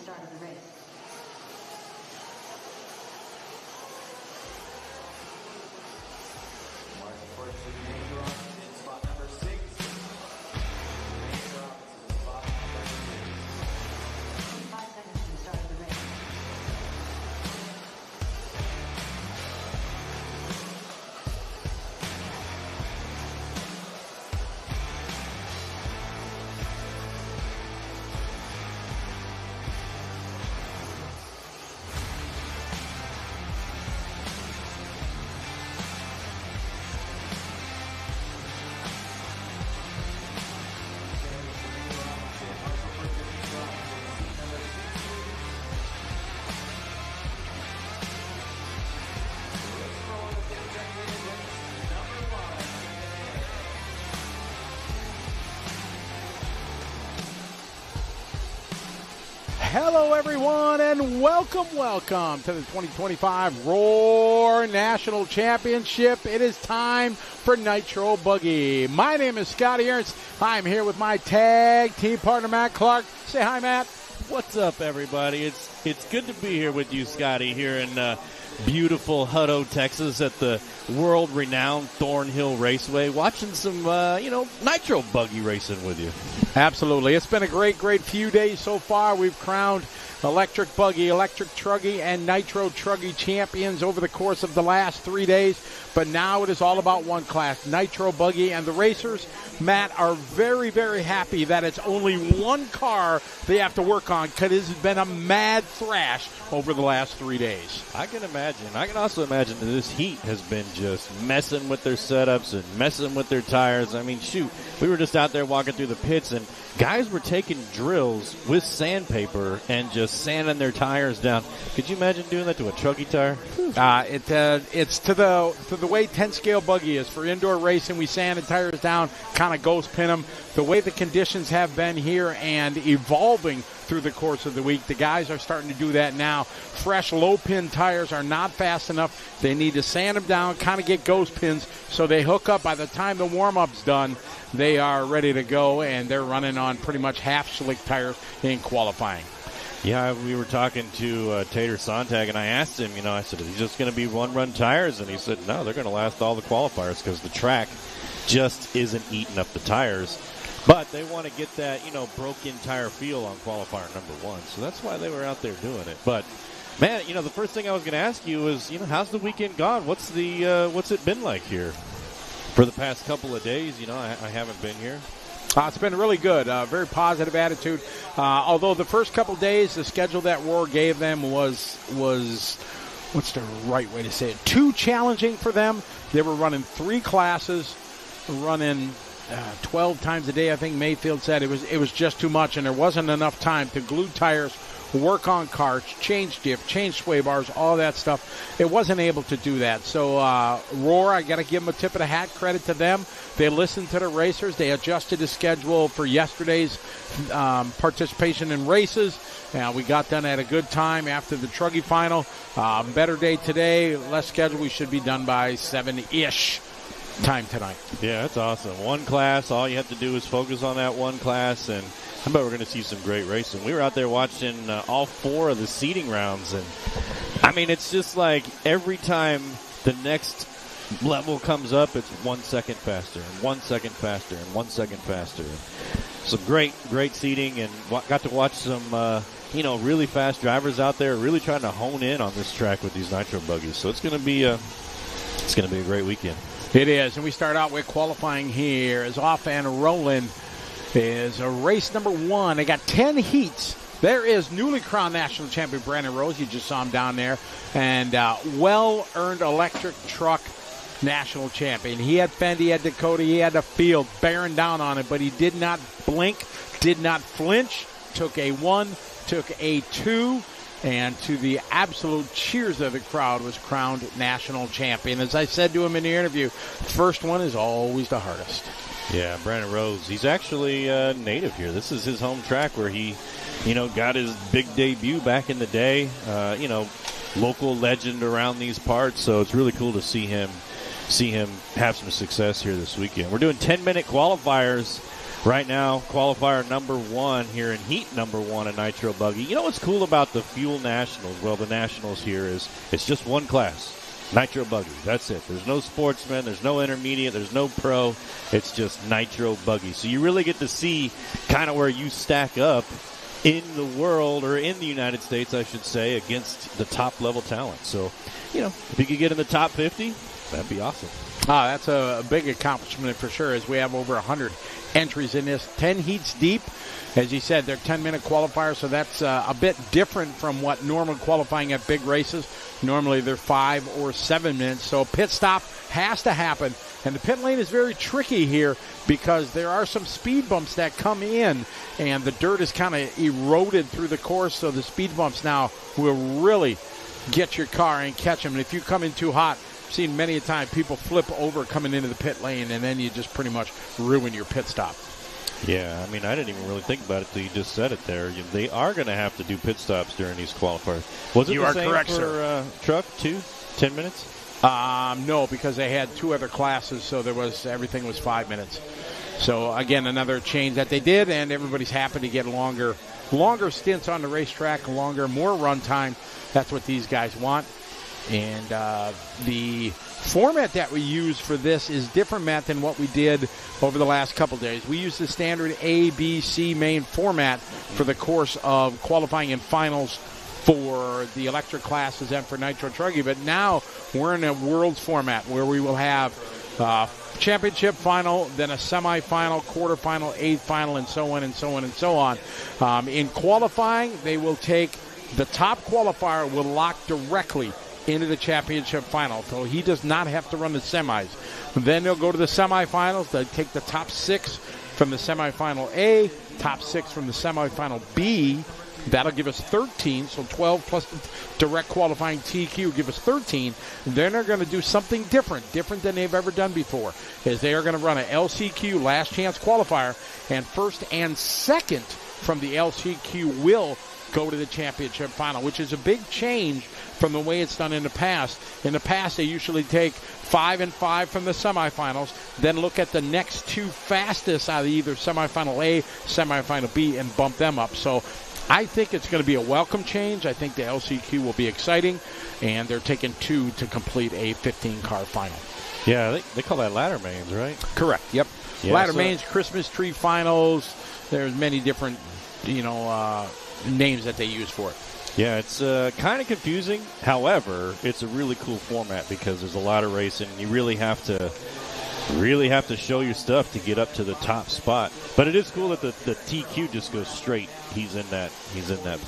start of the race. Marching first to Nitro in spot number 6. Nitro in spot number 6. 5 seconds to the start of the race. Hello, everyone, and welcome to the 2025 Roar National Championship. It is time for Nitro Buggy. My name is Scotty Ernst. I'm here with my tag team partner, Matt Clark. Say hi, Matt. What's up, everybody? It's good to be here with you, Scotty, here in beautiful Hutto, Texas, at the world-renowned Thornhill Raceway, watching some, Nitro Buggy racing with you. Absolutely. It's been a great few days so far. We've crowned Electric Buggy, Electric Truggy, and Nitro Truggy champions over the course of the last 3 days. But now it is all about one class, Nitro Buggy, and the racers, Matt, are very, very happy that it's only one car they have to work on because it has been a mad thrash over the last 3 days. I can imagine. I can also imagine that this heat has been just messing with their setups and messing with their tires. I mean, shoot, we were just out there walking through the pits, and guys were taking drills with sandpaper and just sanding their tires down. Could you imagine doing that to a Truggy tire? It's to the way 10-scale buggy is for indoor racing. We sand the tires down, kind of ghost pin them. The way the conditions have been here and evolving through the course of the week, the guys are starting to do that now. Fresh low-pin tires are not fast enough. They need to sand them down, kind of get ghost pins, so they hook up. By the time the warm-up's done, they are ready to go, and they're running on pretty much half-slick tires in qualifying. Yeah, we were talking to Tater Sontag, and I asked him, I said, are these just going to be one-run tires? And he said, no, they're going to last all the qualifiers because the track just isn't eating up the tires. But they want to get that, broken tire feel on qualifier number 1. So that's why they were out there doing it. But, man, the first thing I was going to ask you was, how's the weekend gone? What's it been like here for the past couple of days? I haven't been here. It's been really good. Very positive attitude. Although the first couple days, the schedule that Roar gave them was what's the right way to say it? Too challenging for them. They were running 3 classes, running 12 times a day. I think Mayfield said it was just too much, and there wasn't enough time to glue tires, work on carts, change diff, change sway bars, all that stuff. It wasn't able to do that. So Roar, I got to give them a tip of the hat, credit to them. They listened to the racers. They adjusted the schedule for yesterday's participation in races. We got done at a good time after the Truggy final. Better day today, less schedule. We should be done by 7-ish time tonight. Yeah, that's awesome. One class, all you have to do is focus on that one class, and I bet we're going to see some great racing. We were out there watching all 4 of the seeding rounds, and I mean, it's just like every time the next level comes up, it's 1 second faster, and 1 second faster, and 1 second faster. Some great seeding, and got to watch some, really fast drivers out there really trying to hone in on this track with these Nitro buggies. So it's going to be a great weekend. It is, and we start out with qualifying here. Is off and rolling is a race number 1. They got 10 heats. There is newly crowned national champion Brandon Rose. You just saw him down there. And well-earned electric truck national champion. He had Fendt, he had Dakota, he had the field bearing down on it, but he did not blink, did not flinch, took a 1, took a 2, and to the absolute cheers of the crowd was crowned national champion. As I said to him in the interview, first one is always the hardest. Yeah, Brandon Rose, he's actually native here. This is his home track where he, got his big debut back in the day. Local legend around these parts, so it's really cool to see him have some success here this weekend. We're doing 10-minute qualifiers right now, qualifier number 1 here in heat number 1 in Nitro Buggy. You know what's cool about the Fuel Nationals? Well, the Nationals here is it's just one class. Nitro Buggy. That's it. There's no sportsman. There's no intermediate. There's no pro. It's just Nitro Buggy. So you really get to see kind of where you stack up in the world, or in the United States, I should say, against the top-level talent. So, you know, if you could get in the top 50, that'd be awesome. That's a big accomplishment for sure, as we have over 100 entries in this. 10 heats deep. As you said, they're 10-minute qualifiers, so that's a bit different from what normal qualifying at big races. Normally they're 5 or 7 minutes, so a pit stop has to happen. And the pit lane is very tricky here because there are some speed bumps that come in, and the dirt is kind of eroded through the course, so the speed bumps now will really get your car and catch them. And if you come in too hot, I've seen many a time people flip over coming into the pit lane, and then you just pretty much ruin your pit stop. Yeah, I mean, I didn't even really think about it until you just said it there. They are going to have to do pit stops during these qualifiers. Was it you the are same correct, for sir. Truck, too? 10 minutes? No, because they had 2 other classes, so everything was 5 minutes. So, again, another change that they did, and everybody's happy to get longer stints on the racetrack, more run time. That's what these guys want. And the format that we use for this is different, Matt, than what we did over the last couple days. We use the standard A, B, C main format for the course of qualifying and finals for the electric classes and for Nitro Truggy. But now we're in a world's format where we will have championship final, then a semifinal, quarterfinal, eighth final, and so on and so on and so on. In qualifying, they will take the top qualifier will lock directly into the championship final, so he does not have to run the semis. Then they'll go to the semifinals. They'll take the top 6 from the semifinal A, top 6 from the semifinal B. That'll give us 13, so 12 plus the direct qualifying TQ will give us 13. Then they're going to do something different than they've ever done before, is they are going to run an LCQ last chance qualifier, and first and second from the LCQ will go to the championship final, which is a big change from the way it's done in the past. In the past, they usually take 5 and 5 from the semifinals, then look at the next 2 fastest out of either semifinal A, semifinal B, and bump them up. So I think it's going to be a welcome change. I think the LCQ will be exciting, and they're taking 2 to complete a 15-car final. Yeah, they call that ladder mains, right? Correct, yep. Yeah, Ladder mains, Christmas tree finals. There's many different, names that they use for it. Yeah, it's kind of confusing. However, it's a really cool format because there's a lot of racing. You really have to show your stuff to get up to the top spot. But it is cool that the TQ just goes straight. He's in that,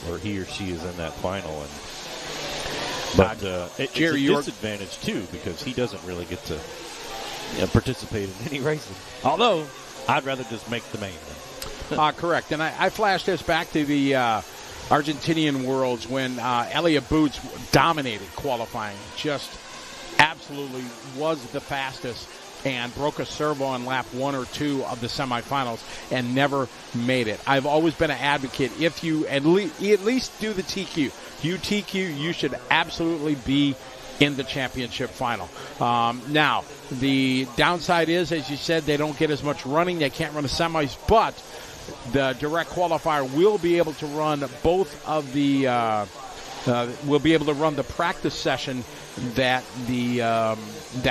or he or she is in that final. But it's a disadvantage too because he doesn't really get to participate in any racing. Although I'd rather just make the main. Correct. And I flashed this back to the Argentinian Worlds when Elliott Boots dominated qualifying, just absolutely was the fastest, and broke a servo on lap 1 or 2 of the semifinals and never made it. I've always been an advocate, if you at least do the TQ. You should absolutely be in the championship final. Now, the downside is, as you said, they don't get as much running. They can't run the semis, but the direct qualifier will be able to run both of the will be able to run the practice session that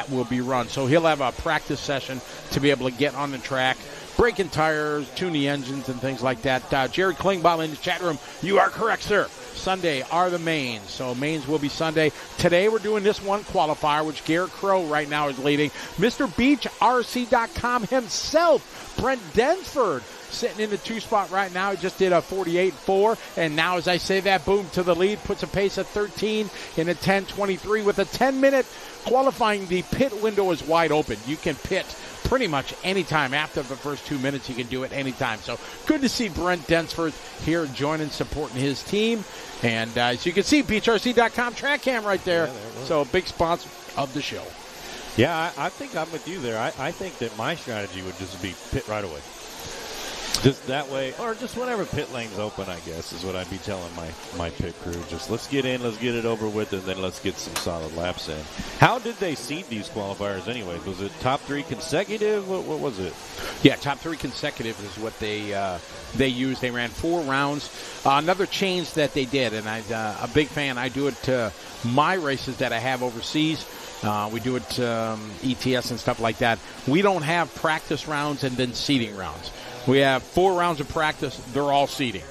will be run. So he'll have a practice session to be able to get on the track, breaking tires, tune the engines, and things like that. Jerry Klingbeil in the chat room, you are correct, sir. Sunday are the mains. So mains will be Sunday. Today we're doing this one qualifier, which Garrett Crow right now is leading. Mr. BeachRC.com himself, Brent Densford, sitting in the 2 spot right now. He just did a 48.4, and now as I say that, boom, to the lead, puts a pace of 13 in a 10.23 with a 10-minute qualifying. The pit window is wide open. You can pit pretty much anytime. After the first 2 minutes, you can do it anytime. So good to see Brent Densford here joining, supporting his team. And as you can see, BeachRC.com track cam right there. Yeah, so a big sponsor of the show. Yeah, I think I'm with you there. I think that my strategy would just be pit right away. Just that way, or just whenever pit lane's open, I guess, is what I'd be telling my pit crew. Just let's get in, let's get it over with, and then let's get some solid laps in. How did they seed these qualifiers anyway? Was it top 3 consecutive? What was it? Yeah, top 3 consecutive is what they used. They ran 4 rounds. Another change that they did, and I'm a big fan. I do it to my races that I have overseas. We do it ETS and stuff like that. We don't have practice rounds and then seeding rounds. We have 4 rounds of practice. They're all seeding.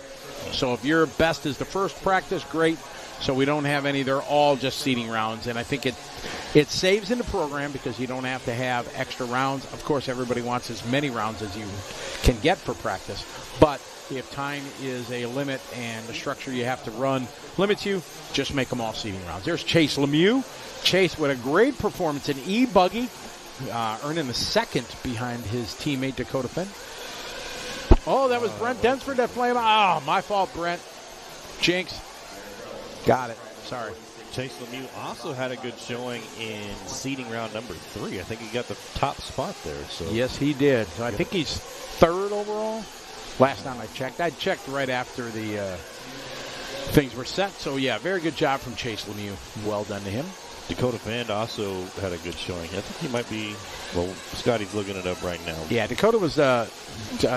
So if your best is the first practice, great. So we don't have any. They're all just seeding rounds. And I think it saves in the program because you don't have to have extra rounds. Of course, everybody wants as many rounds as you can get for practice. But if time is a limit and the structure you have to run limits you, just make them all seeding rounds. There's Chase Lemieux. Chase with a great performance in Buggy, earning the second behind his teammate Dakota Finn. Oh, that was Brent Densford that flamed. Oh, my fault, Brent. Jinx. Got it. Sorry. Chase Lemieux also had a good showing in seeding round number 3. I think he got the top spot there. So yes, he did. So I think he's 3rd overall. Last time I checked. I checked right after the things were set. So, yeah, very good job from Chase Lemieux. Well done to him. Dakota Fand also had a good showing. I think he might be, well, Scotty's looking it up right now. Yeah, Dakota was,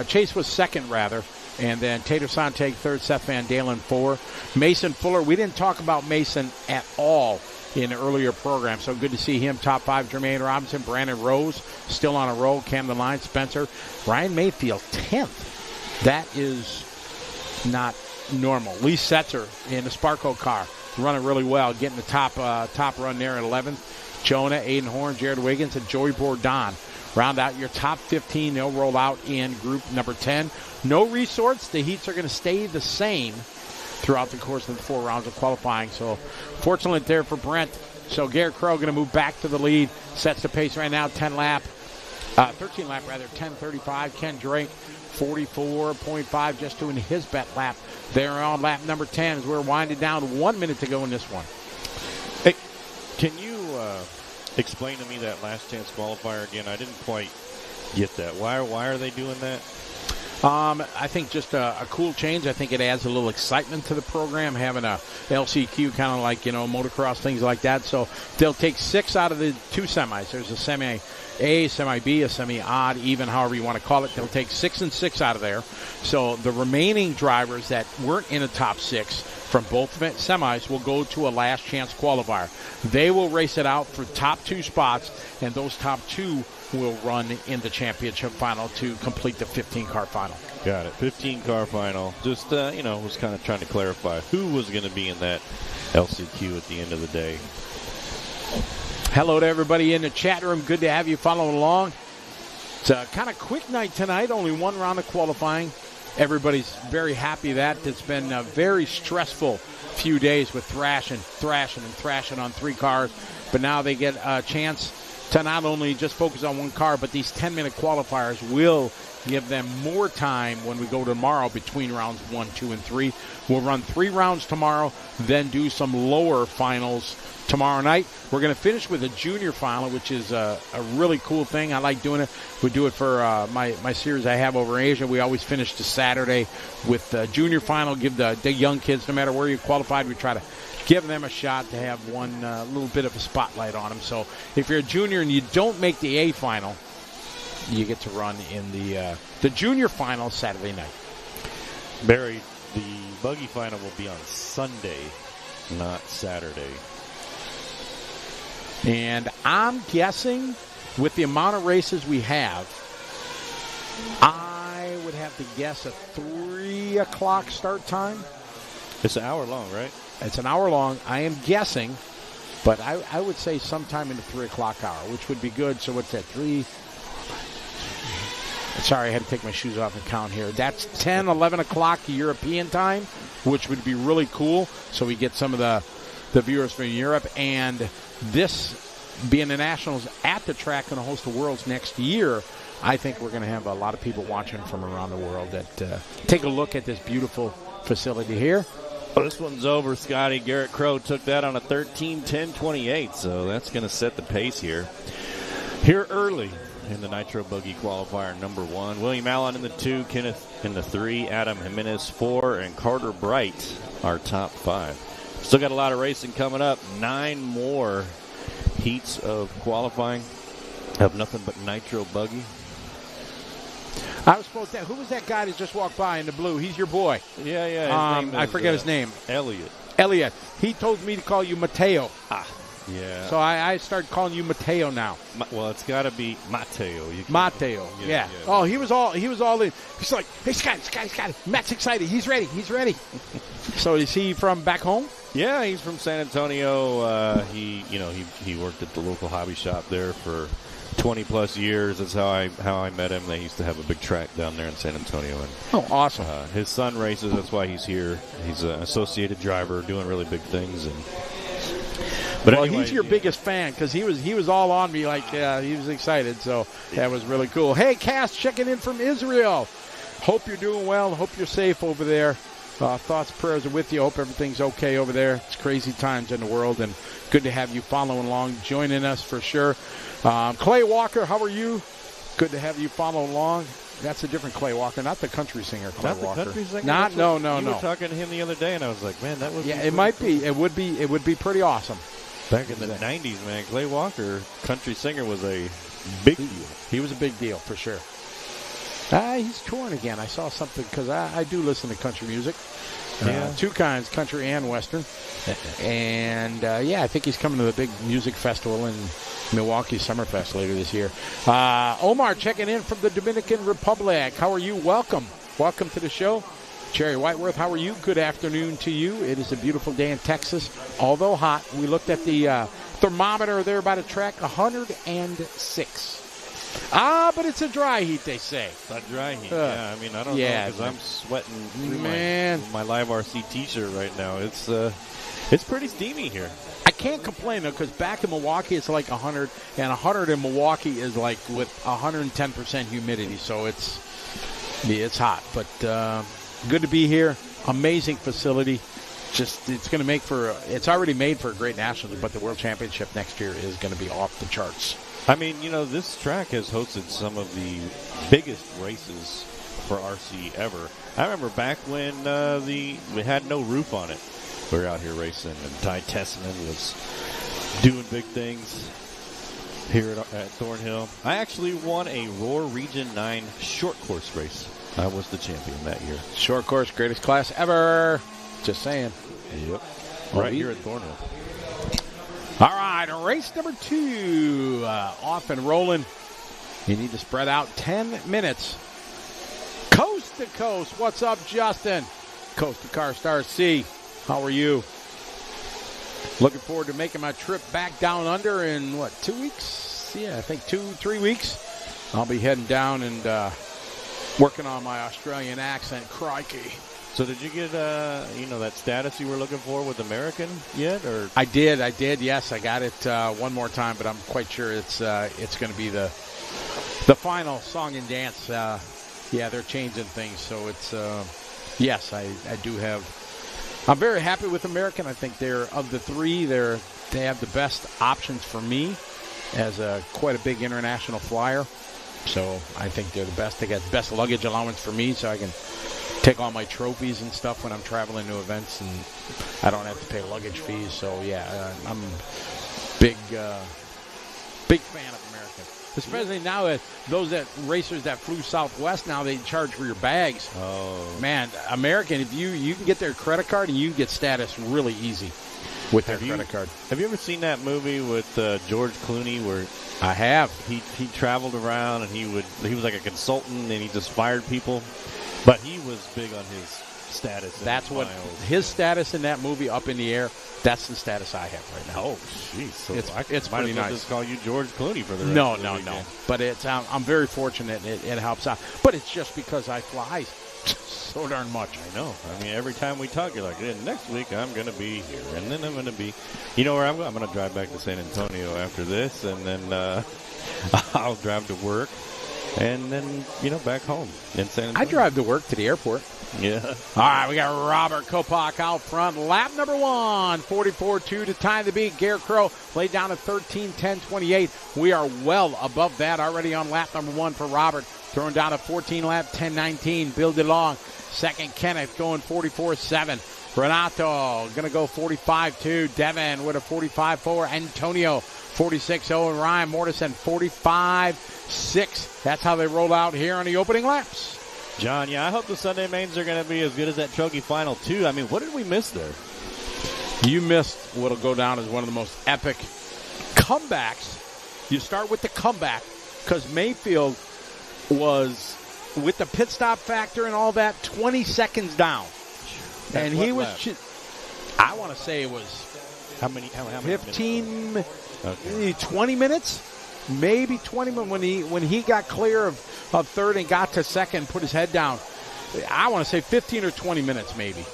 Chase was 2nd, rather. And then Tater Sontag 3rd, Seth Van Dalen 4. Mason Fuller, we didn't talk about Mason at all in the earlier program. So good to see him. Top 5, Jermaine Robinson, Brandon Rose, still on a roll. Camden Line, Spencer. Ryan Mayfield, 10th. That is not normal. Lee Setzer in the Sparko car, running really well, getting the top run there at 11th. Jonah, Aiden Horn, Jared Wiggins, and Joey Bourdon. Round out your top 15. They'll roll out in group number 10. No resorts. The heats are going to stay the same throughout the course of the 4 rounds of qualifying. So fortunate there for Brent. So Garrett Crow going to move back to the lead. Sets the pace right now, 13 lap, 10:35. Ken Drake, 44.5, just doing his bet lap. They're on lap number 10 as we're winding down. 1 minute to go in this one. Hey, can you explain to me that last chance qualifier again? I didn't quite get that. Why are they doing that? I think just a cool change. I think it adds a little excitement to the program, having a LCQ kind of like, motocross, things like that. So they'll take 6 out of the 2 semis. There's a semi-A, semi-B, a semi-odd, even, however you want to call it. They'll take 6 and 6 out of there. So the remaining drivers that weren't in the top 6 from both semis will go to a last chance qualifier. They will race it out for top 2 spots, and those top 2 will run in the championship final to complete the 15-car final. Got it. 15-car final. Just, was kind of trying to clarify who was going to be in that LCQ at the end of the day. Hello to everybody in the chat room. Good to have you following along. It's a kind of quick night tonight. Only 1 round of qualifying. Everybody's very happy that. It's been a very stressful few days with thrashing on 3 cars. But now they get a chance to not only just focus on 1 car, but these 10-minute qualifiers will give them more time when we go tomorrow between rounds 1, 2, and 3. We'll run 3 rounds tomorrow, then do some lower finals tomorrow night. We're going to finish with a junior final, which is a really cool thing. I like doing it. We do it for my series I have over Asia. We always finish the Saturday with the junior final, give the young kids, no matter where you qualified, we try to give them a shot to have one little bit of a spotlight on them. So if you're a junior and you don't make the A final, you get to run in the junior final Saturday night. Barry, the buggy final will be on Sunday, not Saturday. And I'm guessing with the amount of races we have, I would have to guess a 3 o'clock start time. It's an hour long, right? It's an hour long. I am guessing, but I would say sometime in the 3 o'clock hour, which would be good. So what's that, 3? Sorry, I had to take my shoes off and count here. That's 10, 11 o'clock European time, which would be really cool. So we get some of the viewers from Europe. And this, being the Nationals at the track and a host of Worlds next year, I think we're going to have a lot of people watching from around the world that take a look at this beautiful facility here. Well, this one's over, Scotty. Garrett Crow took that on a 13-10-28, so that's going to set the pace here. Here early in the Nitro Buggy qualifier, number 1. William Allen in the 2, Kenneth in the 3, Adam Jimenez 4, and Carter Bright our top 5. Still got a lot of racing coming up. 9 more heats of qualifying of nothing but Nitro Buggy. I was supposed to. Who was that guy that just walked by in the blue? He's your boy. Yeah. His name I is, forget his name. Elliot. He told me to call you Mateo. Yeah. So I started calling you Mateo now. Well, it's got to be Mateo. Mateo. Yeah. Oh, he was all in. He's like, hey, Scott. Matt's excited. He's ready. So is he from back home? Yeah, he's from San Antonio. He worked at the local hobby shop there for 20 plus years. That's how I met him. They used to have a big track down there in San Antonio. And, awesome. His son races. That's why he's here. He's an associated driver doing really big things. But anyway, he's your biggest fan because he was all on me like he was excited. So that was really cool. Hey, Cass, checking in from Israel. Hope you're doing well. Hope you're safe over there. Thoughts, prayers are with you. Hope everything's okay over there. It's crazy times in the world, and good to have you following along, joining us for sure. Clay Walker, how are you? Good to have you follow along. That's a different Clay Walker, not the country singer Clay Walker. Not the country singer? No. You were talking to him the other day, and I was like, man, that was... Yeah, it might be. It would be pretty awesome. Back in the 90s, man, Clay Walker, country singer, was a big deal. He was a big deal, for sure. He's touring again. I saw something, because I do listen to country music. Two kinds, country and western. And, I think he's coming to the big music festival in Milwaukee Summerfest later this year. Omar checking in from the Dominican Republic. How are you? Welcome to the show. Cherry Whiteworth, how are you? Good afternoon to you. It is a beautiful day in Texas, although hot. We looked at the thermometer there by the track, 106. But it's a dry heat, they say. A dry heat, I mean, I don't know, because I'm sweating through my Live RC T-shirt right now. It's pretty steamy here. I can't complain, though, because back in Milwaukee, it's like 100, and 100 in Milwaukee is like with 110% humidity, so it's hot. But good to be here. Amazing facility. It's going to make it's already made for a great nationals, but the World Championship next year is going to be off the charts. I mean, this track has hosted some of the biggest races for RC ever. I remember back when we had no roof on it. We were out here racing, and Ty Tessman was doing big things here at Thornhill. I actually won a Roar Region 9 short course race. I was the champion that year. Short course, greatest class ever. Just saying. Yep. Right here at Thornhill. All right, race number 2 off and rolling. You need to spread out 10 minutes. Coast to coast. What's up, Justin? Coast to Car Star C. How are you? Looking forward to making my trip back down under in, 2 weeks? Yeah, I think 2-3 weeks. I'll be heading down and working on my Australian accent. Crikey. So did you get, that status you were looking for with American yet? Or I did. Yes, I got it one more time, but I'm quite sure it's going to be the final song and dance. They're changing things, so it's yes, I do have. I'm very happy with American. I think they're of the three. They have the best options for me as quite a big international flyer. So I think they're the best. They got the best luggage allowance for me, so I can take all my trophies and stuff when I'm traveling to events, and I don't have to pay luggage fees. So I'm big fan of American, especially now that those racers that flew Southwest, now they charge for your bags. Oh man, American, if you can get their credit card and you can get status really easy with their credit card. Have you ever seen that movie with George Clooney where I have? He traveled around and he was like a consultant and he just fired people. But he was big on his status. That's what his status in that movie, Up in the Air. That's the status I have right now. Oh, jeez. So it's pretty nice. Just call you George Clooney for the rest No. of the weekend. But I'm very fortunate. It helps out. But it's just because I fly so darn much. I know. I mean, every time we talk, you're like, next week I'm going to be here, and then I'm going to be. You know where I'm going? I'm going to drive back to San Antonio after this, and then I'll drive to work. and then, back home in San Antonio. I drive to work to the airport. Yeah. All right, we got Robert Kopak out front. Lap number 1, 44.2 to tie the beat. Garrett Crow laid down at 13:10.28. We are well above that already on lap number 1 for Robert. Throwing down a 14 lap, 10:19. Bill DeLong. Second, Kenneth going 44.7. Renato going to go 45.2. Devin with a 45.4. Antonio 46.0. And Ryan Mortensen 45.6. That's how they roll out here on the opening laps. John, I hope the Sunday mains are going to be as good as that Truckee final, too. I mean, what did we miss there? You missed what will go down as one of the most epic comebacks. You start with the comeback because Mayfield was, with the pit stop factor and all that, 20 seconds down. And he was, I want to say it was how many 15, okay. 20 minutes? Maybe 20 minutes when he got clear of third and got to second, put his head down. I want to say 15 or 20 minutes maybe.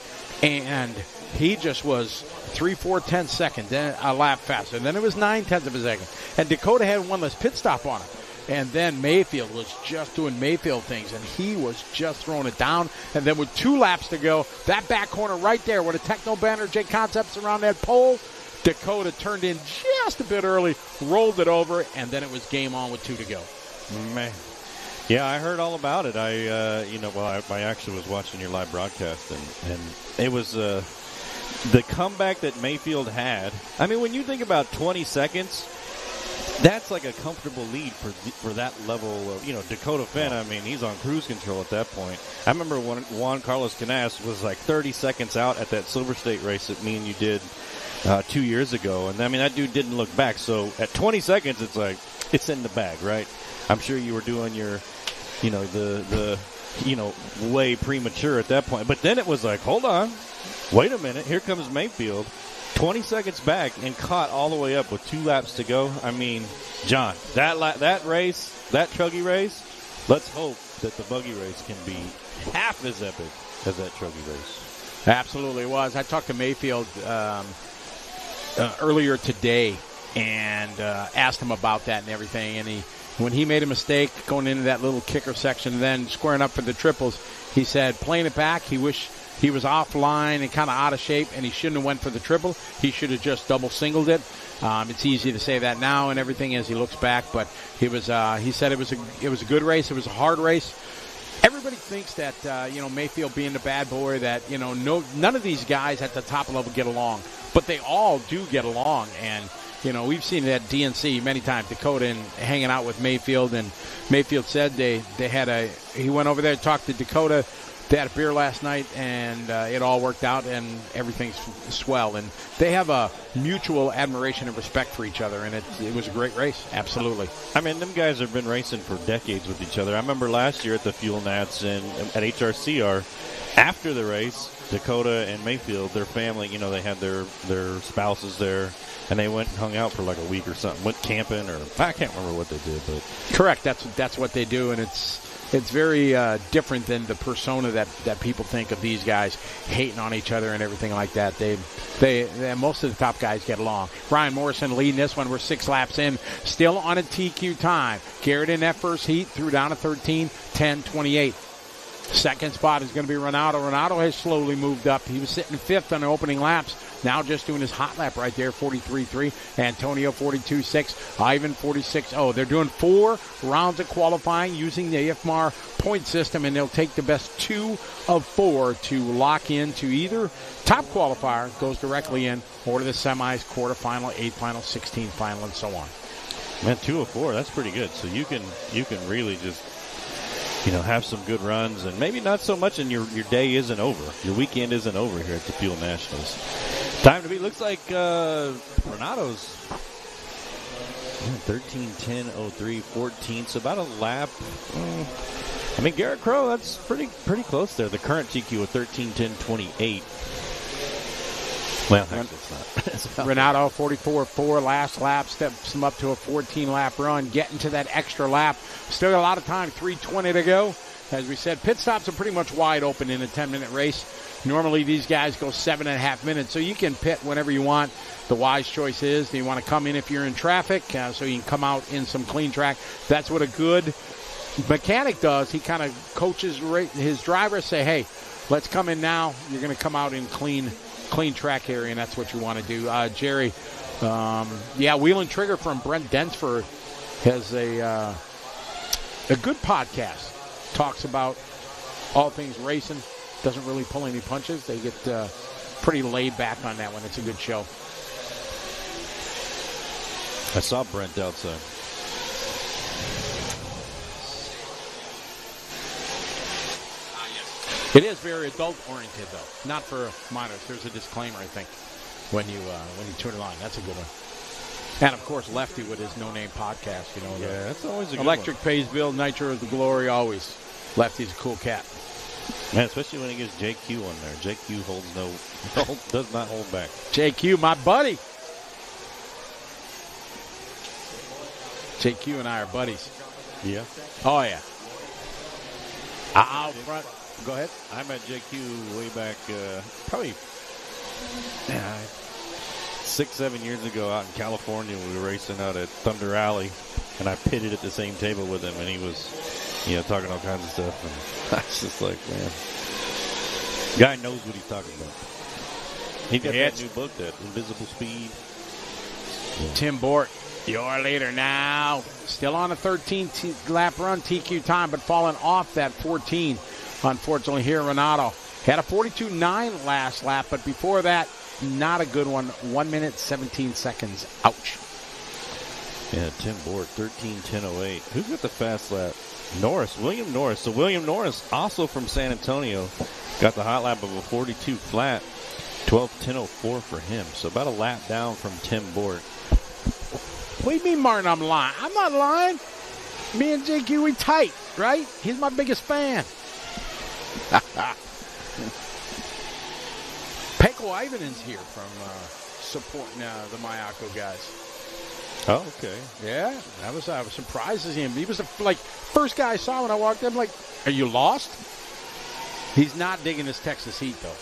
And he just was 3, 4, 10 seconds, then a lap faster. Then it was 9/10 of a second. And Dakota had one less pit stop on him. And then Mayfield was just doing Mayfield things, and he was just throwing it down. And then with 2 laps to go, that back corner right there where the Techno Banner, J Concepts around that pole, Dakota turned in just a bit early, rolled it over, and then it was game on with 2 to go. Man. Yeah, I heard all about it. I actually was watching your live broadcast, and it was the comeback that Mayfield had. I mean, when you think about 20 seconds, that's like a comfortable lead for that level of, Dakota Finn. I mean, he's on cruise control at that point. I remember when Juan Carlos Canas was like 30 seconds out at that Silver State race that me and you did 2 years ago. And, I mean, that dude didn't look back. So at 20 seconds, it's like, it's in the bag, right? I'm sure you were doing your, way premature at that point. But then it was like, hold on, wait a minute. Here comes Mayfield. 20 seconds back and caught all the way up with 2 laps to go. I mean, John, that race, that Truckee race, let's hope that the Buggy race can be half as epic as that Truckee race. Absolutely was. I talked to Mayfield earlier today and asked him about that and everything. And when he made a mistake going into that little kicker section and then squaring up for the triples, he said playing it back, he wished he was offline and kind of out of shape, and he shouldn't have went for the triple. He should have just double singled it. It's easy to say that now and everything as he looks back, but he said it was a good race. It was a hard race. Everybody thinks that Mayfield being the bad boy, that none of these guys at the top level get along, but they all do get along. And we've seen it at DNC many times. Dakota and hanging out with Mayfield, and Mayfield said he went over there and talked to Dakota. They had a beer last night, and it all worked out, and everything's swell. And they have a mutual admiration and respect for each other, and it was a great race, absolutely. I mean, them guys have been racing for decades with each other. I remember last year at the Fuel Nats and at HRCR, after the race, Dakota and Mayfield, their family, they had their spouses there, and they went and hung out for like a week or something, went camping, or I can't remember what they did. But correct, that's what they do, and it's very different than the persona that people think of these guys hating on each other and everything like that. They most of the top guys get along. Ryan Morrison leading this one. We're 6 laps in, still on a TQ time. Garrett in that first heat threw down a 13:10.28. Second spot is going to be Renato. Renato has slowly moved up. He was sitting 5th on the opening laps. Now just doing his hot lap right there, 43.3. Antonio, 42.6. Ivan, 46.0. They're doing 4 rounds of qualifying using the IFMAR point system, and they'll take the best 2 of 4 to lock into either top qualifier goes directly in, or to the semis, quarterfinal, 8th final, 16th final, and so on. Man, 2 of 4, that's pretty good. So you can really just have some good runs, and maybe not so much, and your day isn't over. Your weekend isn't over here at the Fuel Nationals. Time to be. Looks like Renato's 13:10.03, 14. So about a lap. I mean, Garrett Crow, that's pretty close there. The current TQ at 13:10.28. Well, actually, it's not. Renato, 44.4. Last lap steps him up to a 14-lap run, getting to that extra lap. Still got a lot of time, 3:20 to go. As we said, pit stops are pretty much wide open in a 10-minute race. Normally, these guys go 7.5 minutes, so you can pit whenever you want. The wise choice is, do you want to come in if you're in traffic, so you can come out in some clean track? That's what a good mechanic does, he kind of coaches his driver, say, hey, let's come in now. You're going to come out in clean track area, and that's what you want to do. Jerry, Wheel and Trigger from Brent Densford has a good podcast. Talks about all things racing. Doesn't really pull any punches. They get pretty laid back on that one. It's a good show. I saw Brent outside. It is very adult-oriented, though. Not for minors. There's a disclaimer, I think, when you tune it on. That's a good one. And, of course, Lefty with his No-Name podcast. Yeah, that's always a good Electric one. pays bill, Nitro is the glory, always. Lefty's a cool cat. Man, especially when he gets JQ on there. JQ does not hold back. JQ, my buddy. JQ and I are buddies. Yeah. Oh, yeah. Out front. Go ahead. I met JQ way back, probably 6-7 years ago out in California. We were racing out at Thunder Alley, and I pitted at the same table with him, and he was, talking all kinds of stuff. And I was just like, man, guy knows what he's talking about. He got that new book, that Invisible Speed. Yeah. Tim Bort, your leader now. Still on a 13-lap run, TQ time, but falling off that 14. Unfortunately, here, Renato had a 42.9 last lap, but before that, not a good one. 1 minute, 17 seconds. Ouch. Yeah, Tim Bort, 13:10:08. Who's got the fast lap? William Norris. So William Norris, also from San Antonio, got the hot lap of a 42 flat. 12:10:04 for him. So about a lap down from Tim Bort. What do you mean, Martin, I'm lying? I'm not lying. Me and JQ, we tight, right? He's my biggest fan. Peko Ivanen's here from supporting the Mayako guys. Oh, okay. Yeah, I was surprised to see him. He was the first guy I saw when I walked in. I'm like, are you lost? He's not digging this Texas heat, though.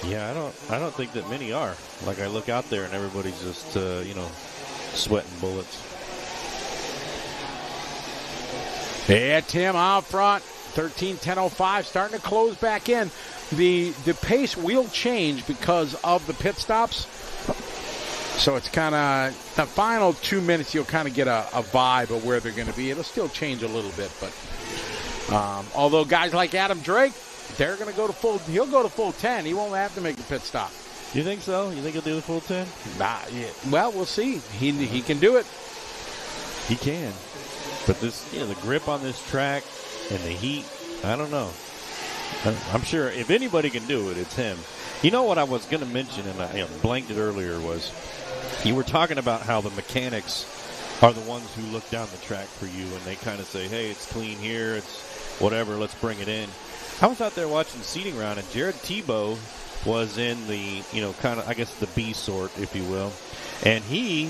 Yeah, I don't think that many are. Like, I look out there and everybody's just sweating bullets. Yeah, Tim out front. 13:10:05, starting to close back in. The pace will change because of the pit stops. So it's kind of the final 2 minutes. You'll kind of get a vibe of where they're going to be. It'll still change a little bit, but although guys like Adam Drake, they're going to go to full. He'll go to full 10. He won't have to make the pit stop. You think so? You think he'll do the full 10? Nah. Yeah. Well, we'll see. He can do it. He can. But this, the grip on this track and the heat, I don't know. I'm sure if anybody can do it, it's him. You know what I was going to mention, and I blanked it earlier, was you were talking about how the mechanics are the ones who look down the track for you, and they kind of say, hey, it's clean here, it's whatever, let's bring it in. I was out there watching the seating round, and Jared Tebow was in the, kind of, I guess, the B sort, if you will. And he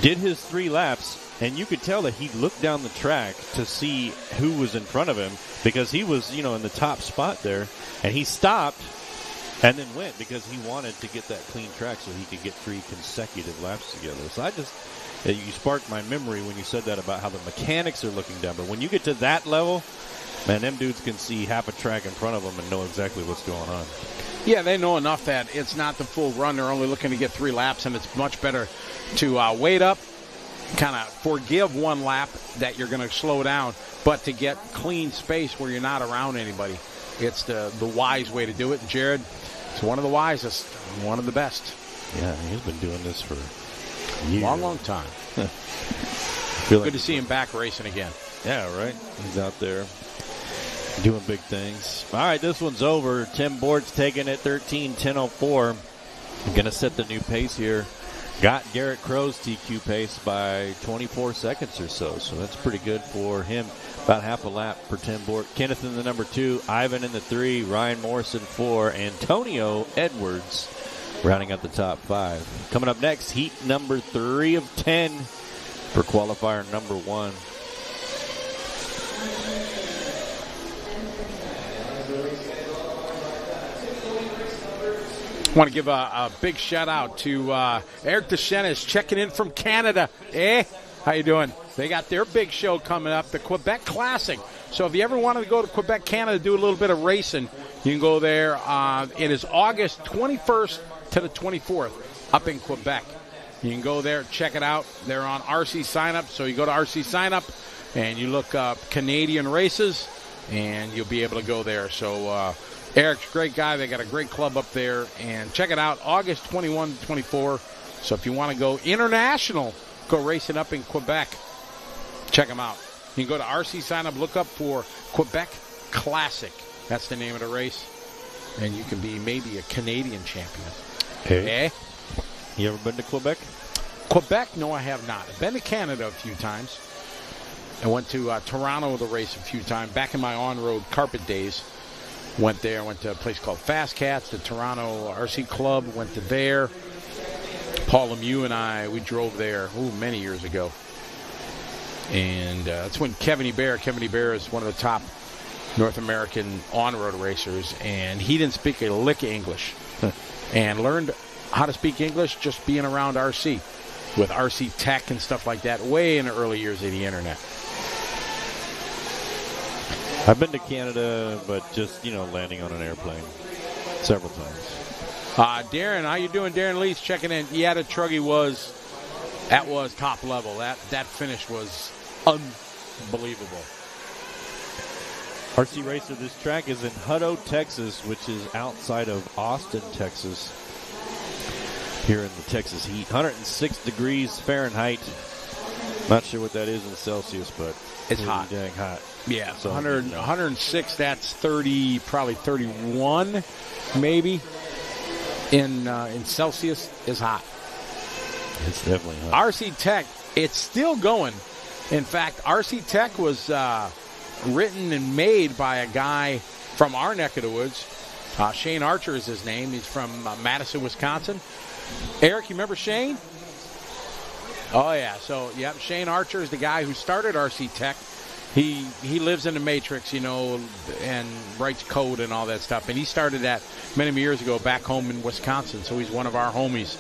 did his 3 laps, and you could tell that he looked down the track to see who was in front of him because he was, in the top spot there. And he stopped and then went because he wanted to get that clean track so he could get 3 consecutive laps together. So you sparked my memory when you said that about how the mechanics are looking down. But when you get to that level, man, them dudes can see half a track in front of them and know exactly what's going on. Yeah, they know enough that it's not the full run. They're only looking to get 3 laps, and it's much better to wait up, kind of forgive 1 lap that you're going to slow down, but to get clean space where you're not around anybody. It's the wise way to do it. And Jared is one of the wisest, one of the best. Yeah, he's been doing this for years. Long time. Good to see him back racing again. Yeah, right. He's out there doing big things. All right, this one's over. Tim Bort's taking it 13:10:04. Going to set the new pace here. Got Garrett Crow's TQ pace by 24 seconds or so. So that's pretty good for him. About half a lap for Tim Bort. Kenneth in the number 2, Ivan in the 3, Ryan Morrison 4, Antonio Edwards rounding out the top 5. Coming up next, heat number 3 of 10 for qualifier number 1. I want to give a big shout out to Eric Deschenes checking in from Canada. How you doing? They got their big show coming up, the Quebec Classic. So if you ever wanted to go to Quebec, Canada, do a little bit of racing, you can go there. It is August 21st to the 24th up in Quebec. You can go there, check it out. They're on RC Sign Up. So you go to RC Sign Up and you look up Canadian races, and you'll be able to go there. So Eric's a great guy. They got a great club up there. And check it out, August 21 to 24. So if you want to go international, go racing up in Quebec, check them out. You can go to RC Sign Up, look up for Quebec Classic. That's the name of the race. And you can be maybe a Canadian champion. Hey. Eh? You ever been to Quebec? Quebec? No, I have not. I've been to Canada a few times. I went to Toronto to race a few times. Back in my on-road carpet days, went there. Went to a place called Fast Cats, the Toronto RC Club. Went to there. Paul Lemieux and I, we drove there many years ago. And that's when Kevin Hebert is one of the top North American on-road racers, and he didn't speak a lick of English. And learned how to speak English just being around RC, with RC Tech and stuff like that, way in the early years of the internet. I've been to Canada, but just, landing on an airplane several times. Darren, how you doing? Darren Lee's checking in. Yeah, the Truggy was top level. That finish was unbelievable. RC Racer, this track is in Hutto, Texas, which is outside of Austin, Texas. Here in the Texas heat. 106 degrees Fahrenheit. Not sure what that is in Celsius, but it's hot. Dang hot. Yeah, So, 106, that's 30, probably 31, maybe. In Celsius is hot. It's definitely hot. RC Tech, it's still going. In fact, RC Tech was written and made by a guy from our neck of the woods. Shane Archer is his name. He's from Madison, Wisconsin. Eric, you remember Shane? Oh, yeah. So, yep, Shane Archer is the guy who started RC Tech. He lives in the Matrix, and writes code and all that stuff. And he started that many years ago back home in Wisconsin. So he's one of our homies.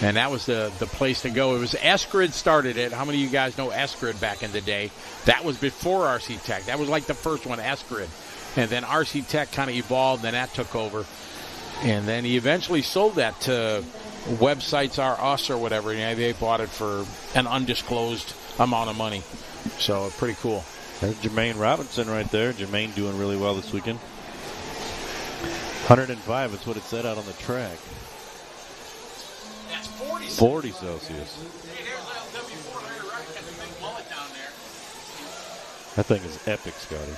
And that was the place to go. It was Eskrid started it. How many of you guys know Eskrid back in the day? That was before RC Tech. That was like the first one, Eskrid. And then RC Tech kind of evolved, and that took over. And then he eventually sold that to Websites Are Us or whatever. They bought it for an undisclosed amount of money. So pretty cool. There's Jermaine Robinson right there. Jermaine doing really well this weekend. 105 is what it said out on the track. That's 40. 40 Celsius. Hey, there's LW4 Larry Wright got the big mullet down there. That thing is epic, Scotty.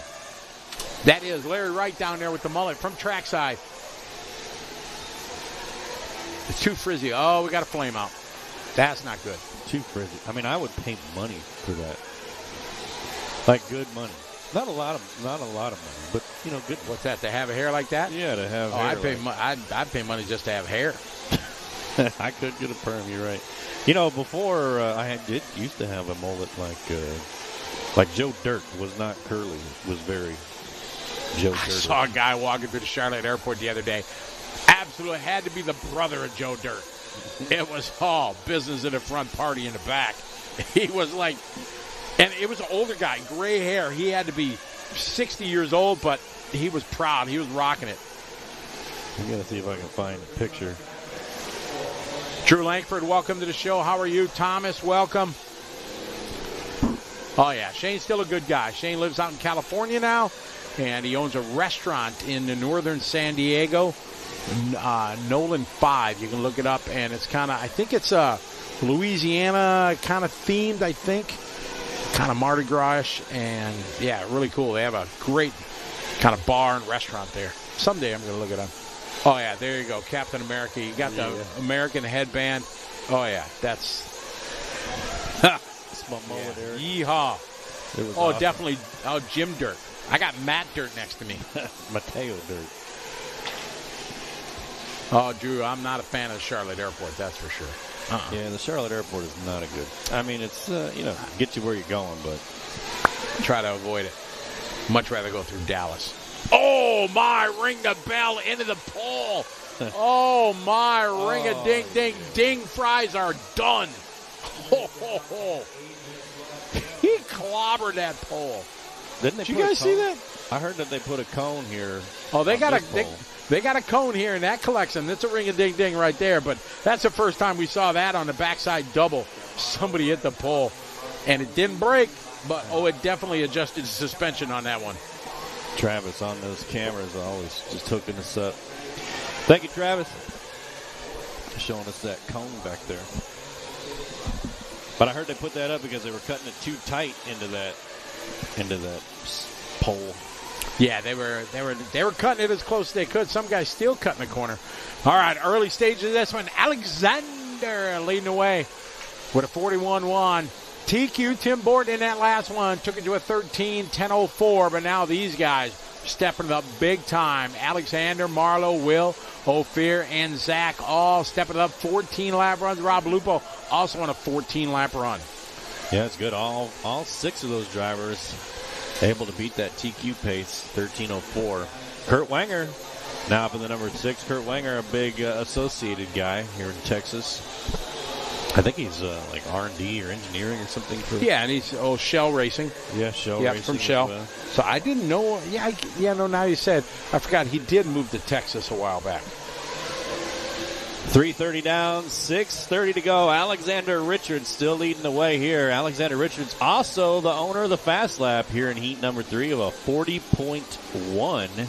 That is Larry Wright down there with the mullet from trackside. It's too frizzy. Oh, we got a flame out. That's not good. Too frizzy. I mean, I would pay money for that. Like good money. Not a lot of money, but good. What's that? To have a hair like that? Yeah, to have hair. I'd pay money just to have hair. I could get a perm. You're right. Before I used to have a mullet like Joe Dirt was not curly. It was very Joe Dirt. I saw a guy walking through the Charlotte airport the other day. Absolutely had to be the brother of Joe Dirt. It was all business in the front, party in the back. He was like, and it was an older guy, gray hair. He had to be 60 years old, but he was proud. He was rocking it. I'm going to see if I can find a picture. Drew Langford, welcome to the show. How are you? Thomas, welcome. Oh, yeah, Shane's still a good guy. Shane lives out in California now, and he owns a restaurant in the northern San Diego, Nolan 5. You can look it up, and it's kind of, I think it's Louisiana kind of themed, I think. Kind of Mardi Gras, and yeah, really cool. They have a great kind of bar and restaurant there. Someday I'm going to look it up. Oh, yeah, there you go. Captain America. You got the American headband. Oh, yeah, that's... My mullet, Eric. Yeehaw. Oh, awesome. Definitely. Oh, Jim Dirt. I got Matt Dirt next to me. Mateo Dirt. Oh, Drew, I'm not a fan of the Charlotte Airport, that's for sure. Yeah, the Charlotte Airport is not a good. I mean, it's, get you where you're going, but. Try to avoid it. Much rather go through Dallas. Oh, my, ring the bell into the pole. Oh, my, ring-a-ding-ding-ding. Fries are done. Ho, ho, ho. clobbered that pole. Didn't they Did you put a guys see cone? that? I heard that they put a cone here. Oh, they on got this a pole. they got a cone here in that collection. That's a ring-a-ding-ding right there. But that's the first time we saw that on the backside double. Somebody hit the pole, and it didn't break, but it definitely adjusted the suspension on that one. Travis on those cameras always just hooking us up. Thank you, Travis, for showing us that cone back there. But I heard they put that up because they were cutting it too tight into that pole. Yeah, they were cutting it as close as they could. Some guys still cutting the corner. All right, early stages of this one. Alexander leading the way with a 41-1. TQ, Tim Borton in that last one, took it to a 13-10-04, but now these guys stepping it up big time. Alexander, Marlowe, Will, Ophir, and Zach all stepping it up. 14-lap runs. Rob Lupo also on a 14-lap run. Yeah, it's good. All 6 of those drivers able to beat that TQ pace, 13:04. Kurt Wanger now up in the number 6. Kurt Wanger, a big associated guy here in Texas. I think he's like R&D or engineering or something. Yeah, and he's Shell Racing. Yeah, Shell Racing. From Shell. Well. So I didn't know. No, now you said. I forgot he did move to Texas a while back. 3:30 down, 6:30 to go. Alexander Richards still leading the way here. Alexander Richards also the owner of the fast lap here in heat number 3 of a 40.1.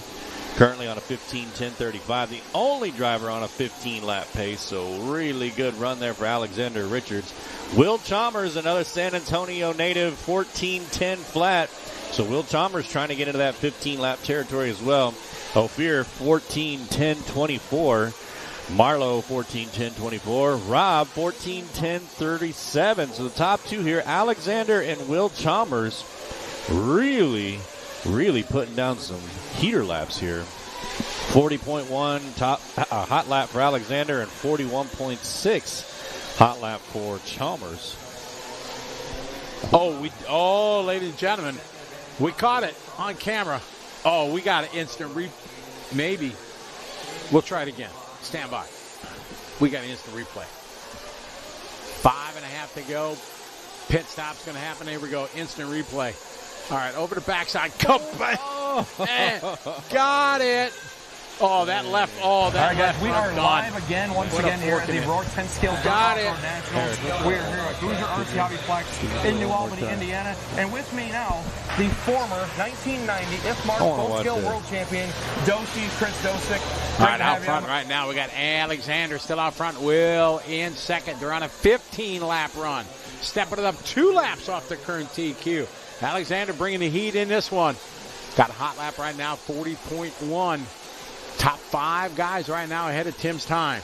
Currently on a 15:10:35. The only driver on a 15-lap pace, so really good run there for Alexander Richards. Will Chalmers, another San Antonio native, 14:10 flat. So Will Chalmers trying to get into that 15-lap territory as well. Ophir, 14:10:24. Marlowe, 14:10:24. Rob, 14:10:37. So the top 2 here, Alexander and Will Chalmers, really putting down some heater laps here. 40.1 top hot lap for Alexander and 41.6 hot lap for Chalmers. Ladies and gentlemen, we caught it on camera. We got an instant maybe. We'll try it again. Stand by. We got an instant replay. 5.5 to go. Pit stop's going to happen. Here we go. Instant replay. All right, over the backside. Come back. Got it. That left. All right, guys, we are live again, once again, here at the Roar 10 Scale Nationals. We're here at Hoosier RC Hobbyplex in New Albany, Indiana. And with me now, the former 1990 IFMAR full-scale world champion, Chris Dosick. All right, out front right now, we got Alexander still out front. Will in second. They're on a 15-lap run. Stepping it up 2 laps off the current TQ. Alexander bringing the heat in this one. Got a hot lap right now, 40.1. Top 5 guys right now ahead of Tim's time.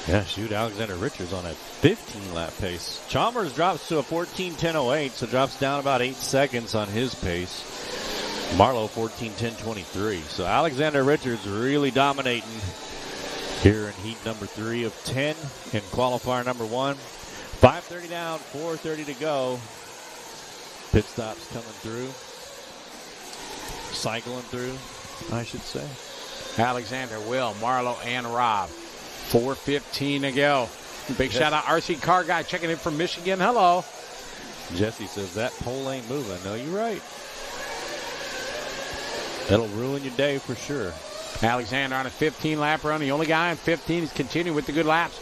Yeah, shoot, Alexander Richards on a 15-lap pace. Chalmers drops to a 14:10:08, so drops down about 8 seconds on his pace. Marlowe, 14:10:23. So Alexander Richards really dominating here in heat number 3 of 10 in qualifier number 1. 5:30 down, 4:30 to go. Pit stops coming through. Cycling through, I should say. Alexander, Will, Marlowe, and Rob. 4:15 to go. Big shout out RC Car Guy checking in from Michigan. Hello. Jesse says that pole ain't moving. No, you're right. That'll ruin your day for sure. Alexander on a 15-lap run. The only guy on 15 is continuing with the good laps.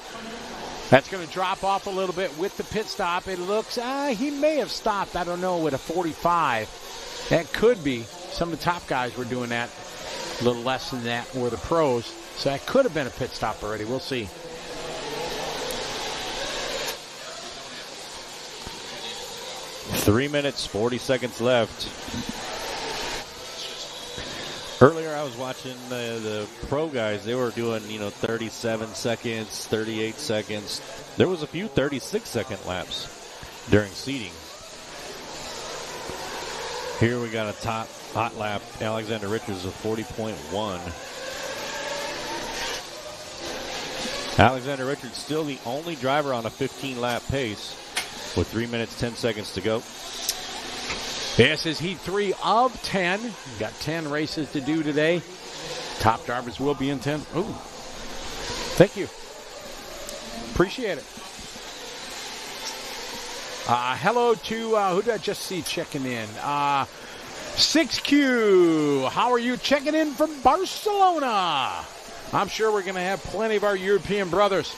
That's going to drop off a little bit with the pit stop. It looks, he may have stopped, I don't know, with a 45. That could be. Some of the top guys were doing that. A little less than that were the pros. So that could have been a pit stop already. We'll see. Three minutes, 40 seconds left. Earlier I was watching the pro guys. They were doing, 37 seconds, 38 seconds. There was a few 36-second laps during seating. Here we got a top hot lap. Alexander Richards of 40.1. Alexander Richards still the only driver on a 15-lap pace with 3 minutes, 10 seconds to go. This is heat 3 of 10. We've got 10 races to do today. Top drivers will be in 10. Ooh. Thank you. Appreciate it. Hello to, who did I just see checking in? 6Q, how are you checking in from Barcelona? I'm sure we're going to have plenty of our European brothers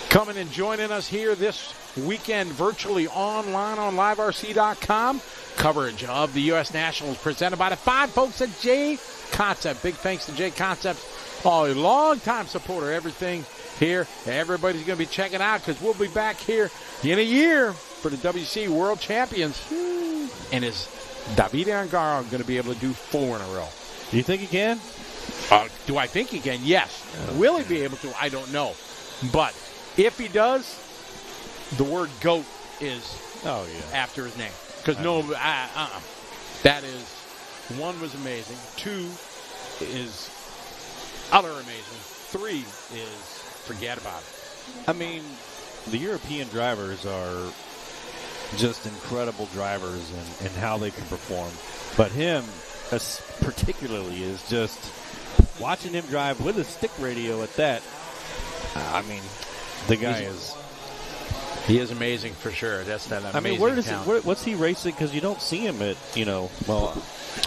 coming and joining us here this weekend virtually online on liverc.com. Coverage of the U.S. Nationals presented by the fine folks at J Concept. Big thanks to J Concepts, a long-time supporter. Everything here, everybody's going to be checking out because we'll be back here in a year for the WC World Champions. And is David Angaro going to be able to do 4 in a row? Do you think he can? Do I think he can? Yes. Will he be able to? I don't know. But if he does, the word GOAT is after his name. Because that is, 1 was amazing. 2 is other amazing. 3 is forget about it. I mean, the European drivers are just incredible drivers in how they can perform. But him, particularly, is just watching him drive with a stick radio at that. I mean, the guy He is amazing for sure. That's that amazing what's he racing? Because you don't see him at,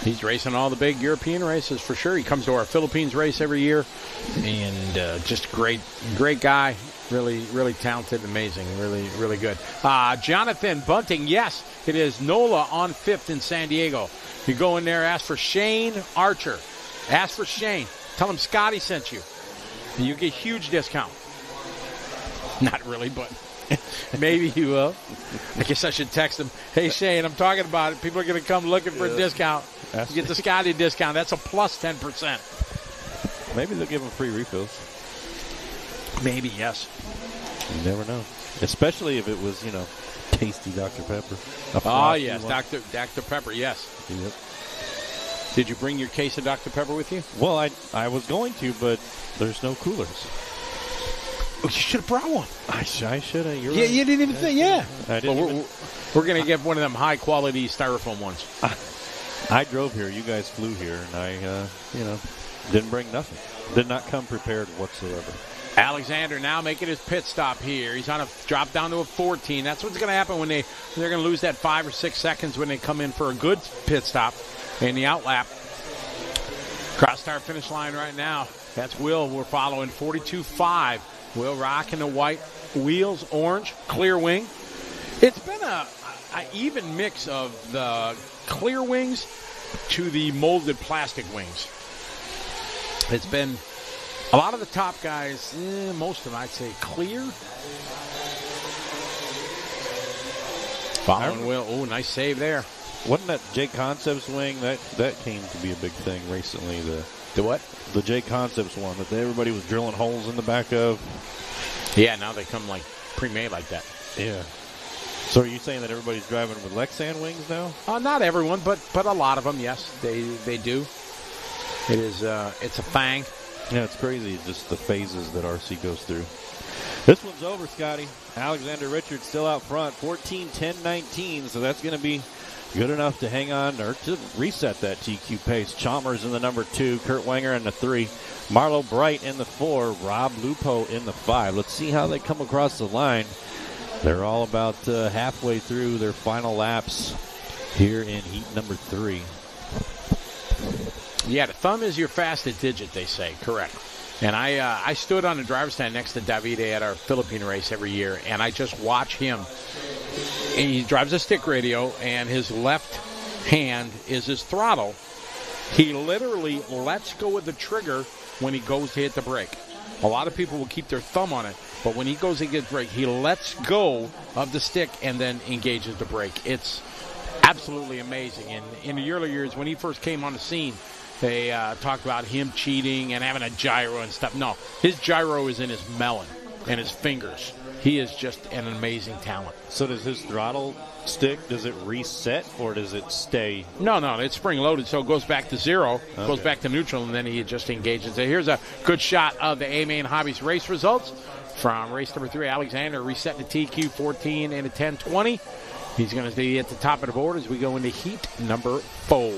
he's racing all the big European races for sure. He comes to our Philippines race every year. And just great guy. Really, really talented, amazing, really, really good. Jonathan Bunting, yes, it is NOLA on 5th in San Diego. You go in there, ask for Shane Archer. Ask for Shane. Tell him Scotty sent you. And you get a huge discount. Not really, but maybe you will. I guess I should text him. Hey, Shane, I'm talking about it. People are going to come looking for a discount. You get the Scotty discount. That's a plus 10%. Maybe they'll give him free refills. Maybe, yes. You never know. Especially if it was, tasty Dr. Pepper. Oh, yes, Dr. Pepper, yes. Yep. Did you bring your case of Dr. Pepper with you? Well, I was going to, but there's no coolers. Oh, you should have brought one. I should have. You're right. You didn't even think, yeah. We're going to get one of them high-quality styrofoam ones. I drove here. You guys flew here, and I, didn't bring nothing. Did not come prepared whatsoever. Alexander now making his pit stop here. He's on a drop down to a 14. That's what's going to happen when they're going to lose that 5 or 6 seconds when they come in for a good pit stop in the outlap. Cross start finish line right now. That's Will. We're following 42.5. Will rocking the white wheels, orange, clear wing. It's been a even mix of the clear wings to the molded plastic wings. It's been a lot of the top guys, most of them, I'd say, clear. Following Will. Oh, nice save there. Wasn't that J Concepts wing? That came to be a big thing recently. The what? The J Concepts one that everybody was drilling holes in the back of. Yeah, now they come like pre-made like that. Yeah. So are you saying that everybody's driving with Lexan wings now? Not everyone, but a lot of them, yes, they do. It is it's a thing. Yeah, it's crazy just the phases that RC goes through. This one's over, Scotty. Alexander Richards still out front, 14-10-19, so that's going to be good enough to hang on or to reset that TQ pace. Chalmers in the number 2, Kurt Wenger in the 3, Marlo Bright in the 4, Rob Lupo in the 5. Let's see how they come across the line. They're all about halfway through their final laps here in heat number 3. Yeah, the thumb is your fastest digit, they say. Correct. And I stood on the driver's stand next to Davide at our Philippine race every year, and I just watch him. And he drives a stick radio, and his left hand is his throttle. He literally lets go of the trigger when he goes to hit the brake. A lot of people will keep their thumb on it, but when he goes to get the brake, he lets go of the stick and then engages the brake. It's absolutely amazing. And in the early years, when he first came on the scene, they talked about him cheating and having a gyro and stuff. No, his gyro is in his melon and his fingers. He is just an amazing talent. So does his throttle stick, does it reset or does it stay? No, it's spring-loaded, so it goes back to zero, goes back to neutral, and then he just engages it. Here's a good shot of the A-Main Hobbies race results from race number 3. Alexander resetting the TQ 14 and a 10-20. He's going to be at the top of the board as we go into heat number 4.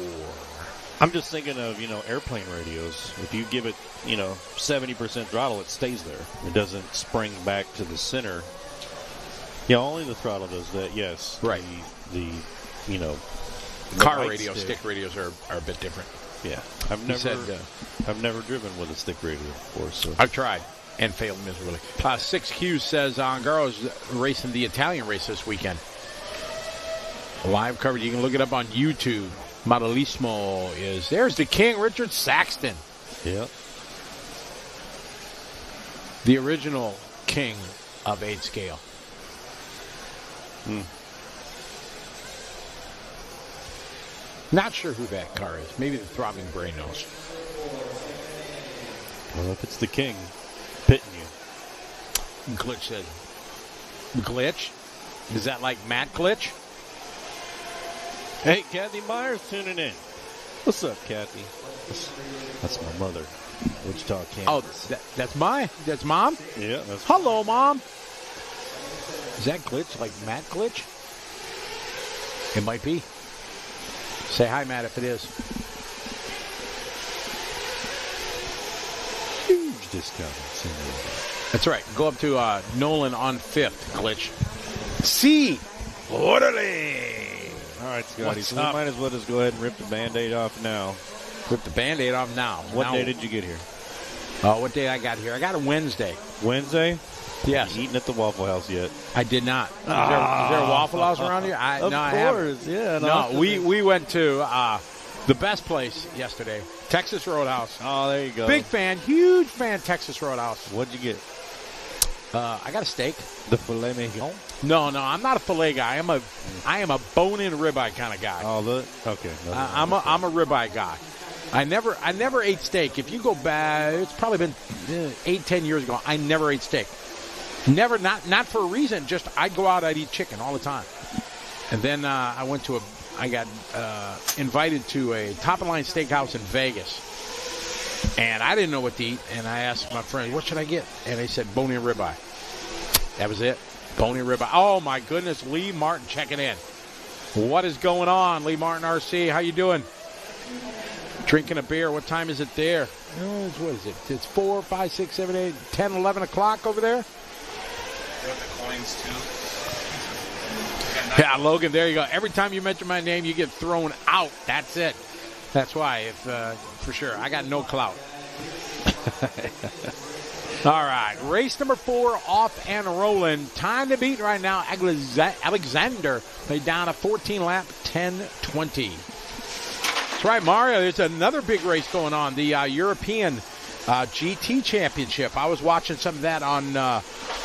I'm just thinking of, airplane radios. If you give it, 70% throttle, it stays there. It doesn't spring back to the center. Yeah, only the throttle does that. Yes. Right. The car light radio, stick radios are a bit different. Yeah. I've never driven with a stick radio before, so I've tried and failed miserably. 6Q says Angaro's racing the Italian race this weekend. Live coverage. You can look it up on YouTube. Modelissimo is there's the King, Richard Saxton. Yeah. The original king of 8 scale. Not sure who that car is. Maybe the Throbbing Brain knows. Well, if it's the king pitting you. Glitch said. Glitch? Is that like Matt Glitch? Hey, Kathy Myers tuning in. What's up, Kathy? That's my mother. Wichita, Kansas. Oh, that's Mom? Yeah. That's Hello, Mom. Is that Glitch like Matt Glitch? It might be. Say hi, Matt, if it is. huge discount. That's right. Go up to Nolan on 5th, Glitch. C. Orderly. All right, Scotty. So we might as well just go ahead and rip the Band-Aid off now. Rip the Band-Aid off now. What day did you get here? What day I got here? I got a Wednesday. Wednesday? Yes. You eating at the Waffle House yet? I did not. Is there a Waffle House around here? Of I course. Yeah. No, we went to the best place yesterday, Texas Roadhouse. Oh, there you go. Big fan, huge fan, Texas Roadhouse. What'd you get? I got a steak. The filet mignon? No, I'm not a filet guy. I am a bone-in ribeye kind of guy. Oh, okay. I'm a ribeye guy. I never ate steak. If you go back, it's probably been 8-10 years ago. I never ate steak. Never, not for a reason. Just I'd go out, I'd eat chicken all the time. And then I got invited to a top-of-the-line steakhouse in Vegas. And I didn't know what to eat. And I asked my friend, what should I get? And they said bone-in ribeye. That was it. Bone-in ribeye. Oh, my goodness. Lee Martin checking in. What is going on, Lee Martin RC? How you doing? Drinking a beer. What time is it there? What is it? It's 4, 5, 6, 7, 8, 10, 11 o'clock over there? The coins, too. Yeah, Logan, there you go. Every time you mention my name, you get thrown out. That's it. That's why, for sure. I got no clout. All right, race number 4 off and rolling. Time to beat right now. Alexander laid down a 14-lap 10:20. That's right, Mario. There's another big race going on, the European GT Championship. I was watching some of that on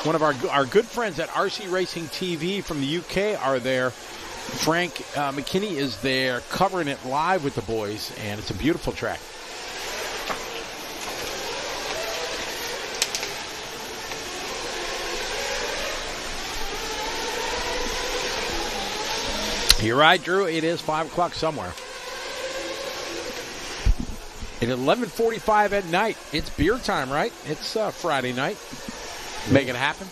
one of our good friends at RC Racing TV from the UK are there. Frank McKinney is there covering it live with the boys, and it's a beautiful track. You're right, Drew. It is 5 o'clock somewhere. At 11:45 at night, it's beer time, right? It's Friday night. Make it happen.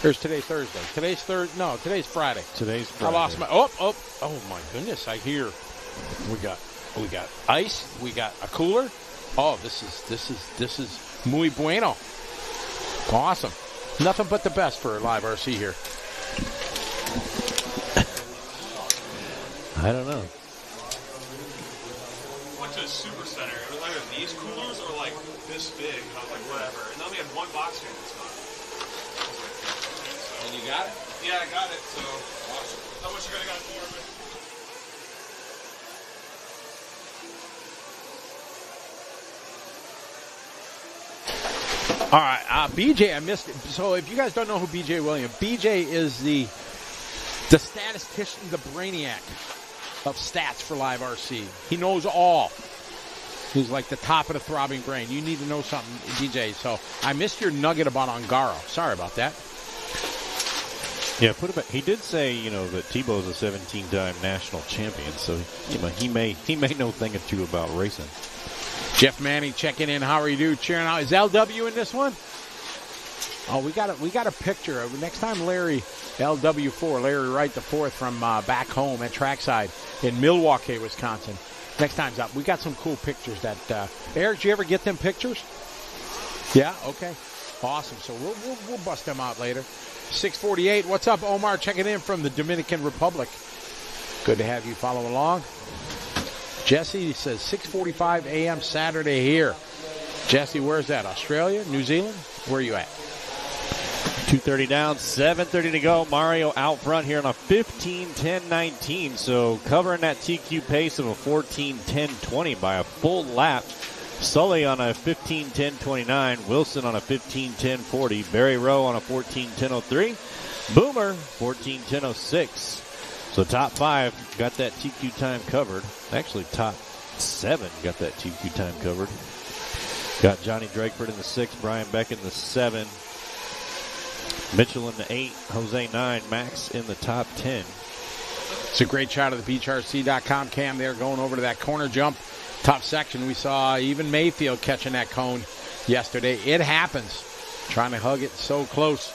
Or today's Thursday? Today's Friday. Today's Friday. I lost my. Oh my goodness! I hear. We got ice. We got a cooler. Oh, this is muy bueno. Awesome. Nothing but the best for live RC here. I don't know. Went to a super center. It was either these coolers or like this big. And I was like, whatever. And then we had one box here that's gone. And you got it? Yeah, I got it. So awesome. How much you got for me? All right, BJ, I missed it. So if you guys don't know who BJ Williams, BJ is the statistician, the brainiac of stats for live RC. He knows all. He's like the top of the throbbing brain. You need to know something, BJ. So I missed your nugget about Ongaro. Sorry about that. Yeah, he did say, that Tebow's a 17-time national champion, so he may know a thing or two about racing. Jeff Manning checking in. How are you doing? Cheering out. Is LW in this one? Oh, we got a picture of next time. Larry LW4, Larry Wright the fourth from back home at Trackside in Milwaukee, Wisconsin. Next time's up. We got some cool pictures that Eric, did you ever get them pictures? Yeah, okay. Awesome. So we'll bust them out later. 6:48. What's up, Omar? Checking in from the Dominican Republic. Good to have you follow along. Jesse says 6:45 a.m. Saturday here. Jesse, where's that? Australia? New Zealand? Where are you at? 2:30 down, 7:30 to go. Mario out front here on a 15:10.19. So covering that TQ pace of a 14:10.20 by a full lap. Sully on a 15:10.29. Wilson on a 15:10.40. Barry Rowe on a 14:10.03. Boomer 14:10.06. So top 5 got that TQ time covered. Actually, top 7 got that TQ time covered. Got Johnny Drakeford in the 6, Brian Beck in the 7, Mitchell in the 8, Jose 9, Max in the top 10. It's a great shot of the BeachRC.com cam there going over to that corner jump. Top section. We saw even Mayfield catching that cone yesterday. It happens. Trying to hug it so close.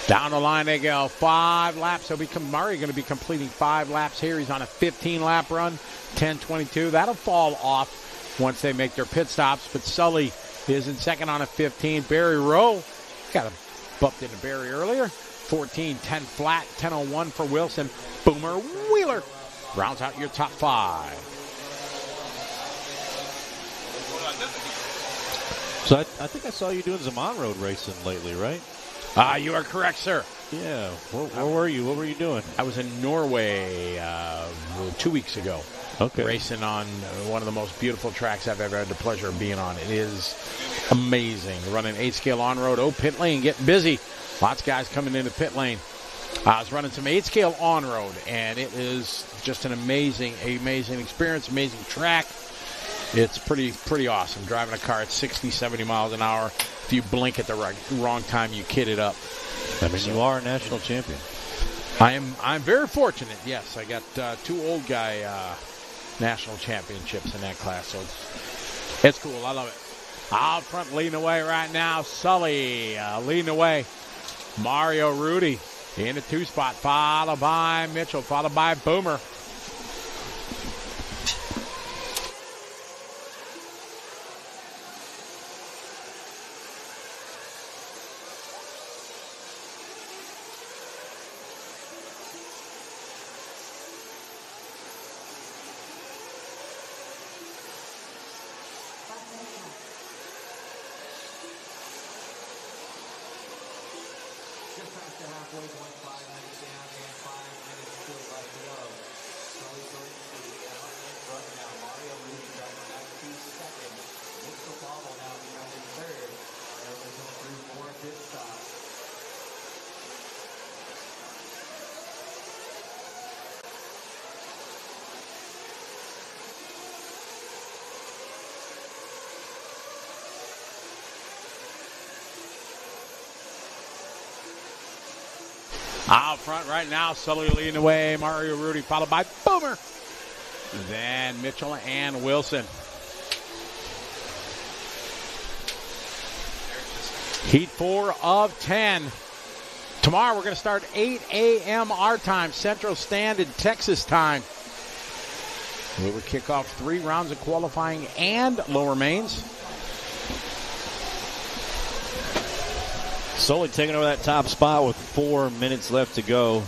Down the line they go. 5 laps. Murray going to be completing 5 laps here. He's on a 15-lap run. 10:22. That'll fall off once they make their pit stops. But Sully is in second on a 15. Barry Rowe got a bumped into Barry earlier. 14:10 flat. 10:01 for Wilson. Boomer Wheeler rounds out your top 5. So I think I saw you doing some on-road racing lately, right? You are correct, sir. Yeah. Where were you? What were you doing? I was in Norway 2 weeks ago. Okay. Racing on one of the most beautiful tracks I've ever had the pleasure of being on. It is amazing. Running 8-scale on-road. Pit lane getting busy. Lots of guys coming into pit lane. I was running some 8-scale on-road, and it is just an amazing experience, amazing track. It's pretty awesome. Driving a car at 60, 70 miles an hour. If you blink at the wrong time, you kid it up. I mean, you are a national champion. I'm very fortunate, yes. I got 2 old guy national championships in that class, so it's cool. I love it. Out front leading away right now, Sully leading away. Mario Rudy in the 2 spot, followed by Mitchell, followed by Boomer. Out front right now, Sully leading away. Mario Rudy followed by Boomer. Then Mitchell and Wilson. Heat 4 of 10. Tomorrow we're going to start 8 a.m. our time, Central Standard Texas time. We will kick off 3 rounds of qualifying and lower mains. Sully taking over that top spot with 4 minutes left to go.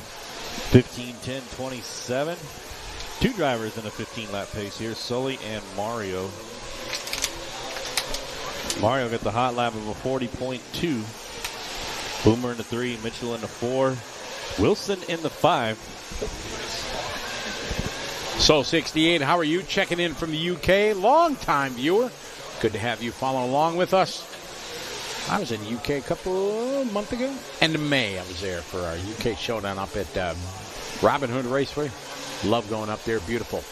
15:10.27. 2 drivers in a 15-lap pace here, Sully and Mario. Mario got the hot lap of a 40.2. Boomer in the 3, Mitchell in the 4, Wilson in the 5. Soul 68, how are you? Checking in from the UK. Long-time viewer. Good to have you follow along with us. I was in the UK a couple months ago. End of May, I was there for our UK showdown up at Robin Hood Raceway. Love going up there. Beautiful.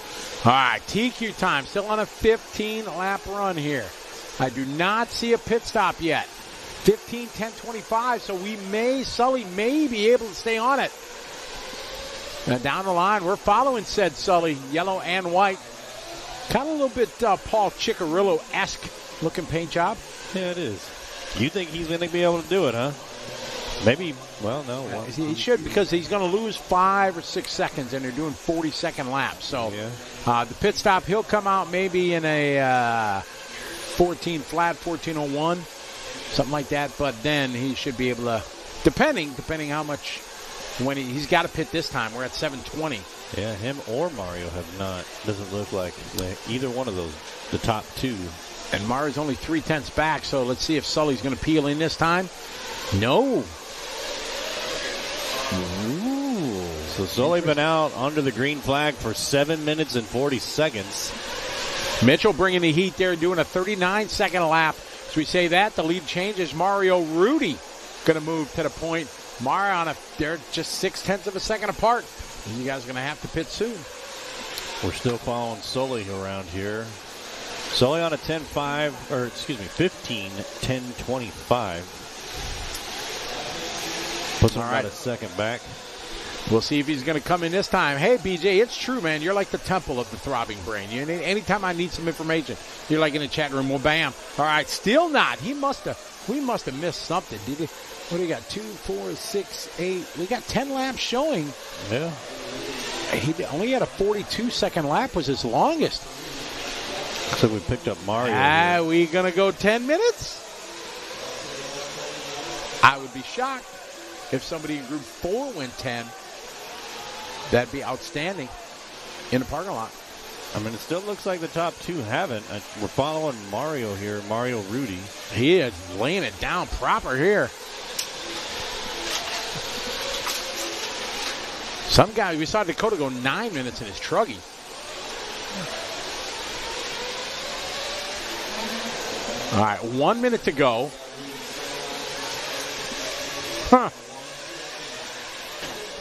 All right, TQ time. Still on a 15-lap run here. I do not see a pit stop yet. 15:10.25, so Sully may be able to stay on it. Now down the line, we're following said Sully, yellow and white. Kind of a little bit Paul Ciccarillo-esque looking paint job. Yeah, it is. You think he's going to be able to do it, huh? Maybe, well, no. He should, because he's going to lose 5 or 6 seconds, and they're doing 40-second laps. So the pit stop, he'll come out maybe in a 14 flat, 14:01, something like that. But then he should be able to Depending how much, when he's got to pit this time. We're at 7:20. Yeah, him or Mario have not. Doesn't look like either one of those, the top two. And Mario's only 0.3 back, so let's see if Sully's going to peel in this time. No. Ooh. So Sully been out under the green flag for 7 minutes and 40 seconds. Mitchell bringing the heat there, doing a 39-second lap. So we say that, the lead changes. Mario Rudy going to move to the point. Mario they're just 0.6 of a second apart. And you guys are going to have to pit soon. We're still following Sully around here. Sully on a 15-10-25. Puts him about a second back. We'll see if he's going to come in this time. Hey, BJ, it's true, man. You're like the temple of the throbbing brain. Anytime I need some information, you're like in the chat room. Well, bam. All right, still not. We must have missed something. Did he? What do we got? 2, 4, 6, 8. We got 10 laps showing. Yeah. He only had a 42-second lap. Was his longest. So we picked up Mario. We going to go 10 minutes? I would be shocked if somebody in Group 4 went 10. That'd be outstanding in the parking lot. I mean, it still looks like the top two haven't. We're following Mario here, Mario Rudy. He is laying it down proper here. Some guy, we saw Dakota go 9 minutes in his truggy. All right, 1 minute to go. Huh.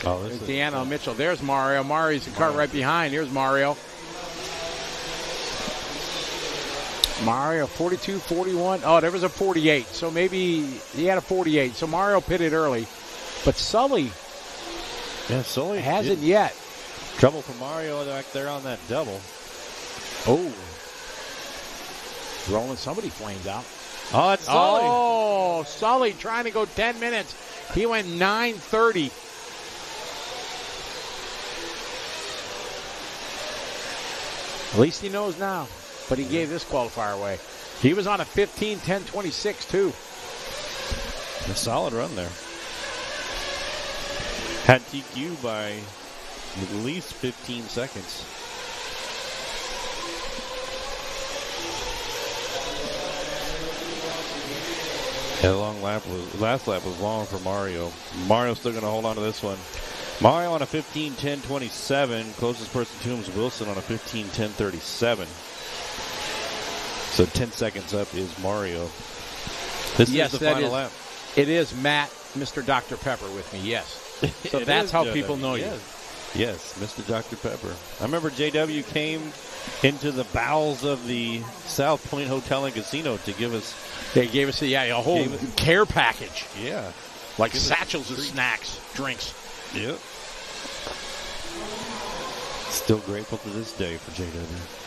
Oh, there's Deanna Mitchell. There's Mario. Mario's the car right behind. Here's Mario. Mario, 42, 41. Oh, there was a 48. So maybe he had a 48. So Mario pitted early. But Sully hasn't yet. Trouble for Mario back there on that double. Oh. Rolling somebody flames out. Oh, it's Sully. Oh, Sully trying to go 10 minutes. He went 9:30. At least he knows now. But he gave this qualifier away. He was on a 15-10-26 too. A solid run there. Had TQ by at least 15 seconds. Yeah, last lap was long for Mario. Mario's still going to hold on to this one. Mario on a 15-10-27. Closest person to him is Wilson on a 15-10-37. So 10 seconds up is Mario. This is the final lap. It is Matt, Mr. Dr. Pepper with me, yes. So that's how people know you. Yes, Mr. Dr. Pepper. I remember JW came into the bowels of the South Point Hotel and Casino to give us... They gave us a whole care package. Yeah. Like satchels of snacks, drinks. Yep. Still grateful to this day for JW.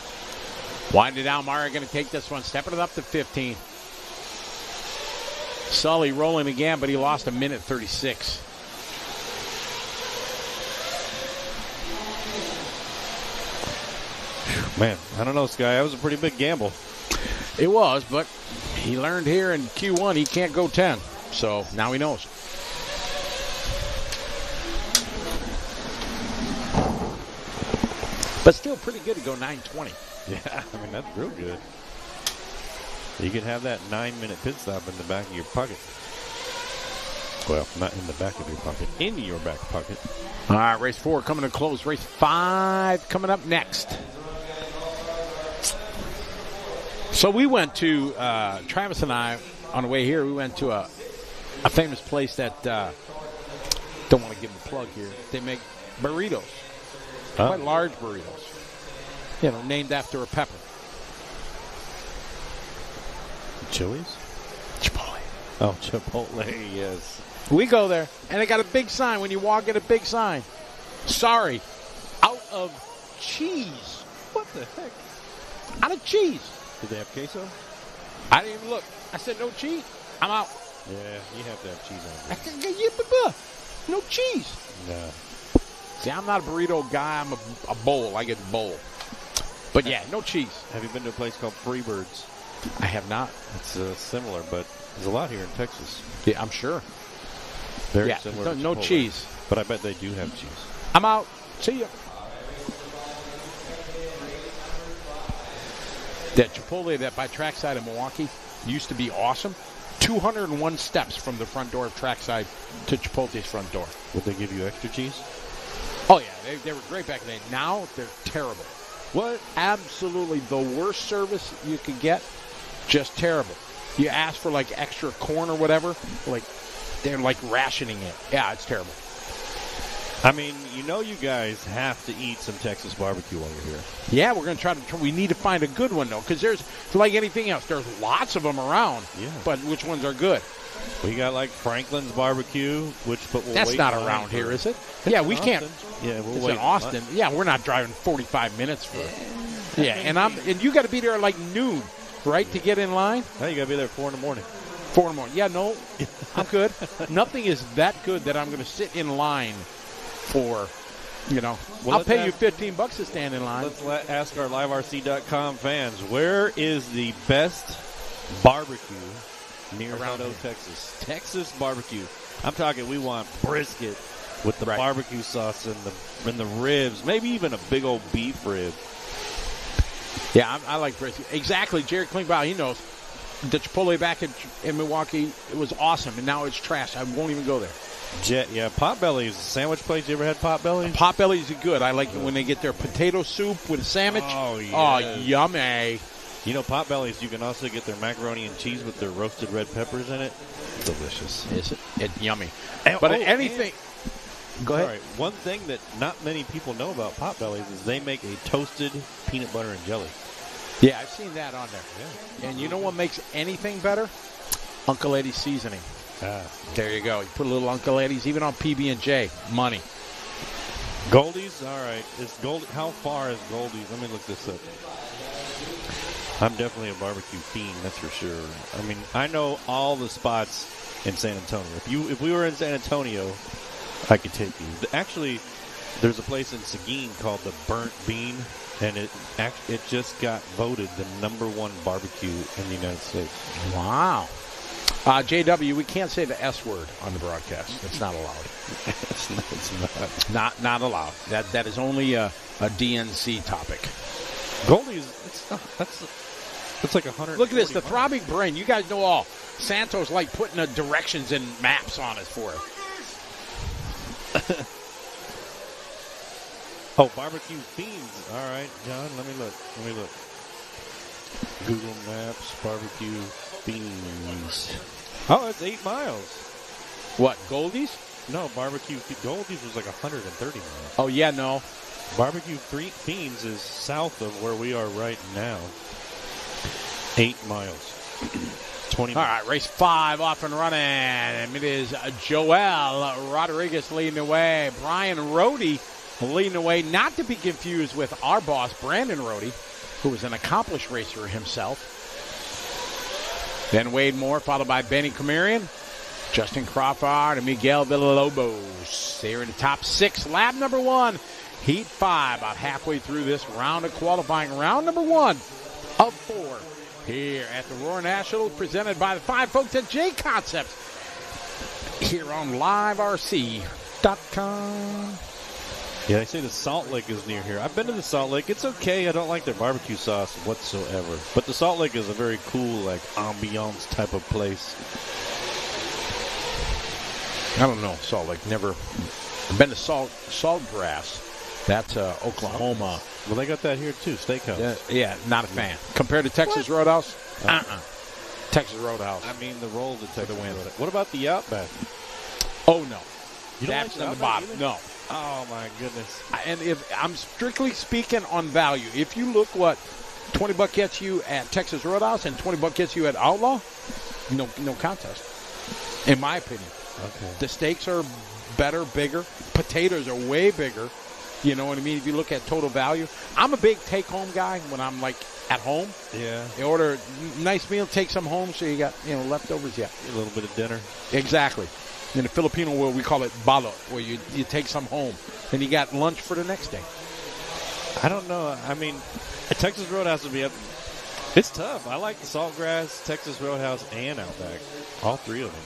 Winding down, Mario going to take this one, stepping it up to 15. Sully rolling again, but he lost a minute 36. Man, I don't know, Sky. That was a pretty big gamble. It was, but he learned here in Q1 he can't go 10. So now he knows. But still pretty good to go 9:20. Yeah, I mean, that's real good. You can have that 9-minute pit stop in the back of your pocket. Well, not in the back of your pocket, in your back pocket. All right, race 4 coming to close. Race 5 coming up next. So we went to, Travis and I, on the way here, we went to a famous place that, don't want to give them a plug here. They make burritos. Quite large burritos. You know, named after a pepper. Chili's? Chipotle. Oh, Chipotle, yes. We go there, and they got a big sign. When you walk in, a big sign. Sorry, out of cheese. What the heck? Out of cheese. Did they have queso? I didn't even look. I said, no cheese. I'm out. Yeah, you have to have cheese on it. I said, no cheese. No. See, I'm not a burrito guy. I'm a bowl. I get a bowl. But yeah, no cheese. Have you been to a place called Freebirds? I have not. It's similar, but there's a lot here in Texas. Yeah, I'm sure. Very similar to no Chipotle. cheese. But I bet they do have cheese. I'm out. See ya. That Chipotle that by Trackside in Milwaukee used to be awesome. 201 steps from the front door of Trackside to Chipotle's front door. Would they give you extra cheese? Oh, yeah. They were great back then. Now they're terrible. What? Absolutely the worst service you could get. Just terrible. You ask for like extra corn or whatever, like they're like rationing it. Yeah, it's terrible. I mean, you guys have to eat some Texas barbecue while you're here. Yeah, we're going to try. We need to find a good one, though, because there's, like anything else, there's lots of them around. Yeah. But which ones are good? We got like Franklin's barbecue, but we'll That's wait not in line around for here, it. is it? It's Yeah, in we can't. Austin. Yeah, we'll It's wait in Austin. Yeah, we're not driving 45 minutes for. Yeah, and you got to be there at like noon, right, to get in line. No, you got to be there at 4 in the morning. 4 in the morning. Yeah, no, I'm good. Nothing is that good that I'm going to sit in line for. Well, I'll pay you $15 to stand in line. Let's ask our liverc.com fans, where is the best barbecue near Hutto, Texas? Texas barbecue. I'm talking, we want brisket with the barbecue sauce and the ribs, maybe even a big old beef rib. Yeah, I like brisket. Exactly. Jared Klingbeil, he knows. The Chipotle back in Milwaukee, it was awesome, and now it's trash. I won't even go there. Potbelly's a sandwich place. You ever had Potbelly's? Potbelly's are good. I like it when they get their potato soup with a sandwich. Oh, yeah. Oh, yummy. Potbelly's, you can also get their macaroni and cheese with their roasted red peppers in it. Delicious. Is it? It's yummy. Go ahead. All right. One thing that not many people know about Potbelly's is they make a toasted peanut butter and jelly. Yeah, I've seen that on there. Yeah. And you know what makes anything better? Uncle Eddie's seasoning. There you go. You put a little Uncle Eddie's, even on PB&J. Money. Goldie's? All right. How far is Goldie's? Let me look this up. I'm definitely a barbecue fiend, that's for sure. I mean, I know all the spots in San Antonio. If we were in San Antonio, I could take you. Actually, there's a place in Seguin called the Burnt Bean, and it just got voted the number 1 barbecue in the United States. Wow. JW, we can't say the S word on the broadcast. It's not allowed. It's not. Not allowed. That is only a DNC topic. Goldie's, that's like 100. Look at this, the throbbing brain. You guys know all. Santos like putting the directions and maps on us for it. Oh, barbecue fiends. All right, John, let me look. Google Maps, barbecue fiends. Oh, it's 8 miles. What, Goldie's? No, Goldie's was like 130 miles. Oh, yeah, no. Barbecue Fiends is south of where we are right now. 8 miles. 20 miles. All right, race 5 off and running. It is Joel Rodriguez leading the way. Brian Rohde leading the way, not to be confused with our boss, Brandon Rohde, who is an accomplished racer himself. Then Wade Moore, followed by Benny Camarian, Justin Crawford, and Miguel Villalobos. They're in the top 6. Lap number 1, heat 5, about halfway through this round of qualifying. Round number 1 of 4 here at the Roar National, presented by the fine folks at J Concepts here on liverc.com. Yeah, they say the Salt Lake is near here. I've been to the Salt Lake. It's okay. I don't like their barbecue sauce whatsoever. But the Salt Lake is a very cool, like, ambiance type of place. I don't know, Salt Lake. Never. I've been to Saltgrass. That's Oklahoma. Well, they got that here, too, steakhouse. Yeah, not a fan. Compared to Texas Roadhouse? Texas Roadhouse. I mean, the rolls at Texas Roadhouse. What about the Outback? Oh, no. You don't That's like on the bottom. either? No. Oh, my goodness. And if I'm strictly speaking on value, if you look what $20 gets you at Texas Roadhouse and $20 gets you at Outlaw, no contest, in my opinion. Okay. The steaks are better, bigger. Potatoes are way bigger. You know what I mean? If you look at total value, I'm a big take-home guy when I'm like at home. Yeah. You order a nice meal, take some home, so you got leftovers. Yeah. A little bit of dinner. Exactly. In the Filipino world, we call it balo, where you take some home, and you got lunch for the next day. I don't know. I mean, a Texas Roadhouse would be up. It's tough. I like the Saltgrass, Texas Roadhouse, and Outback. All 3 of them.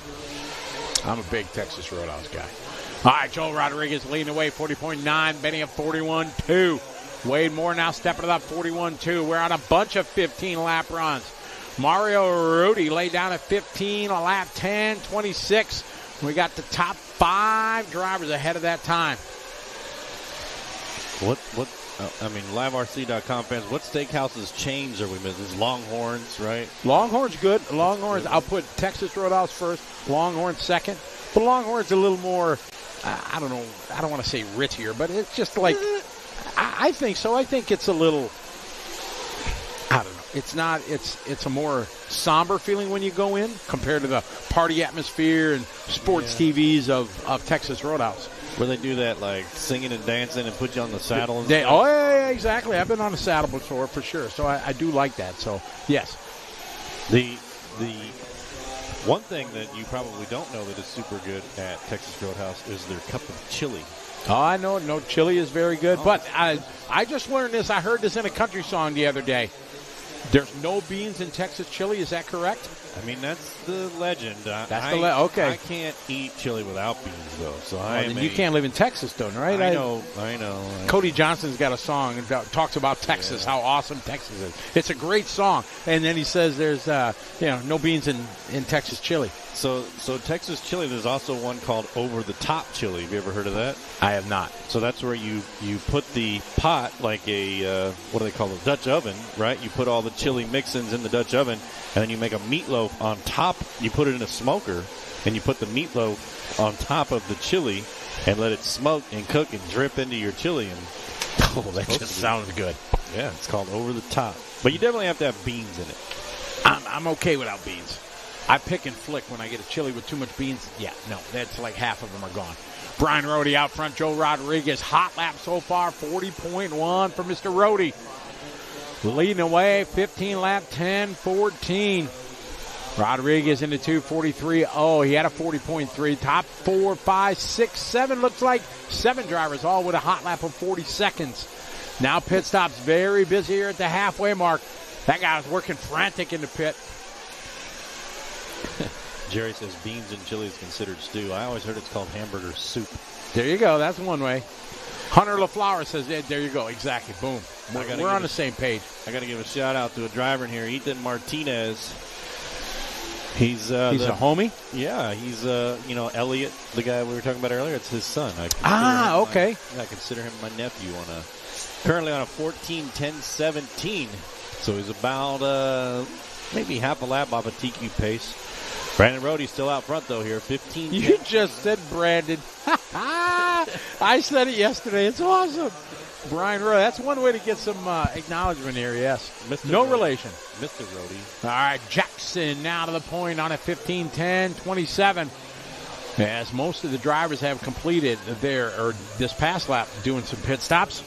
I'm a big Texas Roadhouse guy. All right, Joel Rodriguez leading the way, 40.9. Benny at 41.2. Wade Moore now stepping it up, 41.2. We're on a bunch of 15-lap runs. Mario Rudy laid down at 15, a lap 10.26. We got the top 5 drivers ahead of that time. LiveRC.com fans, what steakhouses chains are we missing? It's Longhorns, right? Longhorn's good. Longhorns, I'll put Texas Roadhouse first, Longhorn second. But Longhorn's a little more, I don't know, I don't want to say ritzier, but it's just like, I think so. I think it's a little, I don't know. It's not, it's a more somber feeling when you go in compared to the party atmosphere and sports TVs of Texas Roadhouse. Where they do that, like, singing and dancing and put you on the saddle and stuff. Oh, yeah, exactly. I've been on a saddle before, for sure. So I do like that. So, yes. The one thing that you probably don't know that is super good at Texas Roadhouse is their cup of chili. Oh, I know. No, chili is very good. Oh. But I just learned this. I heard this in a country song the other day. There's no beans in Texas chili. Is that correct? I mean, that's the legend. Okay. I can't eat chili without beans, though. So you can't live in Texas, though, right? I know. Cody Johnson's got a song that talks about Texas, how awesome Texas is. It's a great song. And then he says there's, no beans in Texas chili. So Texas chili, there's also one called Over the Top chili. Have you ever heard of that? I have not. So that's where you put the pot like a, what do they call it, Dutch oven, right? You put all the chili mix-ins in the Dutch oven, and then you make a meatloaf on top. You put it in a smoker, and you put the meatloaf on top of the chili and let it smoke and cook and drip into your chili. And that just sounds good. Yeah, it's called Over the Top. But you definitely have to have beans in it. I'm okay without beans. I pick and flick when I get a chili with too much beans. Yeah, no, that's like half of them are gone. Brian Rohde out front. Joe Rodriguez, hot lap so far, 40.1 for Mr. Rohde. Leading away, 15 lap, 10.14. Rodriguez into 2:43. Oh, he had a 40.3. Top 4, 5, 6, 7. Looks like 7 drivers all with a hot lap of 40 seconds. Now pit stops very busy here at the halfway mark. That guy was working frantic in the pit. Jerry says beans and chili is considered stew. I always heard it's called hamburger soup. There you go. That's one way. Hunter LaFleur says, there you go. Exactly. Boom. We're on the same page. I got to give a shout-out to a driver in here, Ethan Martinez. He's a homie? Yeah. He's, Elliot, the guy we were talking about earlier. It's his son. Okay. I consider him my nephew currently on a 14:10:17. So he's about maybe half a lap off a TQ pace. Brandon Rohde's still out front, though, here. 15. You just said Brandon. I said it yesterday. It's awesome. Brian Rohde. That's one way to get some acknowledgement here, yes. No relation. Mr. Rohde. All right, Jackson now to the point on a 15:10:27. As most of the drivers have completed this past lap doing some pit stops.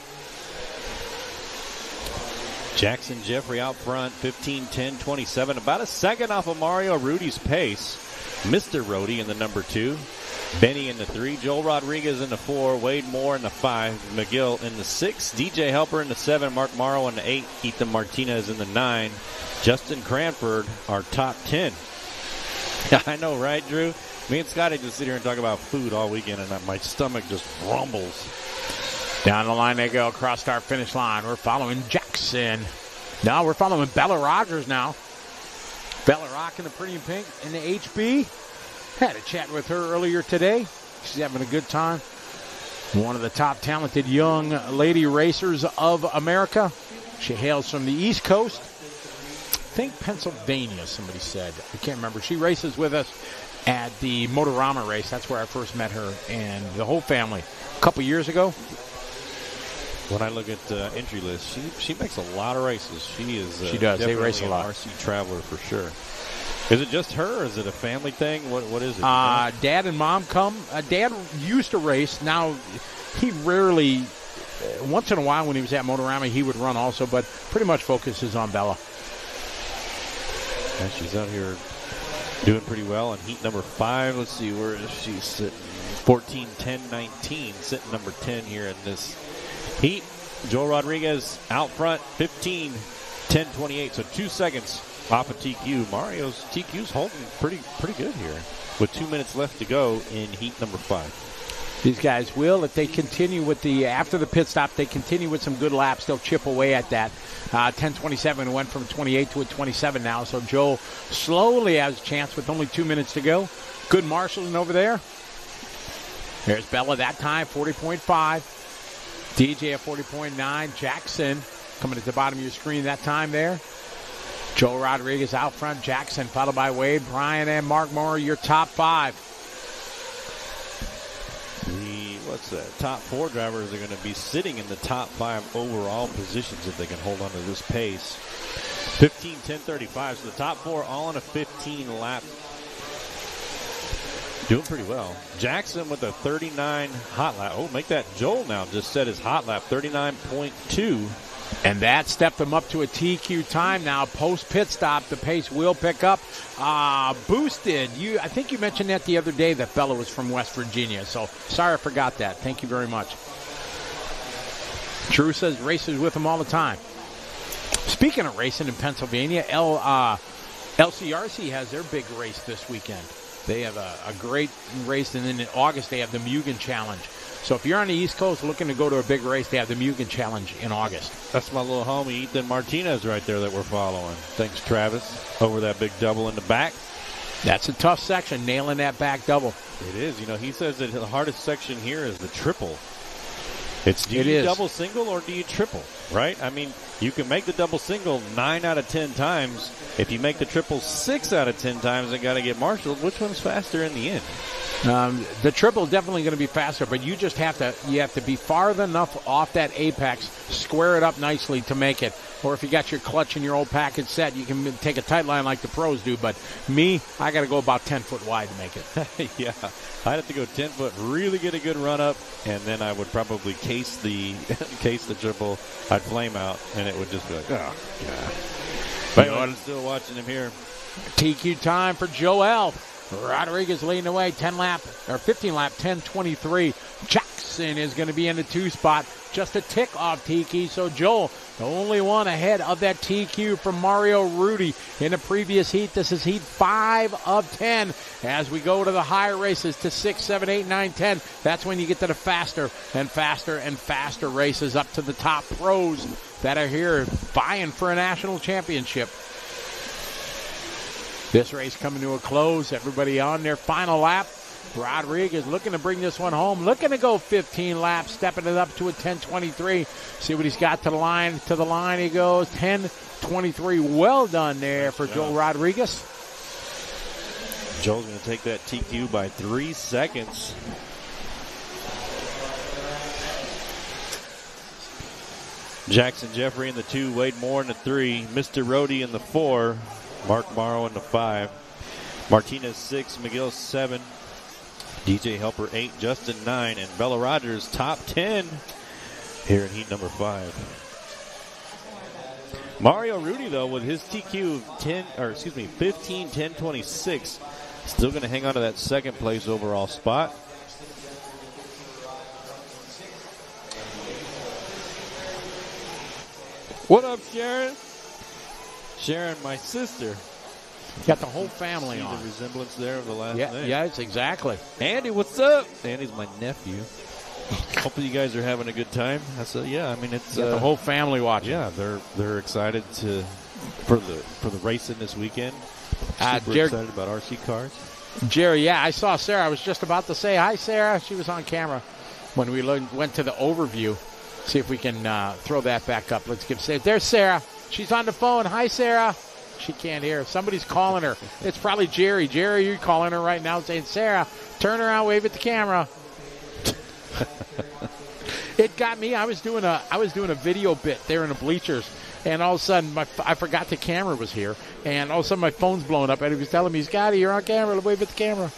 Jackson Jeffrey out front, 15:10:27, about a second off of Mario Rudy's pace. Mr. Rohde in the number 2, Benny in the 3, Joel Rodriguez in the 4, Wade Moore in the 5, McGill in the 6, DJ Helper in the 7, Mark Morrow in the 8, Ethan Martinez in the 9, Justin Cranford, our top 10. I know, right, Drew? Me and Scotty just sit here and talk about food all weekend, and my stomach just rumbles. Down the line they go, across start finish line. We're following Jackson. Now we're following Bella Rogers now. Bella rocking the pretty in pink in the HB. Had a chat with her earlier today. She's having a good time. One of the top talented young lady racers of America. She hails from the East Coast. I think Pennsylvania, somebody said. I can't remember. She races with us at the Motorama race. That's where I first met her and the whole family a couple years ago. When I look at the entry list, she makes a lot of races. She does. They race a lot. RC traveler for sure. Is it just her, or is it a family thing? What is it? Dad and Mom come. Dad used to race. Now, he rarely, once in a while when he was at Motorama, he would run also, but pretty much focuses on Bella. Yeah, she's out here doing pretty well. In heat number 5, let's see, where is she sitting? 14:10:19, sitting number 10 here in this heat. Joel Rodriguez out front, 15:10:28, so 2 seconds off of TQ. Mario's TQ's holding pretty good here with 2 minutes left to go in heat number 5. These guys will, if they continue with after the pit stop, they continue with some good laps, they'll chip away at that. 10:27 went from 28 to a 27 now, so Joe slowly has a chance with only 2 minutes to go. Good marshalling over there. There's Bella that time, 40.5. DJ at 40.9. Jackson coming at the bottom of your screen that time there. Joe Rodriguez out front. Jackson followed by Wade, Brian, and Mark Moore, your top 5. Top 4 drivers are going to be sitting in the top 5 overall positions if they can hold on to this pace. 15, 10, 35. So the top 4 all on a 15 lap. Doing pretty well. Jackson with a 39 hot lap. Oh, make that Joel now just set his hot lap, 39.2. And that stepped them up to a TQ time now. Post pit stop, the pace will pick up. Boosted. I think you mentioned that the other day that Bella was from West Virginia. So sorry I forgot that. Thank you very much. Drew says races with him all the time. Speaking of racing in Pennsylvania, LCRC has their big race this weekend. They have a great race, and then in August they have the Mugen Challenge. So if you're on the East Coast looking to go to a big race, they have the Mugen Challenge in August. That's my little homie, Ethan Martinez, right there that we're following. Thanks, Travis, over that big double in the back. That's a tough section, nailing that back double. It is. You know, he says that the hardest section here is the triple. Do you double single or do you triple, right? I mean, you can make the double single 9 out of 10 times. If you make the triple 6 out of 10 times and got to get marshaled, which one's faster in the end? The triple is definitely going to be faster, but you have to be far enough off that apex, square it up nicely to make it. Or if you got your clutch and your old package set, you can take a tight line like the pros do. But me, I got to go about 10 foot wide to make it. Yeah, I'd have to go 10 foot, really get a good run up, and then I would probably case the triple. I'd flame out, and it would just be like, oh, yeah. But I'm still watching him here. TQ time for Joel. Rodriguez leading the way, 15 lap, 10:23. Jackson is going to be in the 2 spot, just a tick off TQ. So Joel, the only one ahead of that TQ from Mario Rudy in the previous heat. This is heat 5 of 10. As we go to the higher races to 6, 7, 8, 9, 10, that's when you get to the faster and faster and faster races up to the top pros that are here vying for a national championship. This race coming to a close. Everybody on their final lap. Rodriguez looking to bring this one home. Looking to go 15 laps. Stepping it up to a 10:23. See what he's got to the line. To the line he goes. 10:23. Well done there for Joel Rodriguez. Joel's going to take that TQ by 3 seconds. Jackson Jeffrey in the 2. Wade Moore in the 3. Mr. Rhodey in the 4. Mark Morrow in the 5. Martinez 6. McGill 7. DJ Helper 8. Justin 9. And Bella Rogers top 10 here in heat number 5. Mario Rudy, though, with his TQ 15, 10, 26, still going to hang on to that second place overall spot. What up, Sharon? Sharon, my sister. Got the whole family on. The resemblance there of the last name. Yes, exactly. Andy, what's up? Andy's my nephew. Hopefully you guys are having a good time. I said, yeah. I mean, it's the whole family watching. Yeah, they're excited for the racing this weekend. Super excited about RC cars. Jerry, yeah, I saw Sarah. I was just about to say hi, Sarah. She was on camera when we went to the overview. See if we can throw that back up. Let's give Sarah. There's Sarah. She's on the phone. Hi, Sarah. She can't hear. Somebody's calling her. It's probably Jerry. Jerry, you're calling her right now saying, Sarah, turn around, wave at the camera. It got me. I was doing a video bit there in the bleachers, and all of a sudden I forgot the camera was here, and all of a sudden my phone's blowing up, and he was telling me, Scotty, you're on camera. Wave at the camera.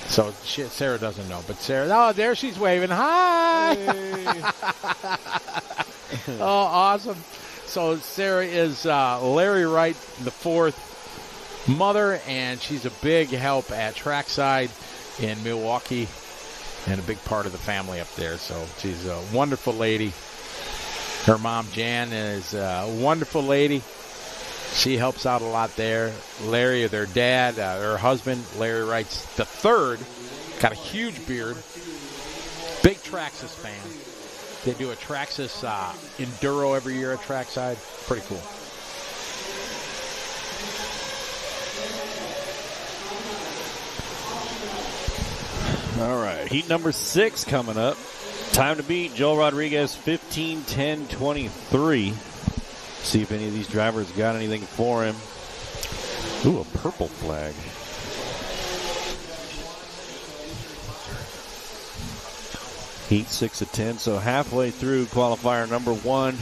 So Sarah doesn't know, but Sarah, there she's waving. Hi. Hey. Oh, awesome. So Sarah is Larry Wright, the 4th mother, and she's a big help at Trackside in Milwaukee and a big part of the family up there. So she's a wonderful lady. Her mom, Jan, is a wonderful lady. She helps out a lot there. Larry, their dad, her husband, Larry Wrights the third, got a huge beard. Big Traxxas fan. They do a Traxxas Enduro every year at Trackside. Pretty cool. All right, heat number 6 coming up. Time to beat, Joel Rodriguez, 15:10:23. See if any of these drivers got anything for him. Ooh, a purple flag. Heat 6 of 10, so halfway through qualifier number 1.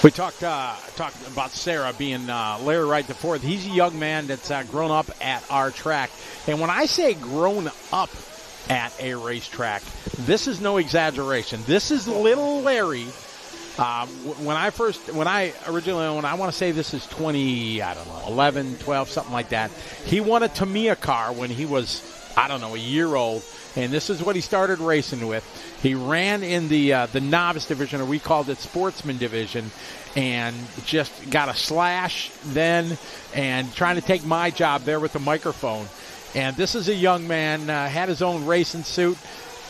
We talked about Sarah being Larry Wright the fourth. He's a young man that's grown up at our track. And when I say grown up at a racetrack, this is no exaggeration. This is little Larry. When I want to say this is 11, 12, something like that. He won a Tamiya car when he was, a year old. And this is what he started racing with. He ran in the novice division, or we called it sportsman division, and just got a slash then and trying to take my job there with the microphone. And this is a young man, had his own racing suit,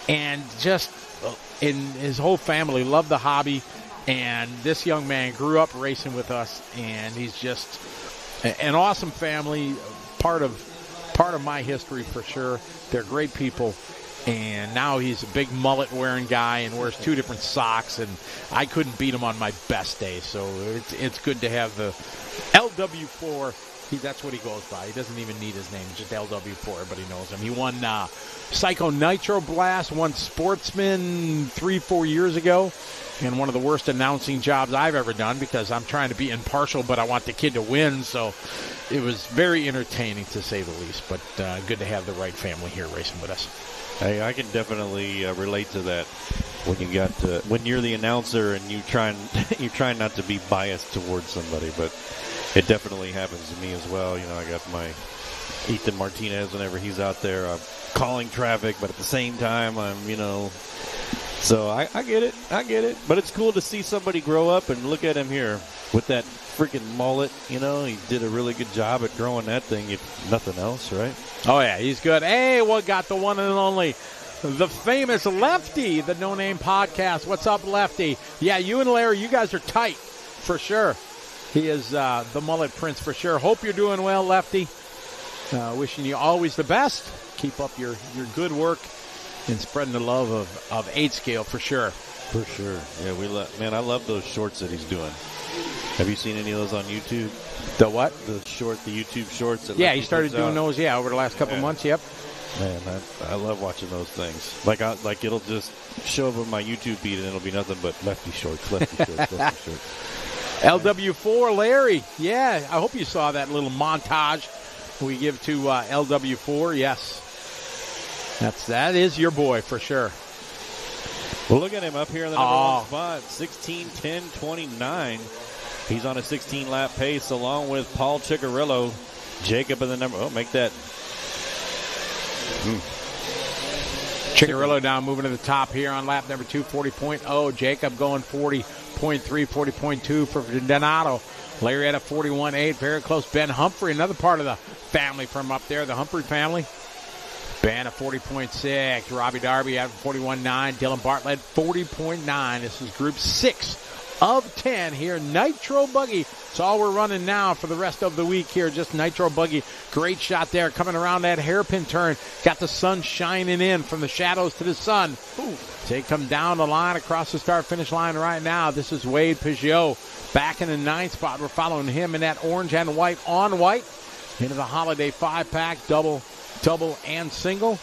and just in his whole family loved the hobby. And this young man grew up racing with us, and he's just an awesome family, part of my history for sure. They're great people. And now he's a big mullet-wearing guy and wears 2 different socks, and I couldn't beat him on my best day. So it's good to have the LW4. That's what he goes by. He doesn't even need his name, just LW4. Everybody knows him. He won Psycho Nitro Blast, won Sportsman 3-4 years ago, and one of the worst announcing jobs I've ever done because I'm trying to be impartial, but I want the kid to win. So it was very entertaining, to say the least. But good to have the right family here racing with us. Hey, I can definitely relate to that. When you're the announcer and you're trying not to be biased towards somebody, but it definitely happens to me as well. I got my Ethan Martinez whenever he's out there. I'm calling traffic, but at the same time, so I get it. But it's cool to see somebody grow up and look at him here with that freaking mullet. He did a really good job at growing that thing, if nothing else, right? Oh, yeah, he's good. Hey, we got the one and only, the famous Lefty, the No Name Podcast. What's up, Lefty? Yeah, you and Larry, you guys are tight, for sure. He is the mullet prince, for sure. Hope you're doing well, Lefty. Wishing you always the best. Keep up your good work and spreading the love of 8-scale, for sure. For sure. Yeah, I love those shorts that he's doing. Have you seen any of those on YouTube? The what? The YouTube shorts. Yeah, he started doing those, over the last couple months, yep. Man, I love watching those things. Like it'll just show up on my YouTube feed and it'll be nothing but lefty shorts. LW4, Larry. Yeah, I hope you saw that little montage we give to LW4. Yes. That is your boy for sure. Well, look at him up here in the number 1 spot, 16:10:29. He's on a 16-lap pace along with Paul Ciccarello. Jacob in the number. Oh, make that. Ciccarello now moving to the top here on lap number 2, 40.0. Jacob going 40.3, 40.2 for Donato. Larry at a 41.8. Very close. Ben Humphrey, another part of the family from up there, the Humphrey family. Ben at 40.6. Robbie Darby at 41.9. Dylan Bartlett 40.9. This is group 6 of 10 here. Nitro Buggy. It's all we're running now for the rest of the week here. Just Nitro Buggy. Great shot there coming around that hairpin turn. Got the sun shining in from the shadows to the sun. Ooh. They come down the line across the start-finish line right now. This is Wade Peugeot back in the 9th spot. We're following him in that orange and white on white into the Holiday 5-pack, double and single.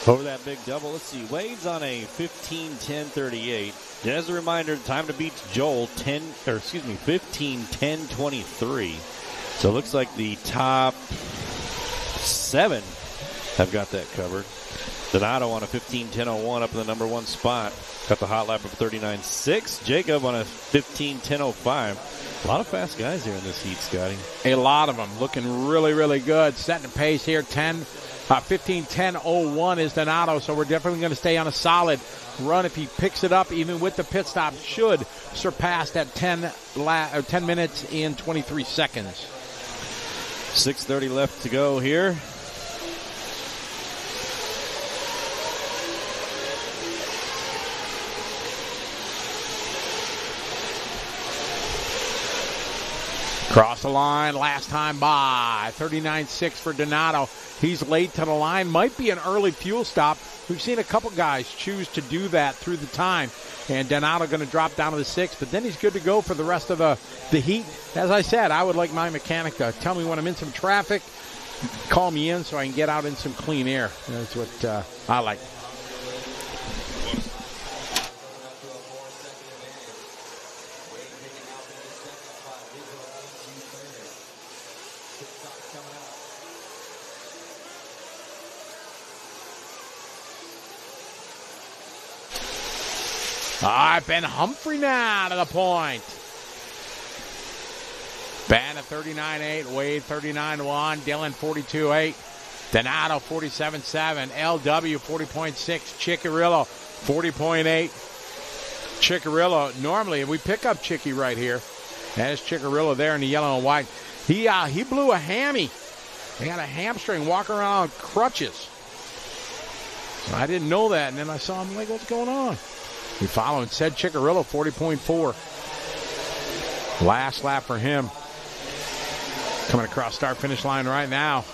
Over that big double, let's see. Wade's on a 15:10:38. As a reminder, time to beat Joel 15:10:23. So it looks like the top 7 have got that covered. Donato on a 15:10:01 up in the number 1 spot. Got the hot lap of 39.6. Jacob on a 15:10:05. A lot of fast guys here in this heat, Scotty. A lot of them looking really, really good. Setting the pace here, 10 15:10:01 is Donato, so we're definitely going to stay on a solid run. If he picks it up, even with the pit stop, should surpass that 10 minutes and 23 seconds. 6:30 left to go here. Cross the line, last time by, 39.6 for Donato. He's late to the line, might be an early fuel stop. We've seen a couple guys choose to do that through the time. And Donato going to drop down to the 6, but then he's good to go for the rest of the heat. As I said, I would like my mechanic to tell me when I'm in some traffic, call me in so I can get out in some clean air. That's what I like. All right, Ben Humphrey now to the point. Ben at 39.8, Wade 39.1, Dylan 42.8, Donato 47.7, LW 40.6, Ciccarillo 40.8. Ciccarillo, normally we pick up Chicky right here. There's Ciccarillo there in the yellow and white. He blew a hammy. He got a hamstring, walking around on crutches. So I didn't know that, and then I saw him like, what's going on? We follow and said Ciccarillo 40.4. Last lap for him. Coming across start-finish line right now.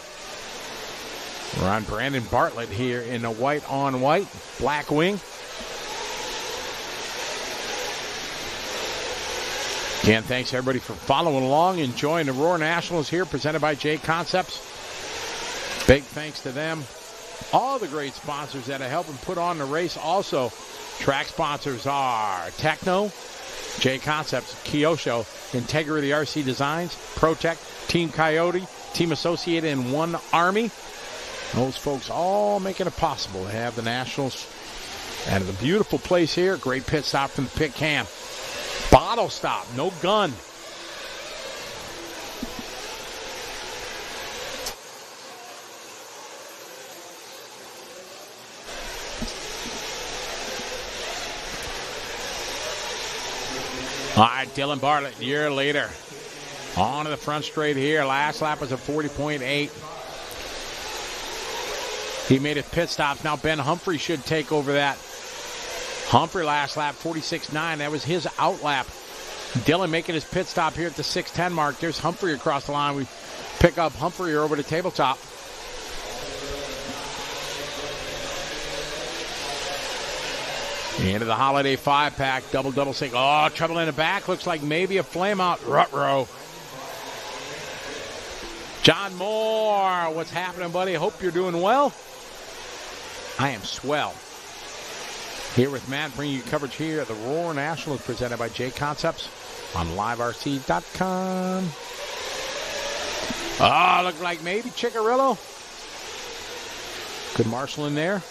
We're on Brandon Bartlett here in the white on white, black wing. Again, thanks everybody for following along, enjoying the Roar Nationals here, presented by J Concepts. Big thanks to them. All the great sponsors that are helping put on the race. Also, track sponsors are Techno, J Concepts, Kyosho, Integrity RC Designs, ProTech, Team Coyote, Team Associated in One Army. Those folks all making it possible to have the Nationals out of the beautiful place here. Great pit stop from the pit cam. Bottle stop, no gun. All right, Dylan Bartlett, year later. On to the front straight here. Last lap was a 40.8. He made his pit stops. Now Ben Humphrey should take over that. Humphrey last lap, 46.9. That was his out lap. Dylan making his pit stop here at the 6:10 mark. There's Humphrey across the line. We pick up Humphrey over the tabletop. Into the Holiday 5-pack, double single. Oh, trouble in the back. Looks like maybe a flame out. Rut-row. John Moore, what's happening, buddy? Hope you're doing well. I am swell. Here with Matt, bringing you coverage here at the Roar Nationals, presented by J Concepts on liverc.com. Oh, looked like maybe Ciccarillo. Good marshal in there.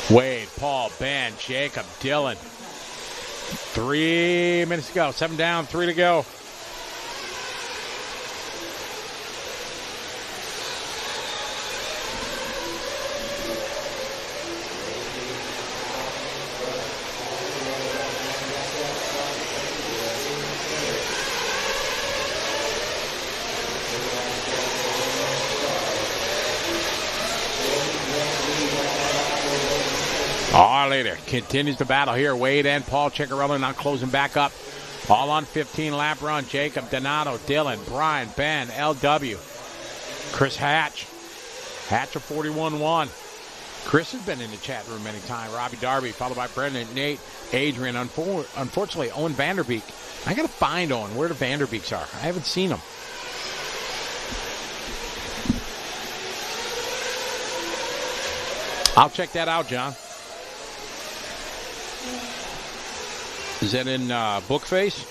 Wade, Paul, Ben, Jacob, Dylan. 3 minutes to go. 7 down, 3 to go. Later continues the battle here. Wade and Paul Ciccarillo now closing back up. All on 15-lap run. Jacob, Donato, Dylan, Brian, Ben, LW, Chris Hatch. Hatch of 41-1. Chris has been in the chat room many times. Robbie Darby, followed by Brendan, Nate, Adrian. Unfortunately, Owen Vanderbeek. I got to find Owen where the Vanderbeeks are. I haven't seen them. I'll check that out, John. Is that in Bookface?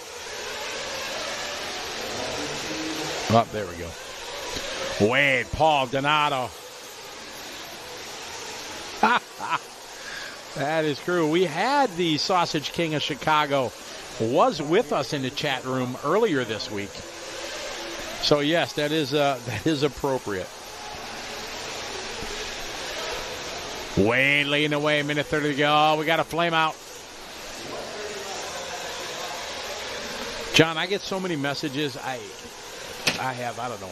Oh, there we go. Wade, Paul, Donato. That is true. We had the Sausage King of Chicago was with us in the chat room earlier this week. So yes, that is appropriate. Wade leading away, minute 30 to go. Oh, we got a flame out. John, I get so many messages. I have, I don't know,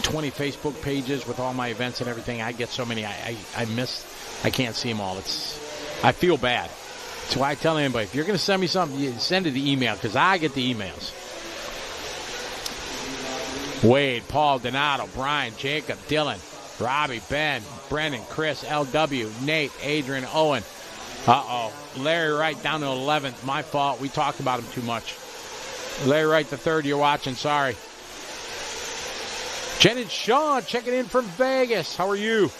20 Facebook pages with all my events and everything. I get so many. I can't see them all. I feel bad. That's why I tell anybody, if you're going to send me something, you send it the email, because I get the emails. Wade, Paul, Donato, Brian, Jacob, Dylan, Robbie, Ben, Brendan, Chris, LW, Nate, Adrian, Owen. Larry Wright down to 11th. My fault. We talked about him too much. Larry Wright the third, you're watching. Sorry. Jen and Sean checking in from Vegas. How are you?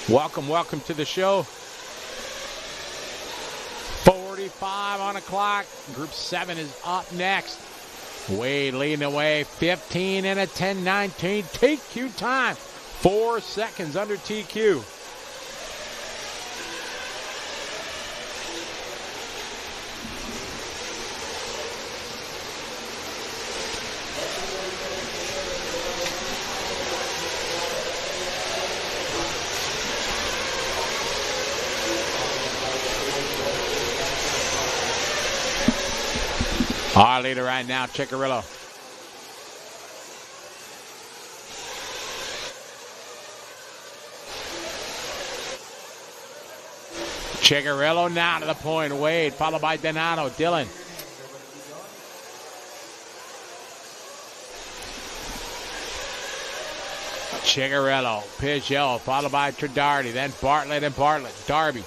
Welcome to the show. 45 on the clock. Group 7 is up next. Wade leading the way. 15 and a 10-19. TQ time. 4 seconds under TQ. Our leader right now, Ciccarello. Ciccarello now to the point. Wade, followed by Donato. Dylan. Ciccarello, Peugeot, followed by Tradardi. Then Bartlett and Bartlett. Darby,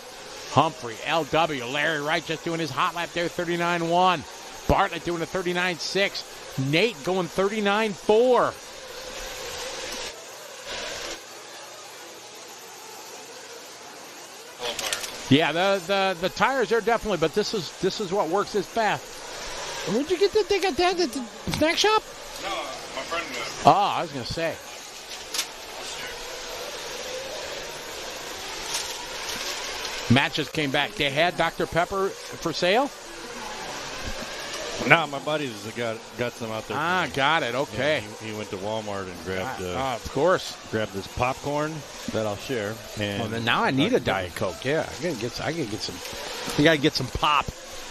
Humphrey, LW. Larry Wright just doing his hot lap there, 39.1. Bartlett doing a 39.6. Nate going 39.4. Yeah, the tires are definitely, but this is what works this fast. Where'd you get the thing at the snack shop? No, my friend. Oh, I was gonna say. Matt just came back. They had Dr. Pepper for sale? No, my buddies got some out there. Ah, got it. Okay. Yeah, he went to Walmart and grabbed. Of course. Grabbed this popcorn that I'll share. And then now I need a Diet Coke. Yeah, I gotta get some. You gotta get some pop.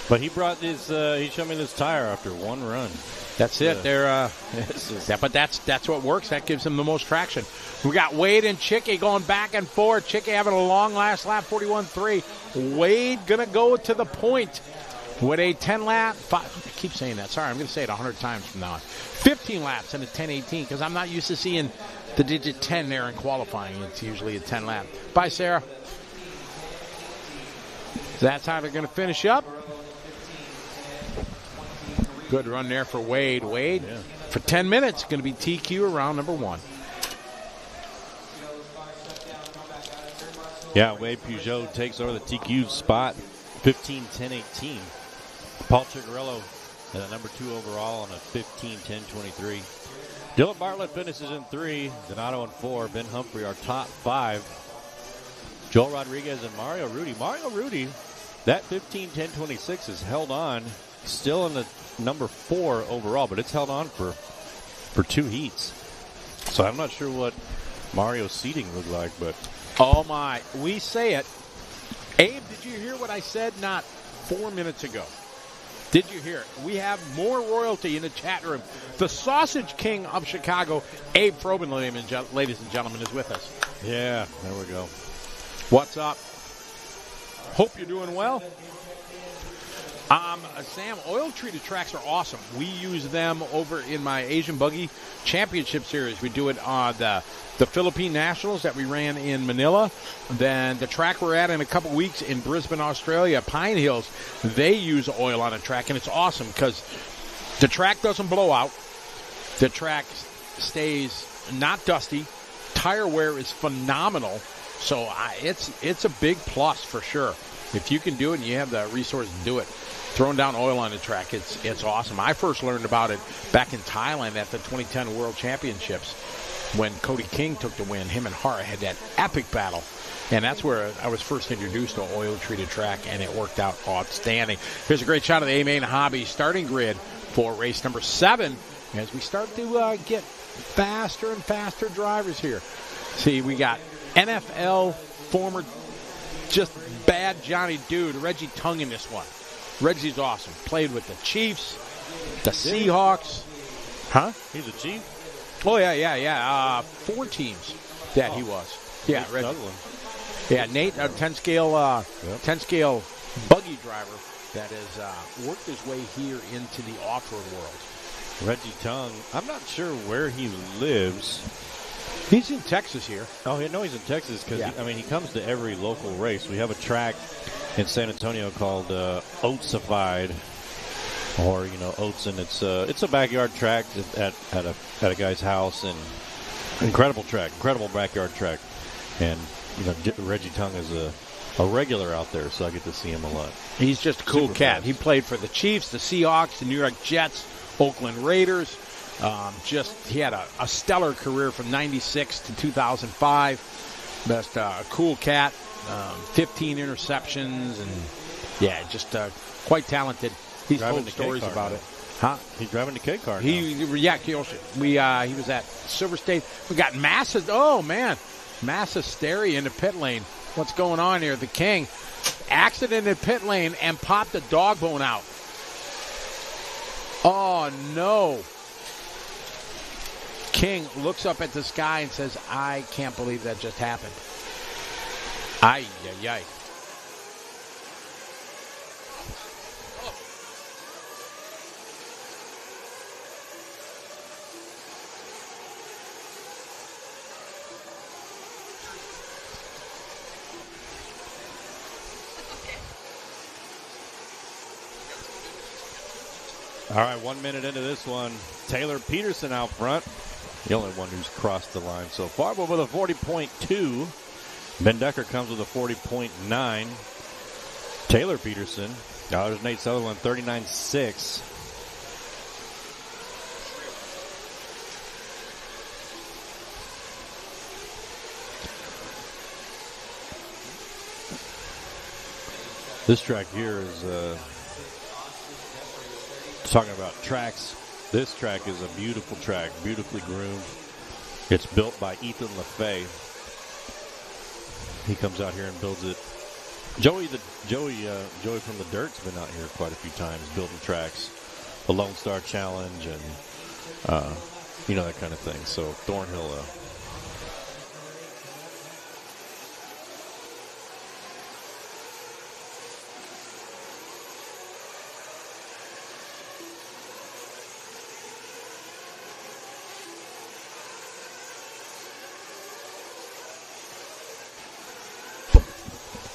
But he brought this. He showed me this tire after one run. That's it. They're. But that's what works. That gives them the most traction. We got Wade and Chicky going back and forth. Chicky having a long last lap, 41.3. Wade gonna go to the point with a 10 lap. I keep saying that. Sorry, I'm going to say it 100 times from now on. 15 laps and a 10:18 because I'm not used to seeing the digit 10 there in qualifying. It's usually a 10 lap. Bye, Sarah. That's how they're going to finish up. Good run there for Wade. Wade, for 10 minutes, going to be TQ around number 1. Yeah, Wade Peugeot takes over the TQ spot. 15-10-18. Paul Ciccarello at a number 2 overall on a 15-10-23. Dylan Bartlett finishes in 3. Donato in 4. Ben Humphrey, our top 5. Joel Rodriguez and Mario Rudy. Mario Rudy, that 15-10-26 is held on. Still in the number 4 overall, but it's held on for 2 heats. So I'm not sure what Mario's seating looked like, but... Oh, my. We say it. Abe, did you hear what I said not 4 minutes ago? Did you hear it? We have more royalty in the chat room. The Sausage King of Chicago, Abe Frobin, ladies and gentlemen, is with us. Yeah, there we go. What's up? Hope you're doing well. Sam, oil-treated tracks are awesome. We use them over in my Asian Buggy Championship Series. We do it on the Philippine Nationals that we ran in Manila. Then the track we're at in a couple weeks in Brisbane, Australia, Pine Hills, they use oil on a track, and it's awesome because the track doesn't blow out. The track stays not dusty. Tire wear is phenomenal. So it's a big plus for sure. If you can do it and you have the resources to do it, throwing down oil on the track, it's awesome. I first learned about it back in Thailand at the 2010 World Championships when Cody King took the win. Him and Hara had that epic battle And that's where I was first introduced to an oil-treated track, and it worked out outstanding. Here's a great shot of the A-Main Hobby starting grid for race number 7 as we start to get faster and faster drivers here. See, we got NFL former just bad Johnny Dude, Reggie Tung in this one. Reggie's awesome. Played with the Chiefs, the Seahawks. Huh? He's a Chief? Oh, yeah. 4 teams that he was. Yeah, Reggie. Yeah, Nate, a 10-scale 10-scale buggy driver that has worked his way here into the off-road world. Reggie Tung, I'm not sure where he lives. He's in Texas here. Oh, no, he's in Texas because, he comes to every local race. We have a track in San Antonio called Oatsified, or, Oatson. It's a backyard track at a guy's house, and incredible backyard track. And, Reggie Tung is a regular out there, so I get to see him a lot. He's just a cool cat. Fast. He played for the Chiefs, the Seahawks, the New York Jets, Oakland Raiders. He had a stellar career from 96 to 2005. Just a cool cat. 15 interceptions, and just quite talented. He's told stories about it. Huh? He's driving the K car now. He was at Silver State. We got Massa Sterry in the pit lane. What's going on here? The King accident in pit lane and popped the dog bone out. Oh no. King looks up at the sky and says, I can't believe that just happened. Ay. All right, 1 minute into this one. Taylor Peterson out front. The only one who's crossed the line so far, but with a 40.2. Ben Decker comes with a 40.9. Taylor Peterson. Now there's Nate Sutherland, 39.6. This track here is talking about tracks. This track is a beautiful track, beautifully groomed. It's built by Ethan LaFay. He comes out here and builds it. Joey from the Dirt's been out here quite a few times building tracks. The Lone Star Challenge and that kind of thing. So Thornhill.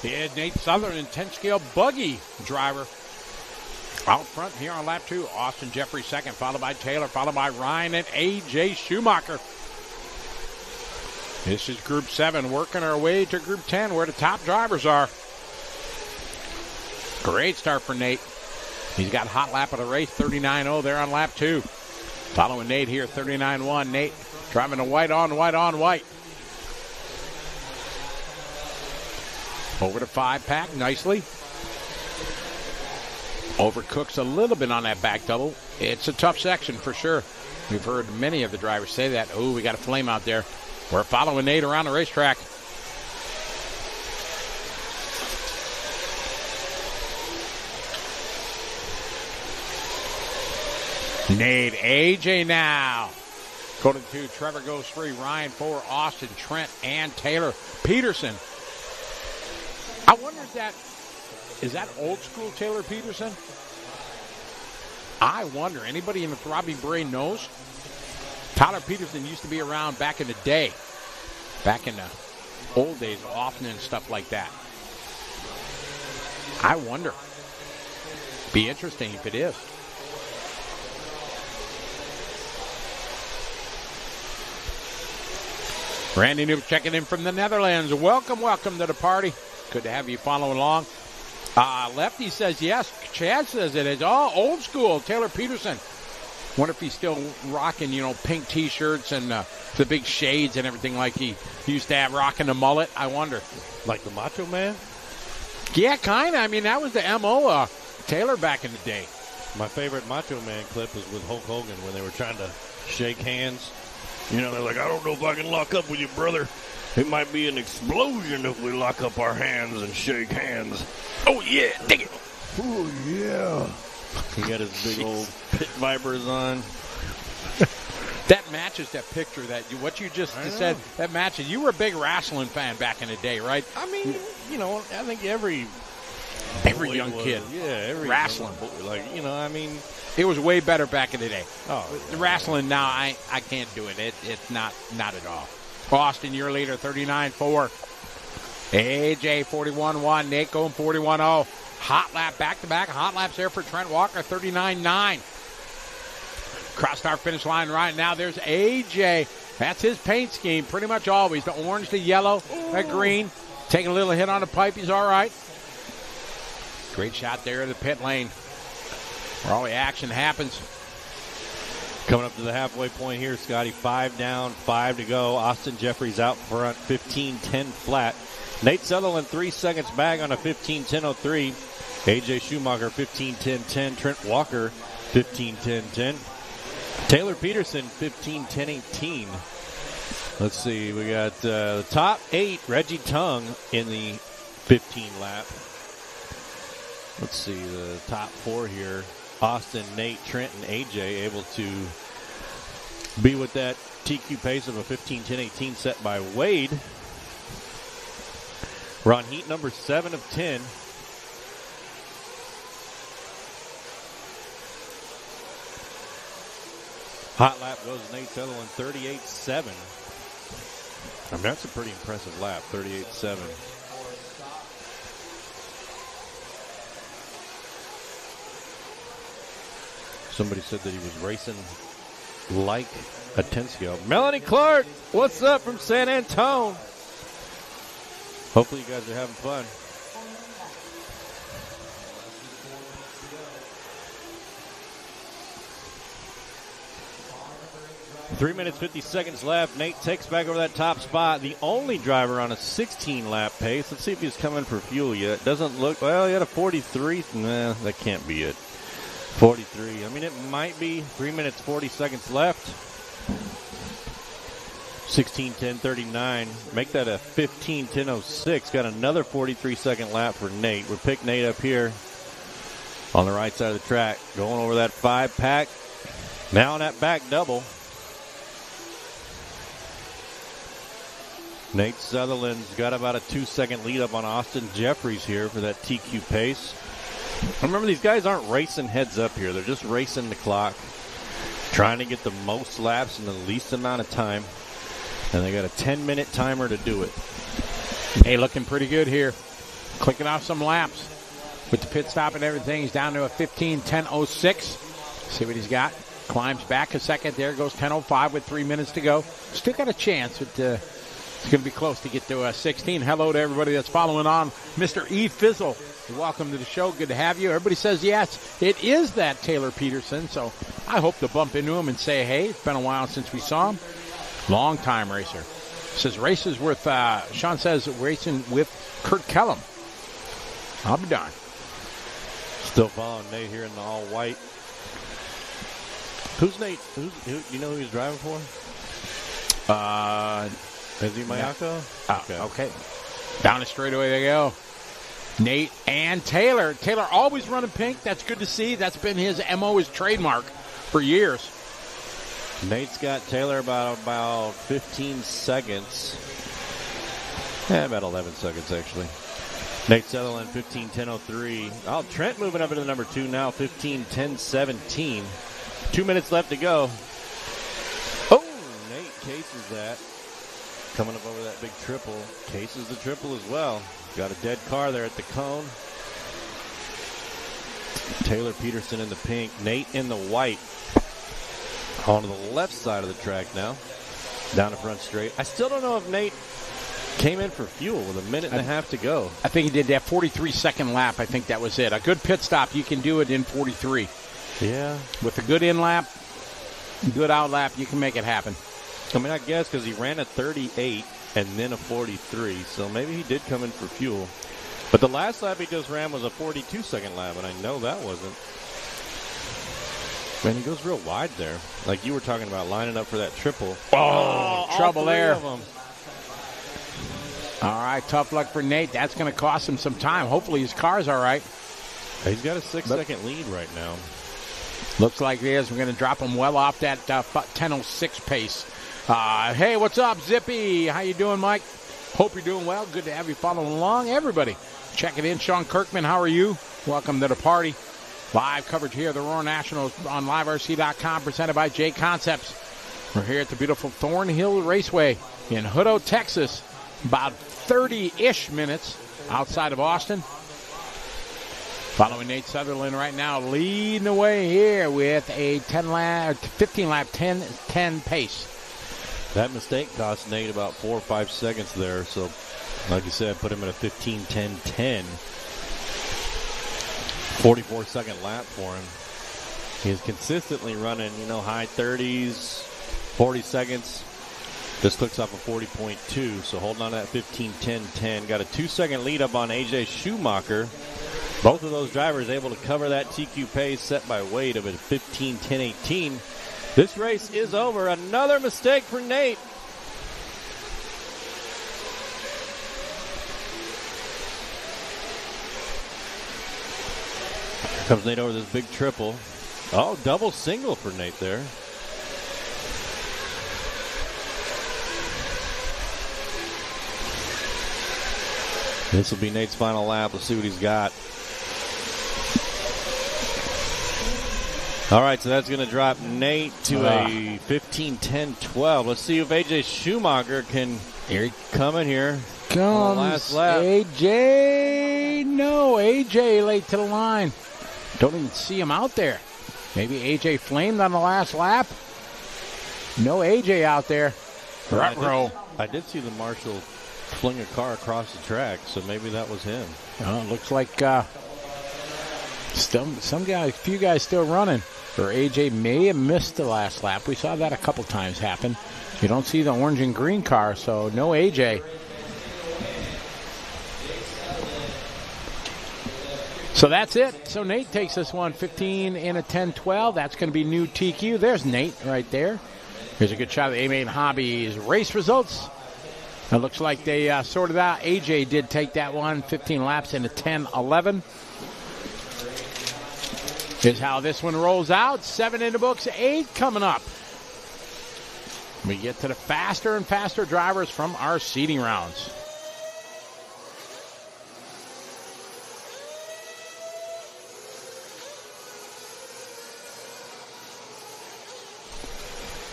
Yeah, Nate Sutherland, 10-scale buggy driver. Out front here on lap 2, Austin Jeffrey second, followed by Taylor, followed by Ryan and A.J. Schumacher. This is Group 7, working our way to Group 10, where the top drivers are. Great start for Nate. He's got a hot lap of the race, 39.0 there on lap 2. Following Nate here, 39.1. Nate driving a white on white. Over the 5-pack nicely. Overcooks a little bit on that back double. It's a tough section for sure. We've heard many of the drivers say that. Oh, we got a flame out there. We're following Nate around the racetrack. Nate, AJ now. Going to 2, Trevor goes 3, Ryan 4, Austin, Trent, and Taylor Peterson. I wonder is that old school Taylor Peterson? I wonder. Anybody in the throbbing brain knows? Tyler Peterson used to be around back in the day. Back in the old days, often and stuff like that. I wonder. Be interesting if it is. Randy Noob checking in from the Netherlands. Welcome to the party. Good to have you following along. Lefty says yes. Chad says it is all old school. Taylor Peterson. Wonder if he's still rocking, pink T-shirts and the big shades and everything like he used to have, rocking the mullet. I wonder. Like the Macho Man? Yeah, kind of. I mean, that was the M.O. Taylor back in the day. My favorite Macho Man clip was with Hulk Hogan when they were trying to shake hands. They're like, I don't know if I can lock up with you, brother. It might be an explosion if we lock up our hands and shake hands. Oh, yeah, dig it. Oh, yeah. He got his big old pit vipers on. That matches that picture what you just said. That matches. You were a big wrestling fan back in the day, right? I mean, I think every young kid. Yeah, every wrestling. It was way better back in the day. Oh, the wrestling now, I can't do it. It's not at all. Boston, your leader, 39-4. AJ, 41-1. Nate going 41-0. Hot lap, back-to-back. Hot laps there for Trent Walker, 39-9. Crossed our finish line right now. There's AJ. That's his paint scheme pretty much always. The orange, the yellow, the green. Taking a little hit on the pipe. He's all right. Great shot there in the pit lane where all the action happens. Coming up to the halfway point here, Scotty. 5 down, 5 to go. Austin Jeffries out front, 15-10 flat. Nate Sutherland 3 seconds back on a 15-10-03. AJ Schumacher 15-10-10. Trent Walker 15-10-10. Taylor Peterson 15-10-18. Let's see, we got the top 8. Reggie Tung in the 15 lap. Let's see the top 4 here. Austin, Nate, Trent, and AJ able to be with that TQ pace of a 15-10-18 set by Wade. We're on heat number 7 of 10. Hot lap goes Nate Sutherland, 38.7. I mean, that's a pretty impressive lap, 38.7. Somebody said that he was racing like a 10-scale. Melanie Clark, what's up from San Antone? Hopefully you guys are having fun. Three minutes, 50 seconds left. Nate takes back over that top spot. The only driver on a 16-lap pace. Let's see if he's coming for fuel yet. Doesn't look, well, he had a 43. Nah, that can't be it. 43. I mean, it might be. 3 minutes, 40 seconds left. 16:10:39. Make that a 15:10:06. Got another 43-second lap for Nate. We'll pick Nate up here on the right side of the track. Going over that 5-pack. Now on that back double. Nate Sutherland's got about a 2-second lead up on Austin Jeffries here for that TQ pace. Remember, these guys aren't racing heads up here. They're just racing the clock, trying to get the most laps in the least amount of time. And they got a 10-minute timer to do it. Hey, looking pretty good here. Clicking off some laps with the pit stop and everything. He's down to a 15:10:06. See what he's got. Climbs back a second. There goes 10:05 with 3 minutes to go. Still got a chance. It's going to be close to get to 16. Hello to everybody that's following on. Mr. E. Fizzle, welcome to the show. Good to have you. Everybody says yes. It is that Taylor Peterson. So I hope to bump into him and say, hey, it's been a while since we saw him. Long-time racer. Says races with, Sean says racing with Kurt Kellum. I'll be darned. Still following Nate here in the all-white. Who's Nate? Who you know who he's driving for? Is he Mayako? Okay. Down the straightaway they go. Nate and Taylor. Taylor always running pink. That's good to see. That's been his MO, his trademark for years. Nate's got Taylor about 15 seconds. About 11 seconds, actually. Nate Sutherland, 15:10:03. Oh, Trent moving up into the number 2 now, 15:10:17. 2 minutes left to go. Oh, Nate cases that. Coming up over that big triple. Cases the triple as well. Got a dead car there at the cone. Taylor Peterson in the pink. Nate in the white. On to the left side of the track now. Down the front straight. I still don't know if Nate came in for fuel with a minute and a half to go. I think he did that 43-second lap. I think that was it. A good pit stop, you can do it in 43. Yeah. With a good in lap, Good out lap. You can make it happen. I mean, I guess because he ran a 38 and then a 43, so maybe he did come in for fuel. But the last lap he just ran was a 42-second lap, and I know that wasn't. Man, he goes real wide there. Like you were talking about lining up for that triple. Oh, trouble there. All right, tough luck for Nate. That's going to cost him some time. Hopefully his car's all right. He's got a 6-second lead right now. Looks like he is. We're going to drop him well off that 10:06 pace. Hey, what's up, Zippy? How you doing, Mike? Hope you're doing well. Good to have you following along. Everybody, checking in. Sean Kirkman, how are you? Welcome to the party. Live coverage here at the Roar Nationals on liverc.com, presented by J Concepts. We're here at the beautiful Thornhill Raceway in Hutto, Texas, about 30-ish minutes outside of Austin. Following Nate Sutherland right now, leading the way here with a 15-lap 10 pace. That mistake cost Nate about 4 or 5 seconds there, so like you said, put him in a 15-10-10. 44-second lap for him. He's consistently running, high 30s, 40 seconds. This clicks off a 40.2, so holding on to that 15-10-10. Got a 2-second lead up on A.J. Schumacher. Both of those drivers able to cover that TQ pace set by Wade of a 15-10-18. This race is over. Another mistake for Nate. Comes Nate over this big triple. Oh, double single for Nate there. This will be Nate's final lap. Let's see what he's got. All right, so that's going to drop Nate to a 15-10-12. Let's see if A.J. Schumacher can come in here. Comes last lap. A.J. No, A.J. late to the line. Don't even see him out there. Maybe A.J. flamed on the last lap. No A.J. out there. I did see the marshal fling a car across the track, so maybe that was him. Looks like a few guys still running. Or A.J. may have missed the last lap. We saw that a couple times happen. You don't see the orange and green car, so no A.J. So that's it. So Nate takes this one 15 in a 10-12. That's going to be new TQ. There's Nate right there. Here's a good shot of the A-Main Hobbies race results. It looks like they sorted out. AJ did take that one, 15 laps in a 10-11. Here's how this one rolls out. 7 in the books, 8 coming up. We get to the faster and faster drivers from our seeding rounds.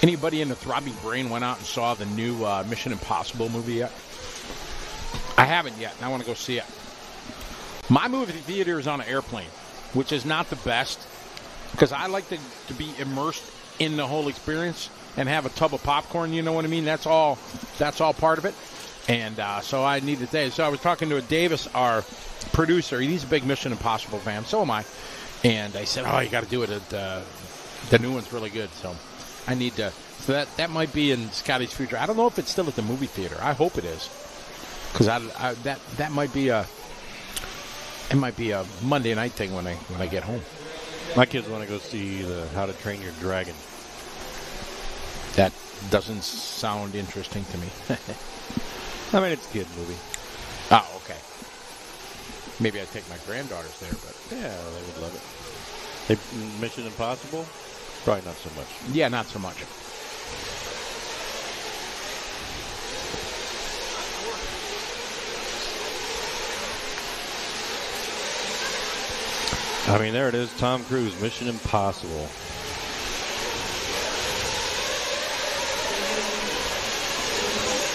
Anybody in the throbbing brain went out and saw the new Mission Impossible movie yet? I haven't yet, and I want to go see it. My movie theater is on an airplane, which is not the best, because I like to be immersed in the whole experience and have a tub of popcorn, you know what I mean? That's all part of it. And so I needed that. So I was talking to Davis, our producer. He's a big Mission Impossible fan. So am I. And I said, you got to do it. The new one's really good. So I need to. So that might be in Scotty's future. I don't know if it's still at the movie theater. I hope it is, because that might be a Monday night thing when I get home. My kids want to go see the How to Train Your Dragon. That doesn't sound interesting to me. I mean, it's a kid movie. Oh, okay. Maybe I'd take my granddaughters there, but yeah, they would love it. Mission Impossible? Probably not so much. Yeah, not so much. I mean, there it is. Tom Cruise, Mission Impossible.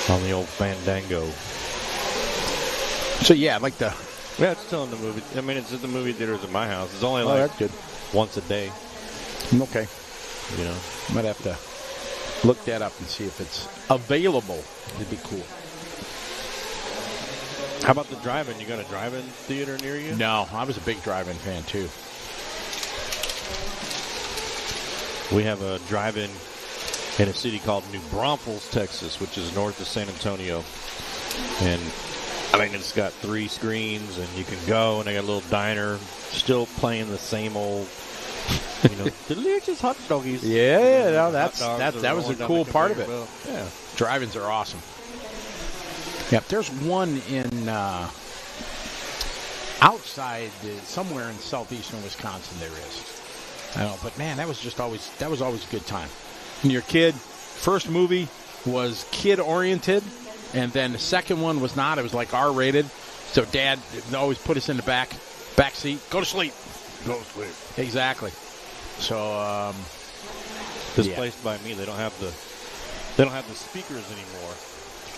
On the old Fandango. So, yeah, like the... Yeah, it's still in the movie. I mean, it's at the movie theaters at my house. It's only that's good. Once a day. Okay. You know? Might have to look that up and see if it's available. It'd be cool. How about the drive-in? You got a drive-in theater near you? No, I was a big drive-in fan, too. We have a drive-in in a city called New Braunfels, Texas, which is north of San Antonio. And, I mean, it's got 3 screens, and you can go, and they got a little diner, still playing the same old, delicious hot doggies. Yeah, no, that was a cool part of it. Belt. Yeah. Drive-ins are awesome. Yep, there's one in outside somewhere in southeastern Wisconsin. There is. I don't know, but man, that was always a good time. When you're a kid, first movie was kid-oriented, and then the second one was not. It was like R-rated. So Dad always put us in the back seat. Go to sleep. Go to sleep. Exactly. So this place by me, they don't have the speakers anymore.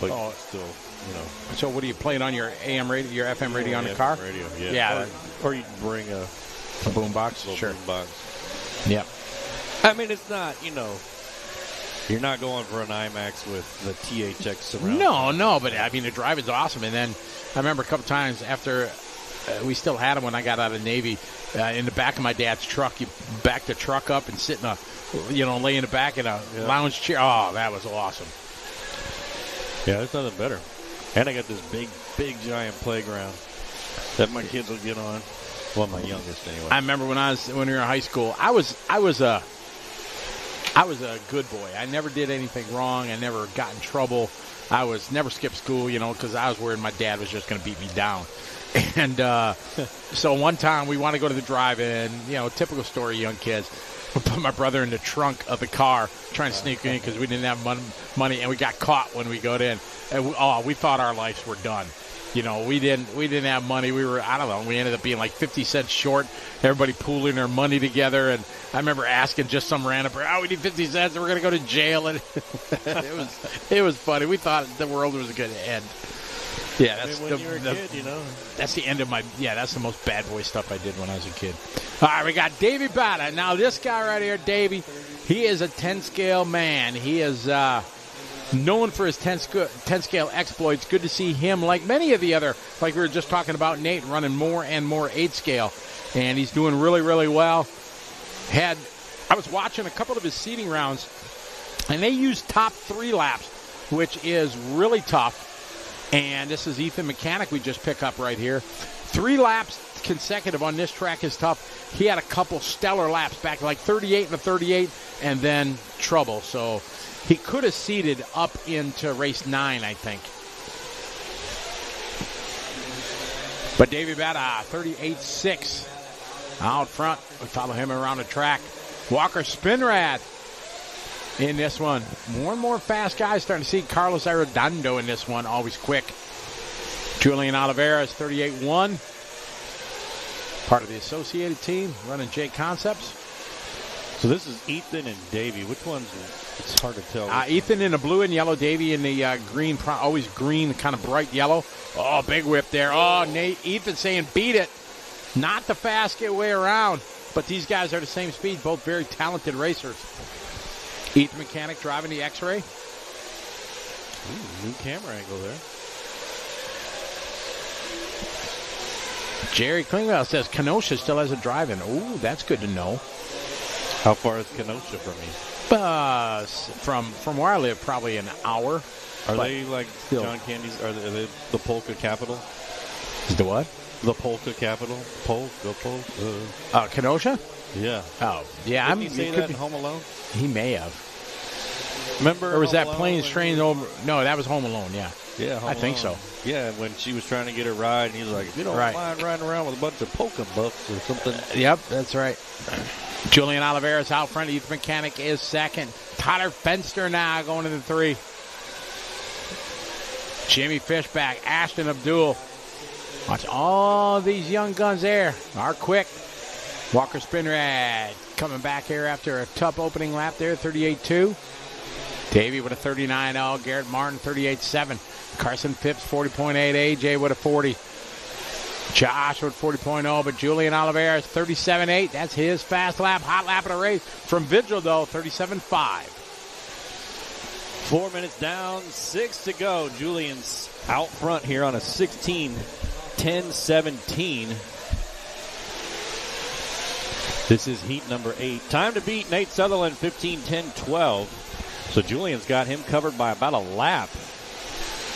But still, So what are you playing on your AM radio, your FM radio on the car? Radio, yeah. Or you can bring a boombox. Sure. Boombox. Yep. I mean, it's not, you're not going for an IMAX with the THX surround. No, but I mean, the drive is awesome. And then I remember a couple times after we still had them when I got out of the Navy, in the back of my dad's truck, you back the truck up and sit in lay in the back in a lounge chair. Oh, that was awesome. Yeah, there's nothing better. And I got this big, giant playground that my kids will get on. Well, my youngest anyway. I remember when we were in high school, I was a good boy. I never did anything wrong. I never got in trouble. I never skipped school, because I was worried my dad was just going to beat me down. And so one time we want to go to the drive-in, typical story, young kids. We put my brother in the trunk of the car trying to sneak in because we didn't have money, and we got caught when we got in. And we thought our lives were done. We didn't have money. We were, I don't know, we ended up being like 50 cents short. Everybody pooling their money together. And I remember asking just some random, we need 50 cents and we're going to go to jail. And it was funny. We thought the world was going to end. Yeah, that's when you were a kid, That's the end of that's the most bad boy stuff I did when I was a kid. All right, we got Davey Bata. Now, this guy right here, Davey, he is a 10-scale man. He is known for his 10-scale exploits. Good to see him, like many of the other, like we were just talking about Nate, running more and more 8-scale. And he's doing really, really well. I was watching a couple of his seeding rounds, and they used top 3 laps, which is really tough. And this is Ethan Mechanic we just pick up right here. 3 laps consecutive on this track is tough. He had a couple stellar laps back, like 38 and a 38, and then trouble. So he could have seeded up into race 9, I think. But Davey Bata, 38.6 out front. We follow him around the track. Walker Spinrad in this one. More and more fast guys starting to see Carlos Arredondo in this one. Always quick. Julian Oliveira is 38.1. Part of the Associated team running J Concepts. So this is Ethan and Davey. Which one's, it's hard to tell. Ethan in the blue and yellow. Davey in the green, always green, kind of bright yellow. Oh, big whip there. Oh, Ethan saying beat it. Not the fast get way around. But these guys are the same speed. Both very talented racers. Ethan Mechanic driving the X-Ray. Ooh, new camera angle there. Jerry Klingwell says Kenosha still has a drive-in. Ooh, that's good to know. How far is Kenosha from me? From where I live, probably an hour. Are they like John Candy's? Are they the polka capital? The what? The polka capital. Polka. Kenosha? Yeah. Oh, yeah. Didn't he say that in Home Alone? He may have. Remember? Or was that Planes, Trains, Over? No, that was Home Alone, yeah. Yeah, I think so. Yeah, when she was trying to get a ride, and he was like, you don't mind riding around with a bunch of polka buffs or something. Yep, that's right. Julian Oliveira's out front. Ethan Mechanic is second. Tyler Fenster now going to the 3. Jimmy Fishback, Ashton Abdul. Watch all these young guns there. Are quick. Walker Spinrad coming back here after a tough opening lap there, 38.2. Davey with a 39.0. Garrett Martin, 38.7. Carson Phipps, 40.8. AJ with a 40. Josh with 40.0. But Julian Oliveira is 37.8. That's his fast lap. Hot lap of the race. From Vigil, though, 37.5. 4 minutes down, 6 to go. Julian's out front here on a 16-10-17. This is heat number 8. Time to beat Nate Sutherland, 15-10-12. So Julian's got him covered by about a lap.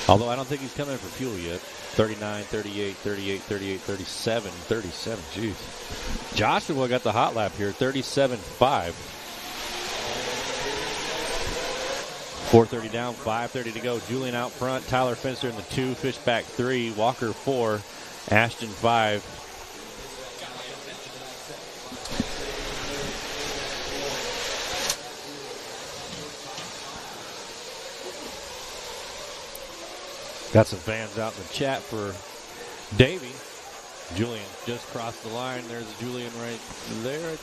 Although I don't think he's coming for fuel yet. 39, 38, 38, 38, 37, 37. Jeez. Joshua got the hot lap here, 37.5. 4:30 down, 5:30 to go. Julian out front. Tyler Finster in the 2. Fishback 3. Walker 4. Ashton 5. Got some fans out in the chat for Davey. Julian just crossed the line. There's Julian right there.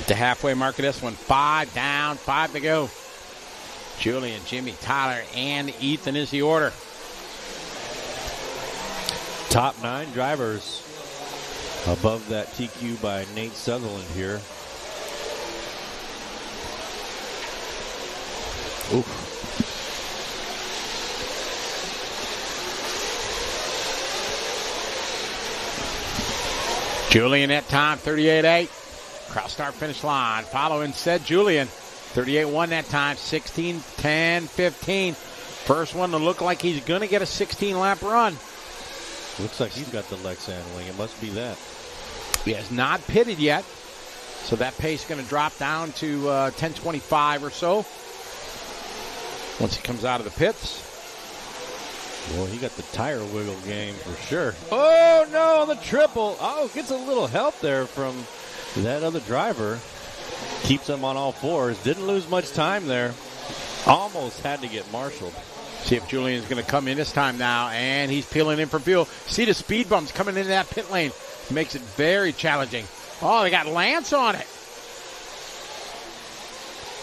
The halfway mark of this one. 5 down, 5 to go. Julian, Jimmy, Tyler, and Ethan is the order. Top 9 drivers above that TQ by Nate Sutherland here. Oof. Julian at time, 38.8. Cross start finish line. Following said Julian, 38.1 that time, 16-10-15. First one to look like he's going to get a 16-lap run. Looks like he's got the Lex handling. It must be that. He has not pitted yet, so that pace is going to drop down to 10:25 or so once he comes out of the pits. Well, he got the tire wiggle game for sure. Oh, no, the triple. Oh, gets a little help there from that other driver. Keeps him on all fours. Didn't lose much time there. Almost had to get marshaled. See if Julian's going to come in this time now, and he's peeling in for fuel. See the speed bumps coming into that pit lane. Makes it very challenging. Oh, they got Lance on it.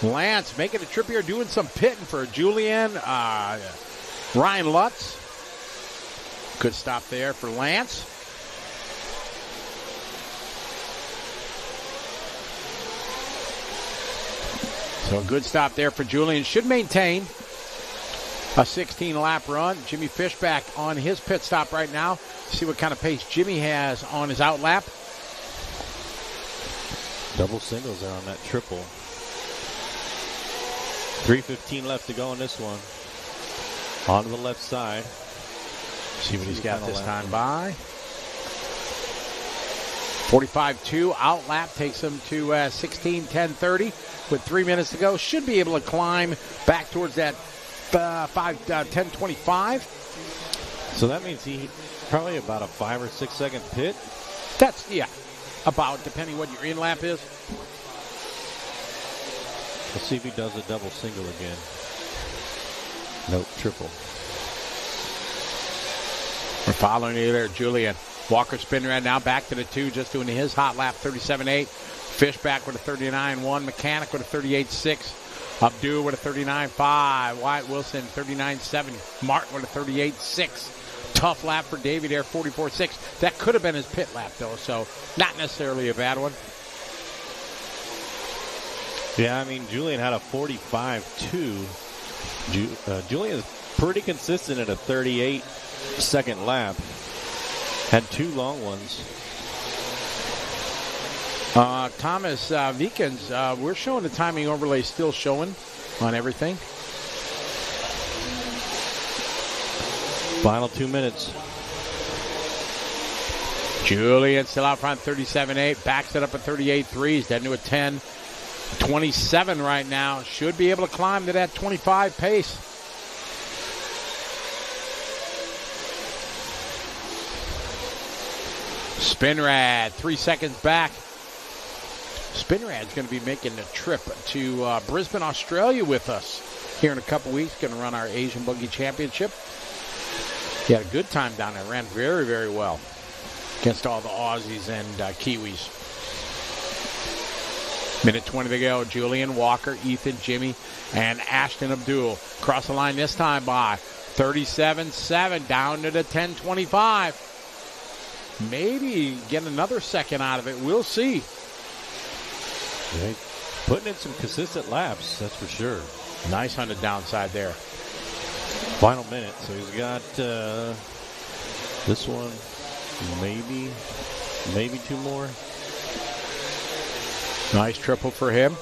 Lance making a trip here, doing some pitting for Julian. Ryan Lutz. Good stop there for Lance. So a good stop there for Julian. Should maintain a 16-lap run. Jimmy Fishback on his pit stop right now. See what kind of pace Jimmy has on his out lap. Double singles there on that triple. 3:15 left to go on this one. On to the left side. See what he's got this time by. 45.2 out lap takes him to 16:10:30 with 3 minutes to go. Should be able to climb back towards that 10:25. So that means he probably about a 5 or 6 second pit. That's about depending what your in lap is. Let's see if he does a double single again. Nope, triple. We're following you there, Julian. Walker spin right now, back to the 2, just doing his hot lap, 37.8. Fishback with a 39.1. Mechanic with a 38.6. Abdu with a 39.5. Wyatt Wilson, 39.7. Martin with a 38.6. Tough lap for Davey there, 44.6. That could have been his pit lap, though, so not necessarily a bad one. Yeah, I mean, Julian had a 45.2. Julian's pretty consistent at a 38-second lap. Had 2 long ones. Thomas Vikens, we're showing the timing overlay still showing on everything. Final 2 minutes. Julian still out front, 37.8. Backs it up at 38.3. He's heading to a 10.27 right now. Should be able to climb to that 25 pace. Spinrad, 3 seconds back. Spinrad's going to be making a trip to Brisbane, Australia with us here in a couple weeks. Going to run our Asian Buggy Championship. He had a good time down there. Ran very, very well against all the Aussies and Kiwis. Minute 20 to go. Julian, Walker, Ethan, Jimmy, and Ashton Abdul. Cross the line this time by 37.7 down to the 10.25. Maybe get another second out of it. We'll see. Right. Putting in some consistent laps, that's for sure. Nice on the downside there. Final minute. So he's got this one, maybe. Maybe 2 more. Nice triple for him.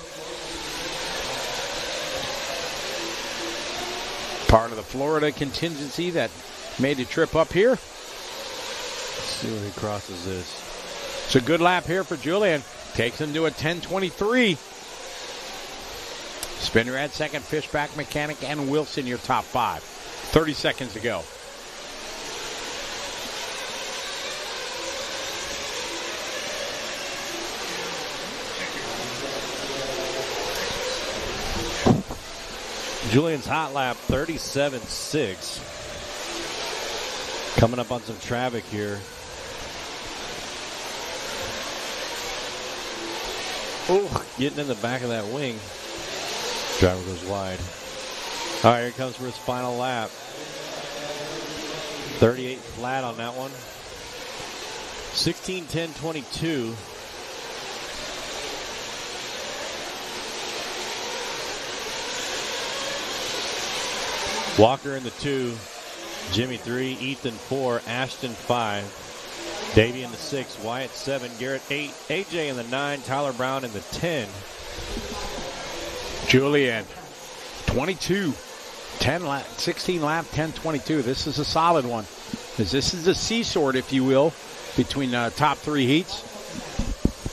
Part of the Florida contingency that made a trip up here. Let's see when he crosses this. It's a good lap here for Julian. Takes him to a 10:23. Spinner at second, Fishback, Mechanic, and Wilson your top 5. 30 seconds to go. Julian's hot lap, 37.6. Coming up on some traffic here. Oh, getting in the back of that wing. Driver goes wide. All right, here comes for his final lap. 38 flat on that one. 16:10.22. Walker in the 2, Jimmy 3, Ethan 4, Ashton 5, Davey in the 6, Wyatt 7, Garrett 8, AJ in the 9, Tyler Brown in the 10. Julian, 22, 16 lap, 10:22. This is a solid one. This is a seesaw, if you will, between top 3 heats.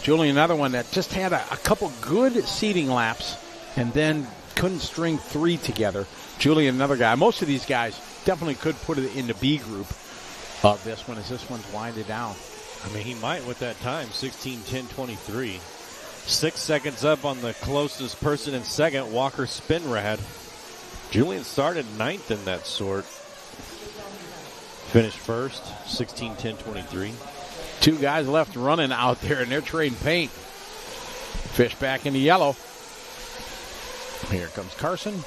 Julian, another one that just had a couple good seating laps and then couldn't string 3 together. Julian, another guy. Most of these guys definitely could put it in the B group of this one as this one's winded down. I mean, he might with that time, 16:10.23. 6 seconds up on the closest person in second, Walker Spinrad. Julian started 9th in that sort. Finished first, 16:10.23. 2 guys left running out there, and they're trading paint. Fishback in the yellow. Here comes Carson.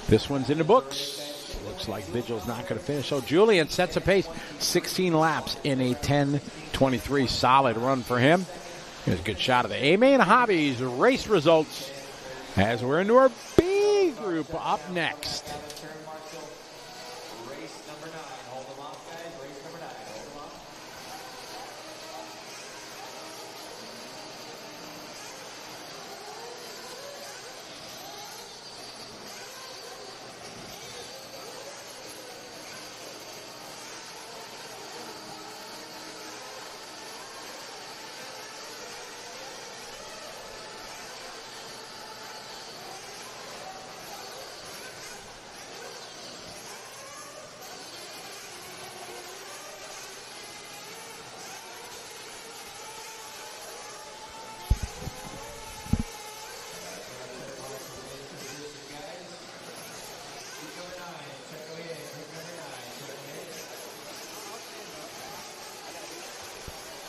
This one's in the books. Looks like Vigil's not going to finish. So Julian sets a pace. 16 laps in a 10:23. Solid run for him. Here's a good shot of the A-Main Hobbies race results as we're into our B group up next.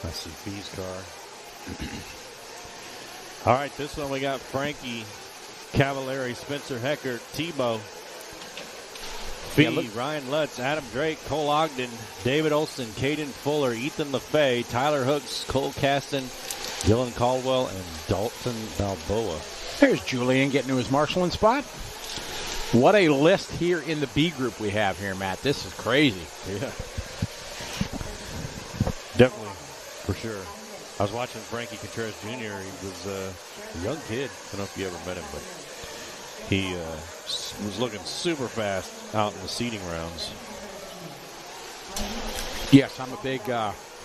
Let's see, B's car. All right, this one we got Frankie Cavallari, Spencer Heckert, Tebow, Fee, Ryan Lutz, Adam Drake, Cole Ogden, David Olson, Caden Fuller, Ethan LaFay, Tyler Hooks, Cole Caston, Dylan Caldwell, and Dalton Balboa. There's Julian getting to his marshalling spot. What a list here in the B group we have here, Matt. This is crazy. Yeah. Definitely, for sure. I was watching Frankie Contreras Jr. He was a young kid. I don't know if you ever met him, but he was looking super fast out in the seeding rounds. Yes, I'm a big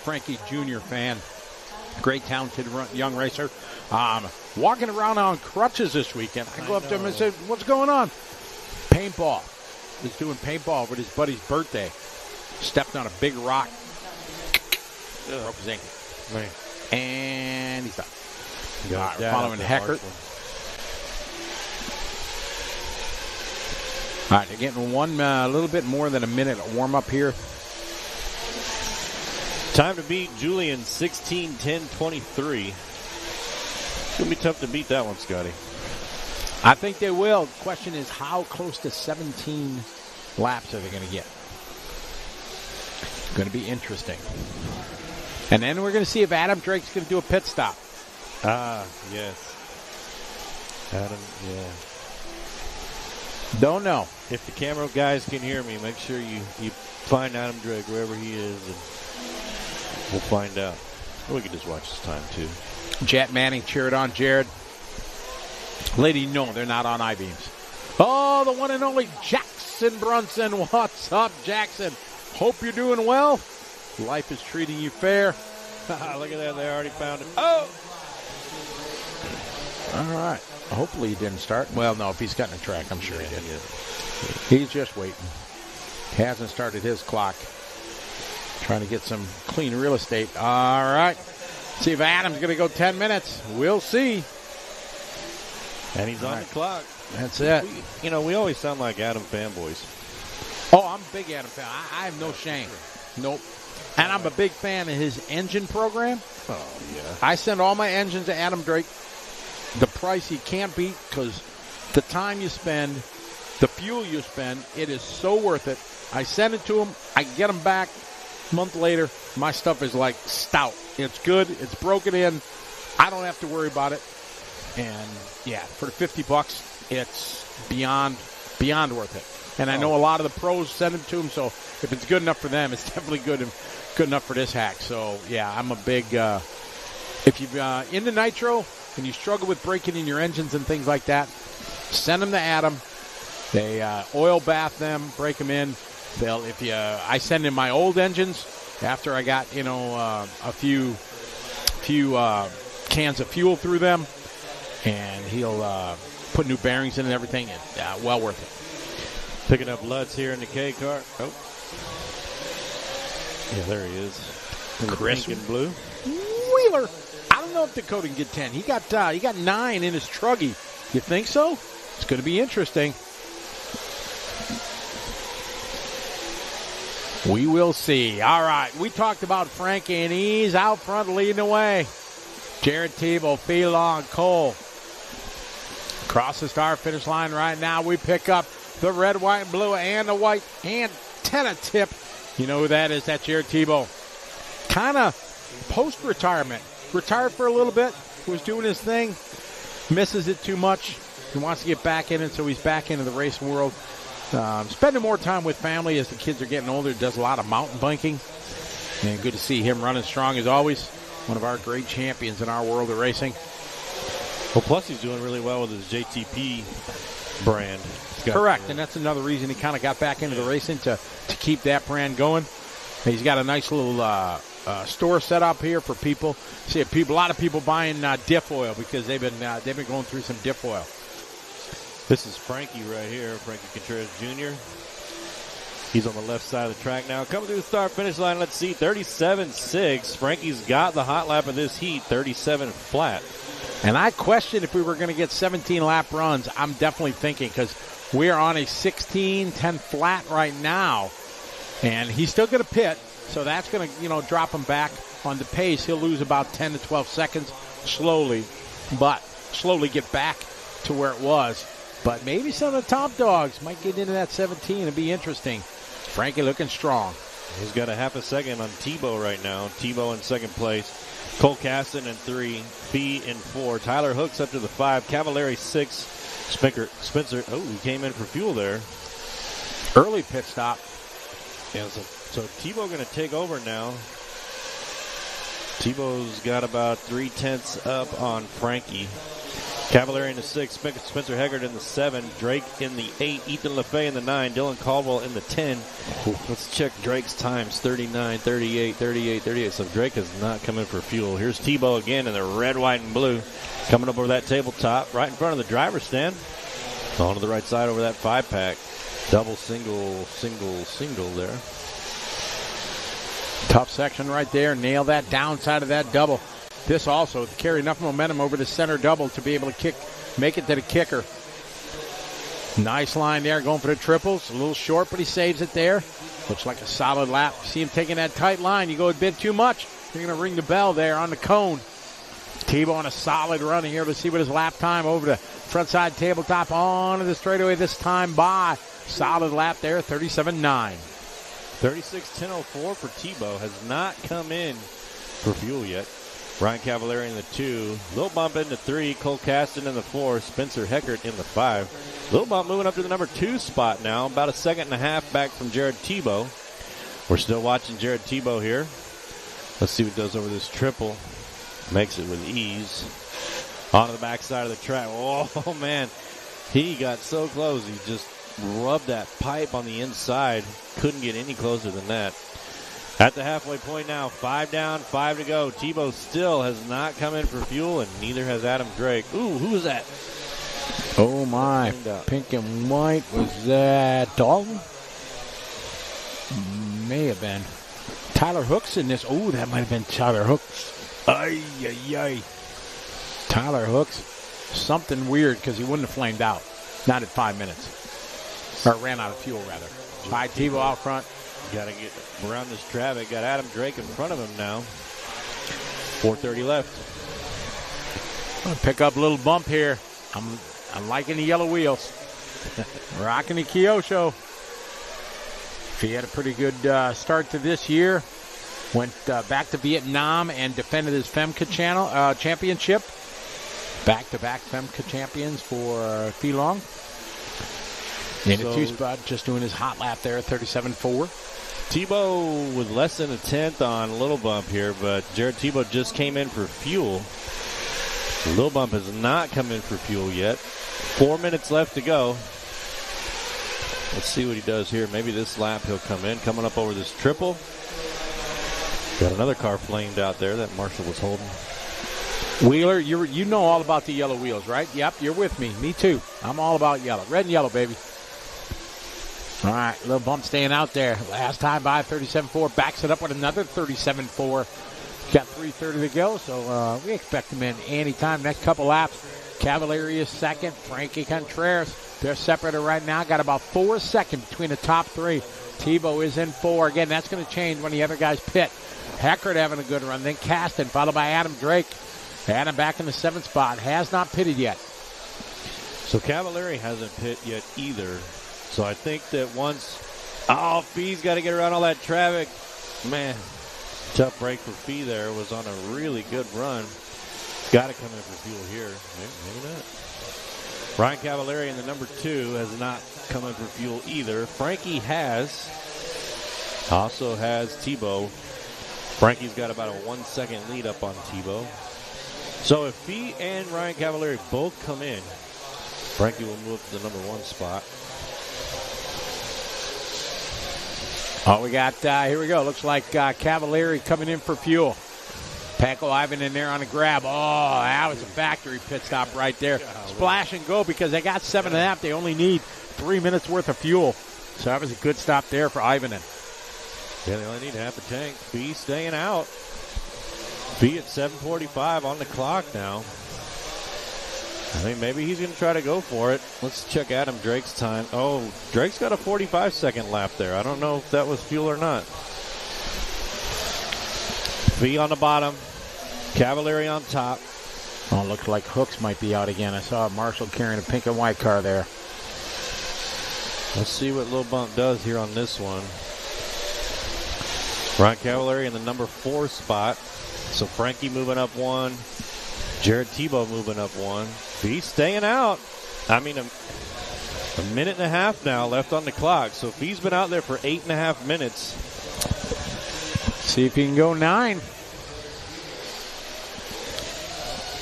Frankie Jr. fan. Great, talented young racer. Walking around on crutches this weekend. I go up to him and say, "What's going on?" Paintball. He's doing paintball with his buddy's birthday. Stepped on a big rock. Broke his ankle. Man. And he's done. Following Heckert. All right, they're getting a little bit more than a minute of warm-up here. Time to beat Julian, 16:10.23. It's going to be tough to beat that one, Scotty. I think they will. The question is, how close to 17 laps are they going to get? It's going to be interesting. And then we're going to see if Adam Drake's going to do a pit stop. Yes. Adam, yeah. Don't know. If the camera guys can hear me, make sure you find Adam Drake wherever he is and We'll find out. We can just watch this time, too. Jet Manning cheered on Jared. Lady, no, they're not on I-beams. Oh, the one and only Jackson Brunson. What's up, Jackson? Hope you're doing well. Life is treating you fair. Look at that. They already found it. Oh! All right. Hopefully he didn't start. Well, no, if he's got in the track, I'm sure he did. He's just waiting. Hasn't started his clock. Trying to get some clean real estate. All right. See if Adam's going to go 10 minutes. We'll see. And he's on the clock. That's it. We always sound like Adam fanboys. Oh, I'm a big Adam fan. I have no shame. Nope. And I'm a big fan of his engine program. Oh, yeah. I send all my engines to Adam Drake. The price you can't beat because the time you spend, the fuel you spend, it is so worth it. I send it to him. I get them back. A month later, my stuff is like stout. It's good. It's broken in. I don't have to worry about it. And, yeah, for the $50, it's beyond worth it. And I know a lot of the pros send it to them, so if it's good enough for them, it's definitely good enough for this hack. So, yeah, I'm a big if you're into Nitro and you struggle with breaking in your engines and things like that, send them to Adam. They oil bath them, break them in. I send in my old engines after I got, a few cans of fuel through them, and he'll put new bearings in and everything, and well worth it. Picking up Lutz here in the K car. Oh. Yeah, there he is. In the Chris pink and blue. Wheeler. I don't know if Dakota can get 10. He got 9 in his truggy. You think so? It's going to be interesting. We will see. All right. We talked about Frankie, and he's out front leading the way. Jared Tebow, Phelan, Cole. Across the start finish line right now, we pick up the red, white, and blue, and the white antenna tip. You know who that is? That's Jared Tebow. Kind of post-retirement. Retired for a little bit. Was doing his thing. Misses it too much. He wants to get back in it, so he's back into the racing world. Spending more time with family as the kids are getting older. Does a lot of mountain biking. And good to see him running strong as always. One of our great champions in our world of racing. Well, plus he's doing really well with his JTP brand. Correct, and that's another reason he kind of got back into the racing to keep that brand going. He's got a nice little store set up here for people. See, a lot of people buying diff oil because they've been going through some diff oil. This is Frankie right here, Frankie Contreras Jr. He's on the left side of the track now. Coming through the start-finish line, let's see, 37.6. Frankie's got the hot lap of this heat, 37 flat. And I question if we were going to get 17-lap runs. I'm definitely thinking because we're on a 16-10 flat right now. And he's still going to pit, so that's going to, drop him back on the pace. He'll lose about 10 to 12 seconds slowly get back to where it was. But maybe some of the top dogs might get into that 17. It'd be interesting. Frankie looking strong. He's got a half a second on Tebow right now. Tebow in second place. Cole Caston in 3. Fee in 4. Tyler Hooks up to the 5. Cavallari 6. Spencer. Oh, he came in for fuel there. Early pit stop. Yeah, so Tebow going to take over now. Tebow's got about 3/10 up on Frankie. Cavallari in the 6, Spencer Heggard in the 7, Drake in the 8, Ethan LaFay in the 9, Dylan Caldwell in the 10. Let's check Drake's times, 39, 38, 38, 38. So Drake has not come in for fuel. Here's Tebow again in the red, white, and blue. Coming up over that tabletop, right in front of the driver's stand. On to the right side over that 5-pack. Double, single, single, single there. Tough section right there. Nail that downside of that double. This also to carry enough momentum over the center double to be able to make it to the kicker. Nice line there, going for the triples. A little short, but he saves it there. Looks like a solid lap. See him taking that tight line. You go a bit too much, you're going to ring the bell there on the cone. Tebow on a solid run here. Let's see what his lap time over the front side tabletop onto the straightaway this time by. Solid lap there, 37.9. 36.10.04 for Tebow. Has not come in for fuel yet. Ryan Cavallari in the 2. Little bump into 3. Cole Caston in the 4. Spencer Heckert in the 5. Little bump moving up to the number 2 spot now. About a second and a half back from Jared Tebow. We're still watching Jared Tebow here. Let's see what he does over this triple. Makes it with ease. Onto the backside of the track. Oh, man. He got so close. He just rubbed that pipe on the inside. Couldn't get any closer than that. At the halfway point now, 5 down, 5 to go. Tebow still has not come in for fuel, and neither has Adam Drake. Ooh, who was that? Oh, my. Pink and white. Was that Dalton? May have been. Tyler Hooks in this. Oh, that might have been Tyler Hooks. Ay, ay, ay. Tyler Hooks. Something weird because he wouldn't have flamed out. Not at 5 minutes. Or ran out of fuel, rather. High Tebow out front. Got to get around this traffic. Got Adam Drake in front of him now. 4:30 left. I'll pick up a little bump here. I'm liking the yellow wheels. Rocking the Kyosho. He had a pretty good start to this year. Went back to Vietnam and defended his FEMCA championship. Back-to-back FEMCA champions for Pheelong. In a 2 spot, just doing his hot lap there, 37.4. Tebow with less than a tenth on Little Bump here, but Jared Tebow just came in for fuel. Little Bump has not come in for fuel yet. 4 minutes left to go. Let's see what he does here. Maybe this lap he'll come in. Coming up over this triple. Got another car flamed out there that Marshall was holding. Wheeler, you know all about the yellow wheels, right? Yep, you're with me. Me too. I'm all about yellow. Red and yellow, baby. All right, Little Bump staying out there. Last time by 37.4. Backs it up with another 37.4. Got 3:30 to go, so we expect him in anytime. Next couple laps. Cavalieri is second. Frankie Contreras. They're separated right now. Got about 4 seconds between the top 3. Tebow is in 4. Again, that's going to change when the other guys pit. Heckert having a good run. Then Caston, followed by Adam Drake. Adam back in the 7th spot. Has not pitted yet. So Cavalieri hasn't pit yet either. So I think that once... Oh, Fee's got to get around all that traffic. Man, tough break for Fee there. Was on a really good run. Got to come in for fuel here. Maybe not. Ryan Cavalieri in the number 2 has not come in for fuel either. Frankie has. Also has Tebow. Frankie's got about a 1 second lead up on Tebow. So if Fee and Ryan Cavalieri both come in, Frankie will move to the number 1 spot. Oh, we got, here we go. Looks like Cavalieri coming in for fuel. Paco Ivan in there on a grab. Oh, that was a factory pit stop right there. Splash and go because they got 7.5. They only need 3 minutes worth of fuel. So that was a good stop there for Ivanen. Yeah, they only need half a tank. Fee staying out. Fee at 7:45 on the clock now. I mean, maybe he's going to try to go for it. Let's check Adam Drake's time. Oh, Drake's got a 45-second lap there. I don't know if that was fuel or not. Fee on the bottom. Cavalieri on top. Oh, looks like Hooks might be out again. I saw Marshall carrying a pink and white car there. Let's see what Lil Bump does here on this one. Ryan Cavalieri in the number 4 spot. So Frankie moving up 1. Jared Tebow moving up 1. Fee staying out. I mean, a minute and a half now left on the clock. So Fee's been out there for 8.5 minutes. See if he can go 9.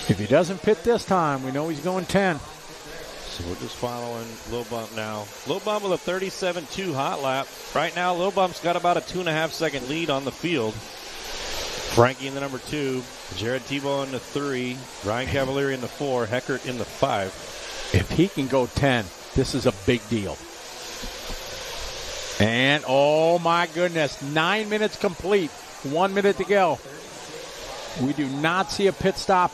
If he doesn't pit this time, we know he's going 10. So we're just following Lil Bump now. Lil Bump with a 37.2 hot lap. Right now, Lil Bump's got about a 2.5 second lead on the field. Frankie in the number 2. Jared Tebow in the 3. Ryan Cavalieri in the 4. Heckert in the 5. If he can go 10, this is a big deal. And, oh my goodness, 9 minutes complete. 1 minute to go. We do not see a pit stop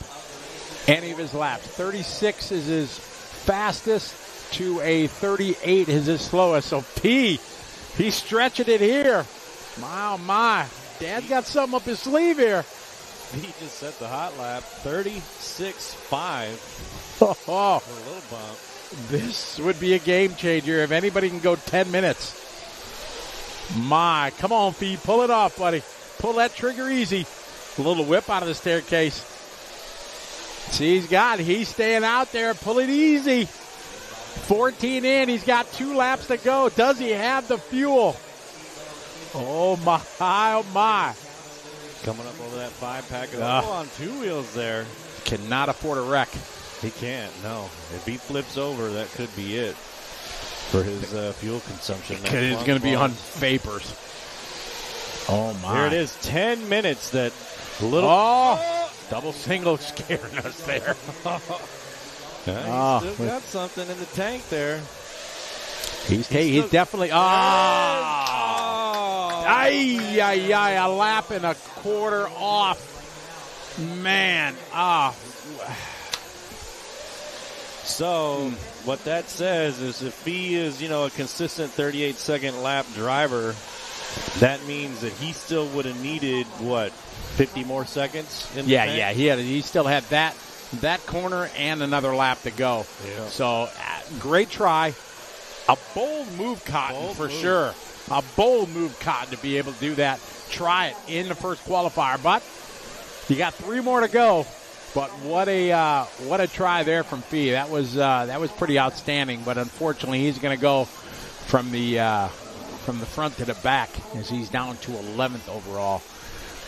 any of his laps. 36 is his fastest to a 38 is his slowest. So P, he's stretching it here. My, oh my. Dad's got something up his sleeve here. He just set the hot lap. 36.5 Oh, for a Little Bump. This would be a game changer if anybody can go 10 minutes. My, come on, Fee. Pull it off, buddy. Pull that trigger easy. A little whip out of the staircase. See, he's staying out there. Pull it easy. 14 in. He's got 2 laps to go. Does he have the fuel? Oh, my. Oh, my. Coming up over that 5-pack. On 2 wheels there. Cannot afford a wreck. He can't, no. If he flips over, that could be it for his fuel consumption. He's going to be on vapors. Oh, my. Here it is, 10 minutes. That little... Double single scaring us there. He's still got something in the tank there. He's definitely... a lap and a quarter off. Man. So what that says is if he is, a consistent 38-second lap driver, that means that he still would have needed, 50 more seconds? He still had that corner and another lap to go. Yeah. So great try. A bold move, Cotton, sure. A bold move, Cotton, to be able to do that. Try it in the first qualifier. But you got 3 more to go. But what a try there from Fee. That was pretty outstanding. But unfortunately, he's going to go from the front to the back as he's down to 11th overall.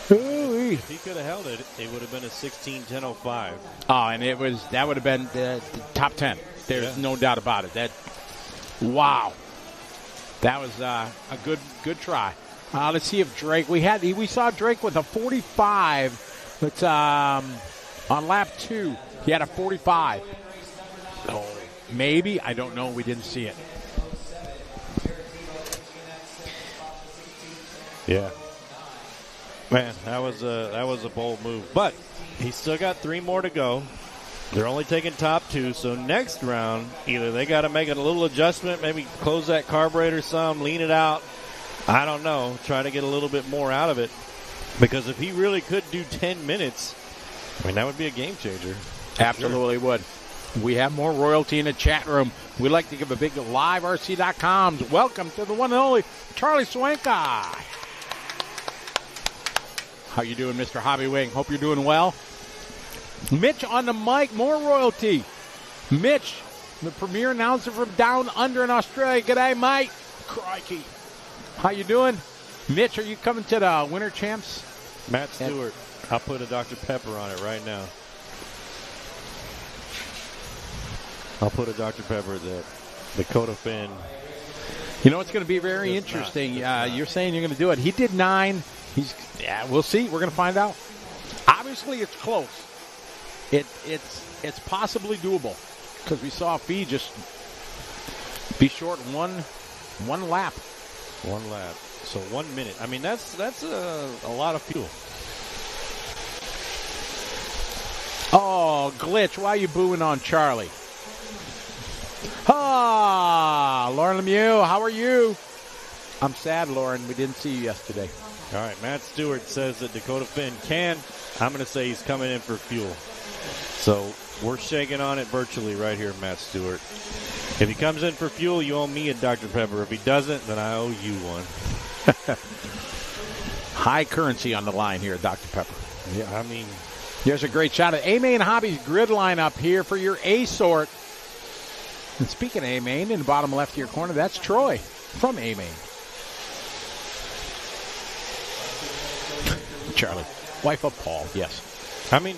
Ooh-wee. If he could have held it, it would have been a 16:10:05. Oh, and that would have been the top 10. There's no doubt about it. Wow. That was a good try. Let's see if Drake. We saw Drake with a 45. It's on lap 2. He had a 45. Oh, maybe, I don't know. We didn't see it. Yeah. Man, that was a bold move. But he's still got 3 more to go. They're only taking top 2, so next round, either they got to make a little adjustment, maybe close that carburetor some, lean it out. I don't know. Try to get a little bit more out of it. Because if he really could do 10 minutes, that would be a game changer. Absolutely would. We have more royalty in the chat room. We'd like to give a big liverc.com's welcome to the one and only Charlie Swanka. How you doing, Mr. Hobby Wing? Hope you're doing well. Mitch on the mic, more royalty. Mitch, the premier announcer from Down Under in Australia. G'day, mate. Crikey. How you doing? Mitch, are you coming to the Winter Champs? Matt Stewart. I'll put a Dr. Pepper on it right now. I'll put a Dr. Pepper at that. Dakota Finn. You know, it's going to be very interesting. You're saying you're going to do it. He did 9. We'll see. We're going to find out. Obviously, it's close. It's possibly doable because we saw Fee just be short one lap. 1 lap. So 1 minute. That's a lot of fuel. Oh, Glitch, why are you booing on Charlie? Lauren Lemieux, how are you? I'm sad, Lauren. We didn't see you yesterday. All right, Matt Stewart says that Dakota Finn can. I'm going to say he's coming in for fuel. So we're shaking on it virtually right here, Matt Stewart. If he comes in for fuel, you owe me a Dr. Pepper. If he doesn't, then I owe you one. High currency on the line here, Dr. Pepper. Yeah, Here's a great shot of A-Main Hobbies grid lineup here for your A-sort. And speaking of A-Main, in the bottom left of your corner, that's Troy from A-Main. Charlie, wife of Paul, yes.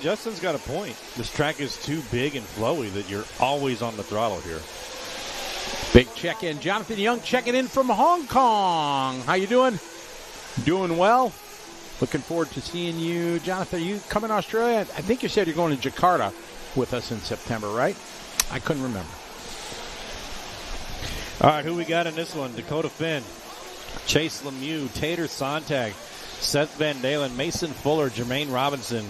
Justin's got a point. This track is too big and flowy that you're always on the throttle here. Big check-in. Jonathan Young checking in from Hong Kong. How you doing? Doing well. Looking forward to seeing you. Jonathan, are you coming to Australia? I think you said you're going to Jakarta with us in September, right? I couldn't remember. All right, who we got in this one? Dakota Finn, Chase Lemieux, Tater Sontag, Seth Van Dalen, Mason Fuller, Jermaine Robinson,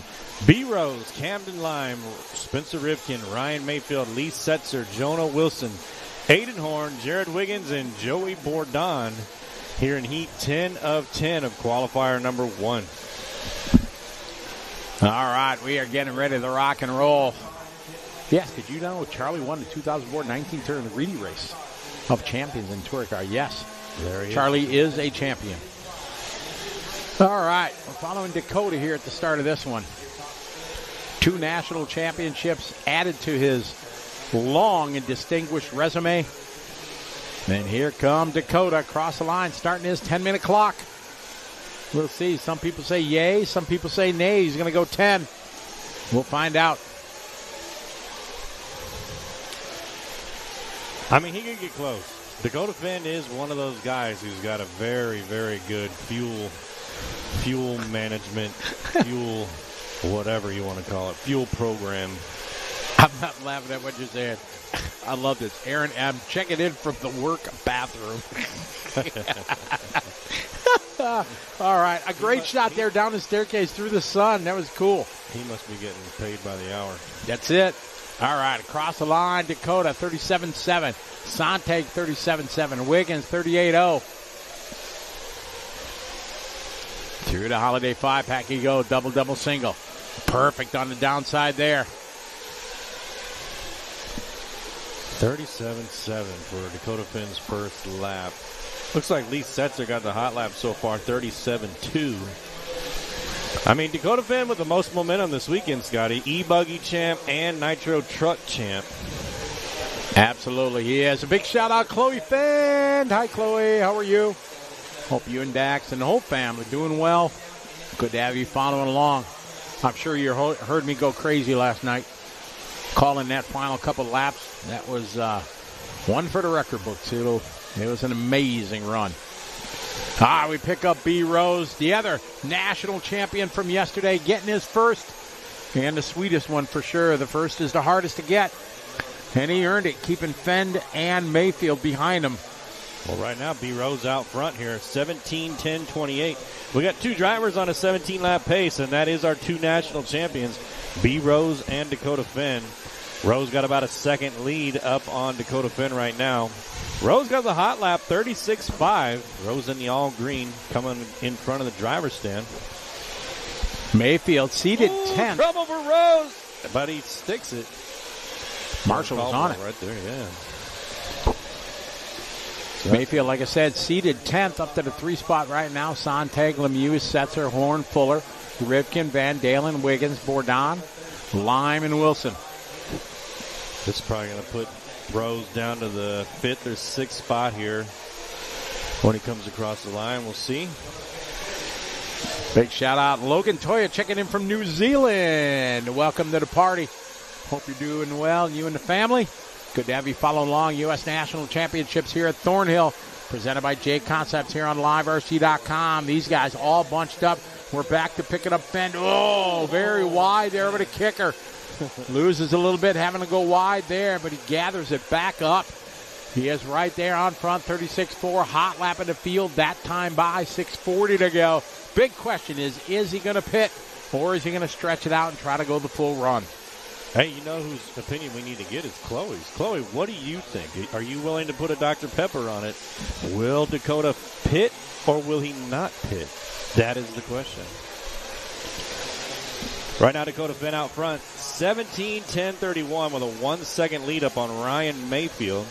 B. Rose, Camden Lime, Spencer Rivkin, Ryan Mayfield, Lee Setzer, Jonah Wilson, Aiden Horn, Jared Wiggins, and Joey Bourdon here in Heat 10 of 10 of qualifier number 1. All right, we are getting ready to rock and roll. Yes, did you know Charlie won the 2004 19th turn of the Reedy Race of Champions in Tour Car? Yes, there he Charlie is a champion. All right, we're following Dakota here at the start of this one. 2 national championships added to his long and distinguished resume. And here come Dakota across the line, starting his 10-minute clock. We'll see. Some people say yay. Some people say nay. He's going to go 10. We'll find out. I mean, he could get close. Dakota Finn is one of those guys who's got a very, very good fuel management, fuel, whatever you want to call it, fuel program. I'm not laughing at what you're saying. I love this. Aaron, I'm checking in from the work bathroom. All right. A great shot there down the staircase through the sun. That was cool. He must be getting paid by the hour. That's it. All right. Across the line, Dakota 37-7. Sontag 37-7. Wiggins 38-0. Through the Holiday 5-pack you go. Double, single. Perfect on the downside there. 37-7 for Dakota Finn's first lap. Looks like Lee Setzer got the hot lap so far, 37-2. I mean, Dakota Finn with the most momentum this weekend, Scotty. E-Buggy champ and Nitro truck champ. Absolutely, he is. A big shout-out, Chloe Finn. Hi, Chloe. How are you? Hope you and Dax and the whole family doing well. Good to have you following along. I'm sure you heard me go crazy last night, calling that final couple laps. That was one for the record books. It was an amazing run. We pick up B. Rose, the other national champion from yesterday, getting his first, and the sweetest one for sure. The first is the hardest to get, and he earned it, keeping Fend and Mayfield behind him. Well, right now, B. Rose out front here, 17-10-28. We got two drivers on a 17-lap pace, and that is our two national champions, B. Rose and Dakota Finn. Rose got about a second lead up on Dakota Finn right now. Rose got the hot lap, 36-5. Rose in the all green, coming in front of the driver's stand. Mayfield seated 10th. Trouble for Rose, but he sticks it. Marshall was on it. Right there, yeah. Mayfield, like I said, seated 10th up to the 3 spot right now. Sontag, Lemieux, Setzer, Horn, Fuller, Rivkin, Van Dalen, Wiggins, Bourdon, Lime, and Wilson. This is probably going to put Rose down to the 5th or 6th spot here when he comes across the line. We'll see. Big shout out, Logan Toya checking in from New Zealand. Welcome to the party. Hope you're doing well, you and the family. Good to have you follow along. U.S. National Championships here at Thornhill, presented by J Concepts here on LiveRC.com. These guys all bunched up. We're back to picking up Fend. Oh, very wide there with a kicker. Loses a little bit, having to go wide there, but he gathers it back up. He is right there on front, 36-4, hot lap in the field, that time by 6:40 to go. Big question is he going to pit, or is he going to stretch it out and try to go the full run? Hey, you know whose opinion we need to get is Chloe's. Chloe, what do you think? Are you willing to put a Dr. Pepper on it? Will Dakota pit, or will he not pit? That is the question. Right now, Dakota Finn out front, 17-10-31 with a 1-second lead up on Ryan Mayfield.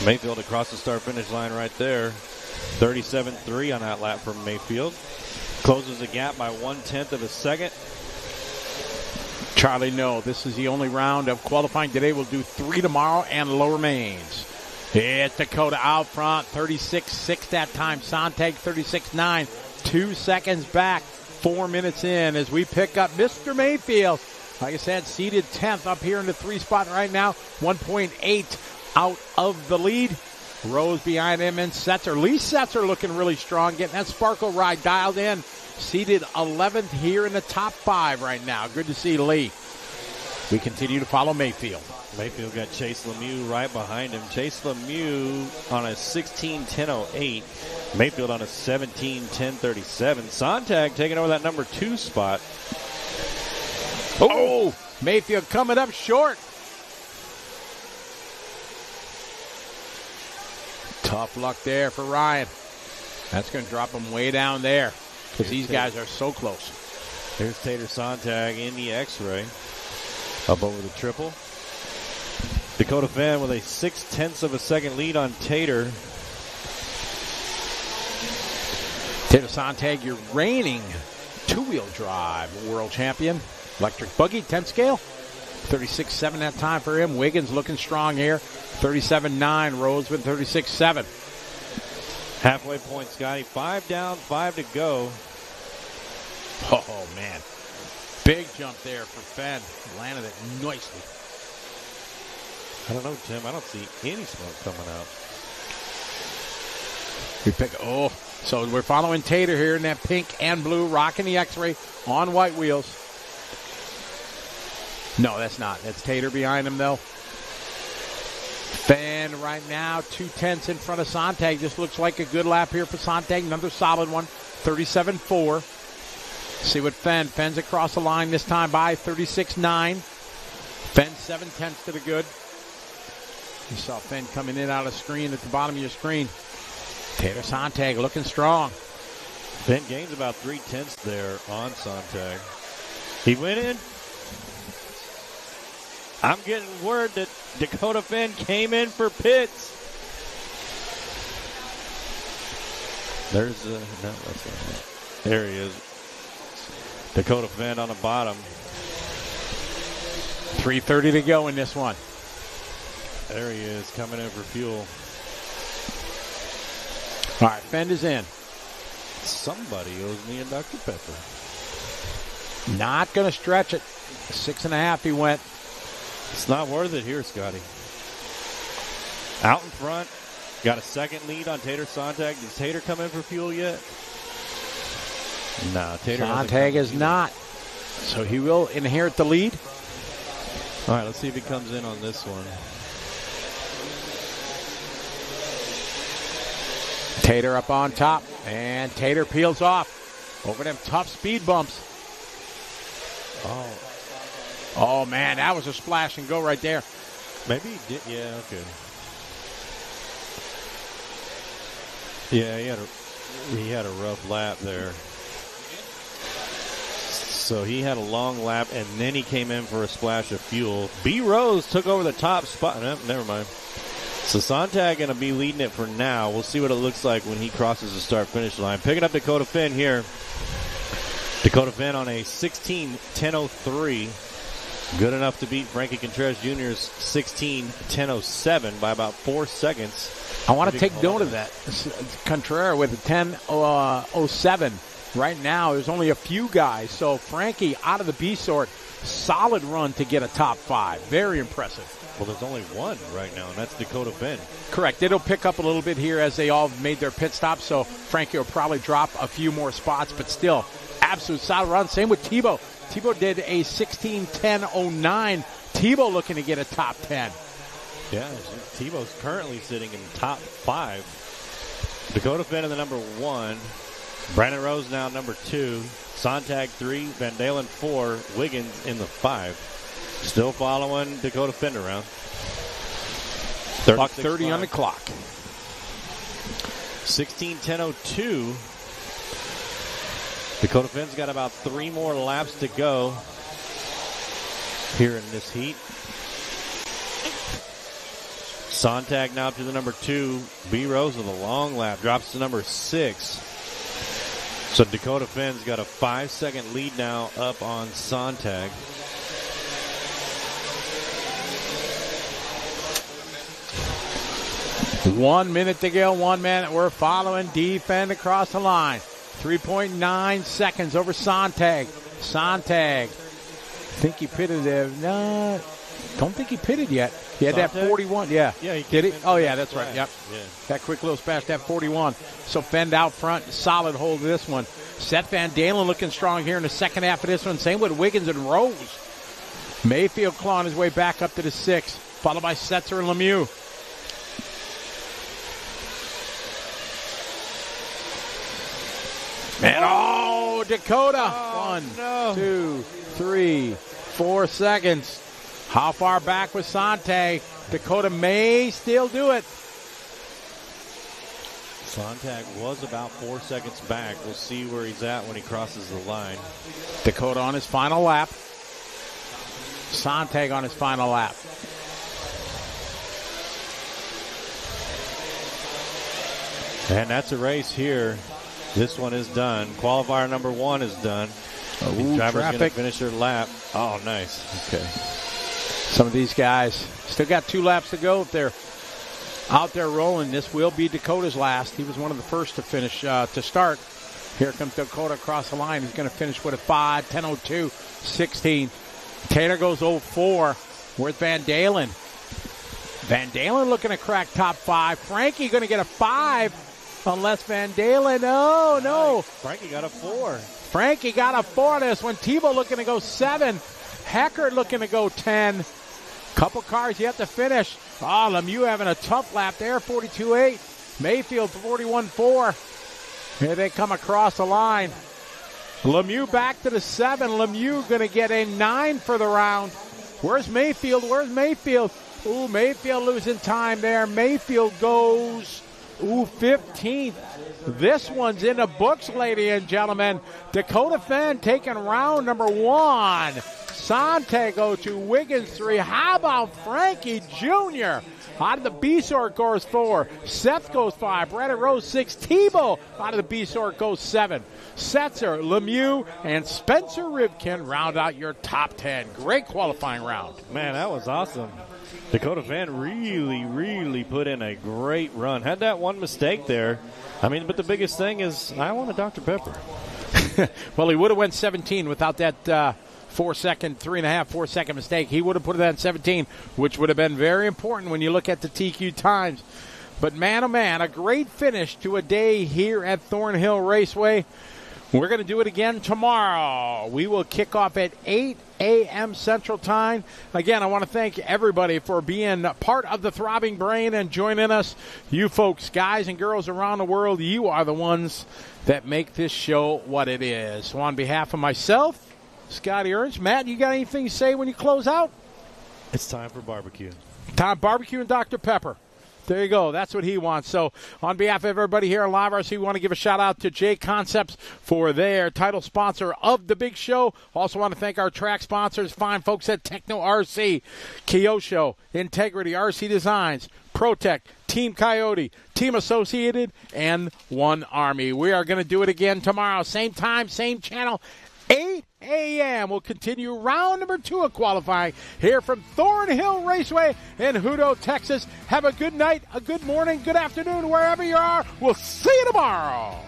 Mayfield across the start-finish line right there. 37-3 on that lap from Mayfield. Closes the gap by 1/10 of a second. Charlie, no, this is the only round of qualifying today. We'll do 3 tomorrow and lower mains. It's Dakota out front, 36-6 that time. Sontag 36-9, 2 seconds back, 4 minutes in as we pick up Mr. Mayfield. Like I said, seated 10th up here in the 3 spot right now, 1.8 out of the lead. Rose behind him and Setzer. Lee Setzer looking really strong, getting that Sparkle ride dialed in. Seated 11th here in the top 5 right now. Good to see Lee. We continue to follow Mayfield. Mayfield got Chase Lemieux right behind him. Chase Lemieux on a 16-10-08. Mayfield on a 17-10-37. Sontag taking over that number 2 spot. Oh, Mayfield coming up short. Tough luck there for Ryan. That's going to drop him way down there because these guys are so close. Here's Tater Sontag in the X-ray. Up over the triple. Dakota Finn with a 0.6 of a second lead on Tater. Tater Sontag, your reigning 2-wheel drive world champion. Electric Buggy, 10 scale. 36.7 that time for him. Wiggins looking strong here. 37.9. Rose with 36.7. Halfway point, Scotty. 5 down, 5 to go. Oh, man. Big jump there for Fenn. Landed it nicely. I don't know, Tim. I don't see any smoke coming out. So we're following Tater here in that pink and blue, rocking the X-ray on white wheels. No, that's not. That's Tater behind him, though. Fenn right now, 2/10 in front of Sontag. Just looks like a good lap here for Sontag. Another solid one, 37.4. See what Fenn's across the line this time by 36.9. Fenn 7/10 to the good. You saw Fenn coming in out of screen at the bottom of your screen. Tater Sontag looking strong. Fenn gains about 3/10 there on Sontag. He went in. I'm getting word that Dakota Fenn came in for pits. There he is. Dakota Fenn on the bottom. 3:30 to go in this one. There he is, coming in for fuel. All right, Fenn is in. Somebody owes me a Dr. Pepper. Not going to stretch it. 6.5 he went. It's not worth it here, Scotty. Out in front. Got a second lead on Tater Sontag. Does Tater come in for fuel yet? No, Tater Sontag is not. So he will inherit the lead. All right, let's see if he comes in on this one. Tater up on top, and Tater peels off over them tough speed bumps. Oh, man, that was a splash and go right there. Maybe he did. Yeah, okay. Yeah, he had a rough lap there. So he had a long lap, and then he came in for a splash of fuel. B. Rose took over the top spot. No, never mind. So Sontag going to be leading it for now. We'll see what it looks like when he crosses the start-finish line. Picking up Dakota Fenn here. Dakota Fenn on a 16:10.03. Good enough to beat Frankie Contreras Jr.'s 16:10.07 by about 4 seconds. I want to take note of that. Contreras with a 10:07. Right now, there's only a few guys. So Frankie out of the B sort. Solid run to get a top 5. Very impressive. Well, there's only one right now, and that's Dakota Fenn. Correct. It'll pick up a little bit here as they all made their pit stop, so Frankie will probably drop a few more spots, but still, absolute solid run. Same with Tebow. Tebow did a 16:10.09. Tebow looking to get a top 10. Yeah, Tebow's currently sitting in top 5. Dakota Fenn in the number 1. Brandon Rose now number 2. Sontag 3. Van Dalen 4. Wiggins in the 5. Still following Dakota Fenn around. Buck 30 on the clock. 16:10.02. Dakota Fenn's got about 3 more laps to go here in this heat. Sontag now up to the number 2. B. Rose with a long lap. Drops to number 6. So Dakota Fenn's got a 5-second lead now up on Sontag. One minute to go, 1 minute. We're following D. Fenn across the line. 3.9 seconds over Sontag. Sontag. Think he pitted there. No, don't think he pitted yet. He had Sontag? that 41. Yeah. Yeah, he did he? Oh, yeah, that's right. right. Yep. Yeah. That quick little splash, that 41. So Fenn out front, solid hold of this one. Seth Van Dalen looking strong here in the second half of this one. Same with Wiggins and Rose. Mayfield clawing his way back up to the 6, followed by Setzer and Lemieux. And Dakota. 1, 2, 3, 4 seconds. How far back was Sontag? Dakota may still do it. Sontag was about 4 seconds back. We'll see where he's at when he crosses the line. Dakota on his final lap. Sontag on his final lap. And that's a race here. This one is done. Qualifier number 1 is done. Driver's going to finish their lap. Oh, nice. Okay. Some of these guys still got 2 laps to go. If they're out there rolling. This will be Dakota's last. He was one of the first to finish, to start. Here comes Dakota across the line. He's going to finish with a 5, 10:02, 16. Taylor goes 0-4. Where's Van Dalen? Van Dalen looking to crack top 5. Frankie going to get a 5 unless Van Dalen, no. Frankie got a 4. Frankie got a 4 this one. Tebow looking to go 7. Heckert looking to go 10. Couple cars yet to finish. Oh, Lemieux having a tough lap there, 42.8. Mayfield 41.4. Here they come across the line. Lemieux back to the 7. Lemieux going to get a 9 for the round. Where's Mayfield? Ooh, Mayfield losing time there. Mayfield goes, 15th. This one's in the books, ladies and gentlemen. Dakota Fenn taking round number 1. Santiago to Wiggins 3. How about Frankie Jr.? Out of the B sort goes 4. Seth goes 5. Brandon Rose 6. Tebow out of the B sort goes 7. Setzer, Lemieux, and Spencer Rivkin round out your top 10. Great qualifying round. Man, that was awesome. Dakota Fan really put in a great run. Had that one mistake there. But the biggest thing is I want a Dr. Pepper. Well, he would have went 17 without that 4 second mistake. He would have put that in 17, which would have been very important when you look at the TQ times. But man, oh man, a great finish to a day here at Thornhill Raceway. We're going to do it again tomorrow. We will kick off at 8 a.m. Central Time. Again, I want to thank everybody for being part of the Throbbing Brain and joining us. You folks, guys and girls around the world, you are the ones that make this show what it is. So on behalf of myself, Scotty Ernst, Matt, you got anything to say when you close out? It's time for barbecue. Time barbecue and Dr. Pepper. There you go. That's what he wants. So on behalf of everybody here on Live RC, we want to give a shout-out to J Concepts for their title sponsor of the big show. Also want to thank our track sponsors, fine folks at Techno RC, Kyosho, Integrity, RC Designs, ProTech, Team Coyote, Team Associated, and One Army. We are going to do it again tomorrow. Same time, same channel, 8 a.m. We'll continue round number 2 of qualifying here from Thornhill Raceway in Hutto, Texas. Have a good night, a good morning, good afternoon, wherever you are. We'll see you tomorrow.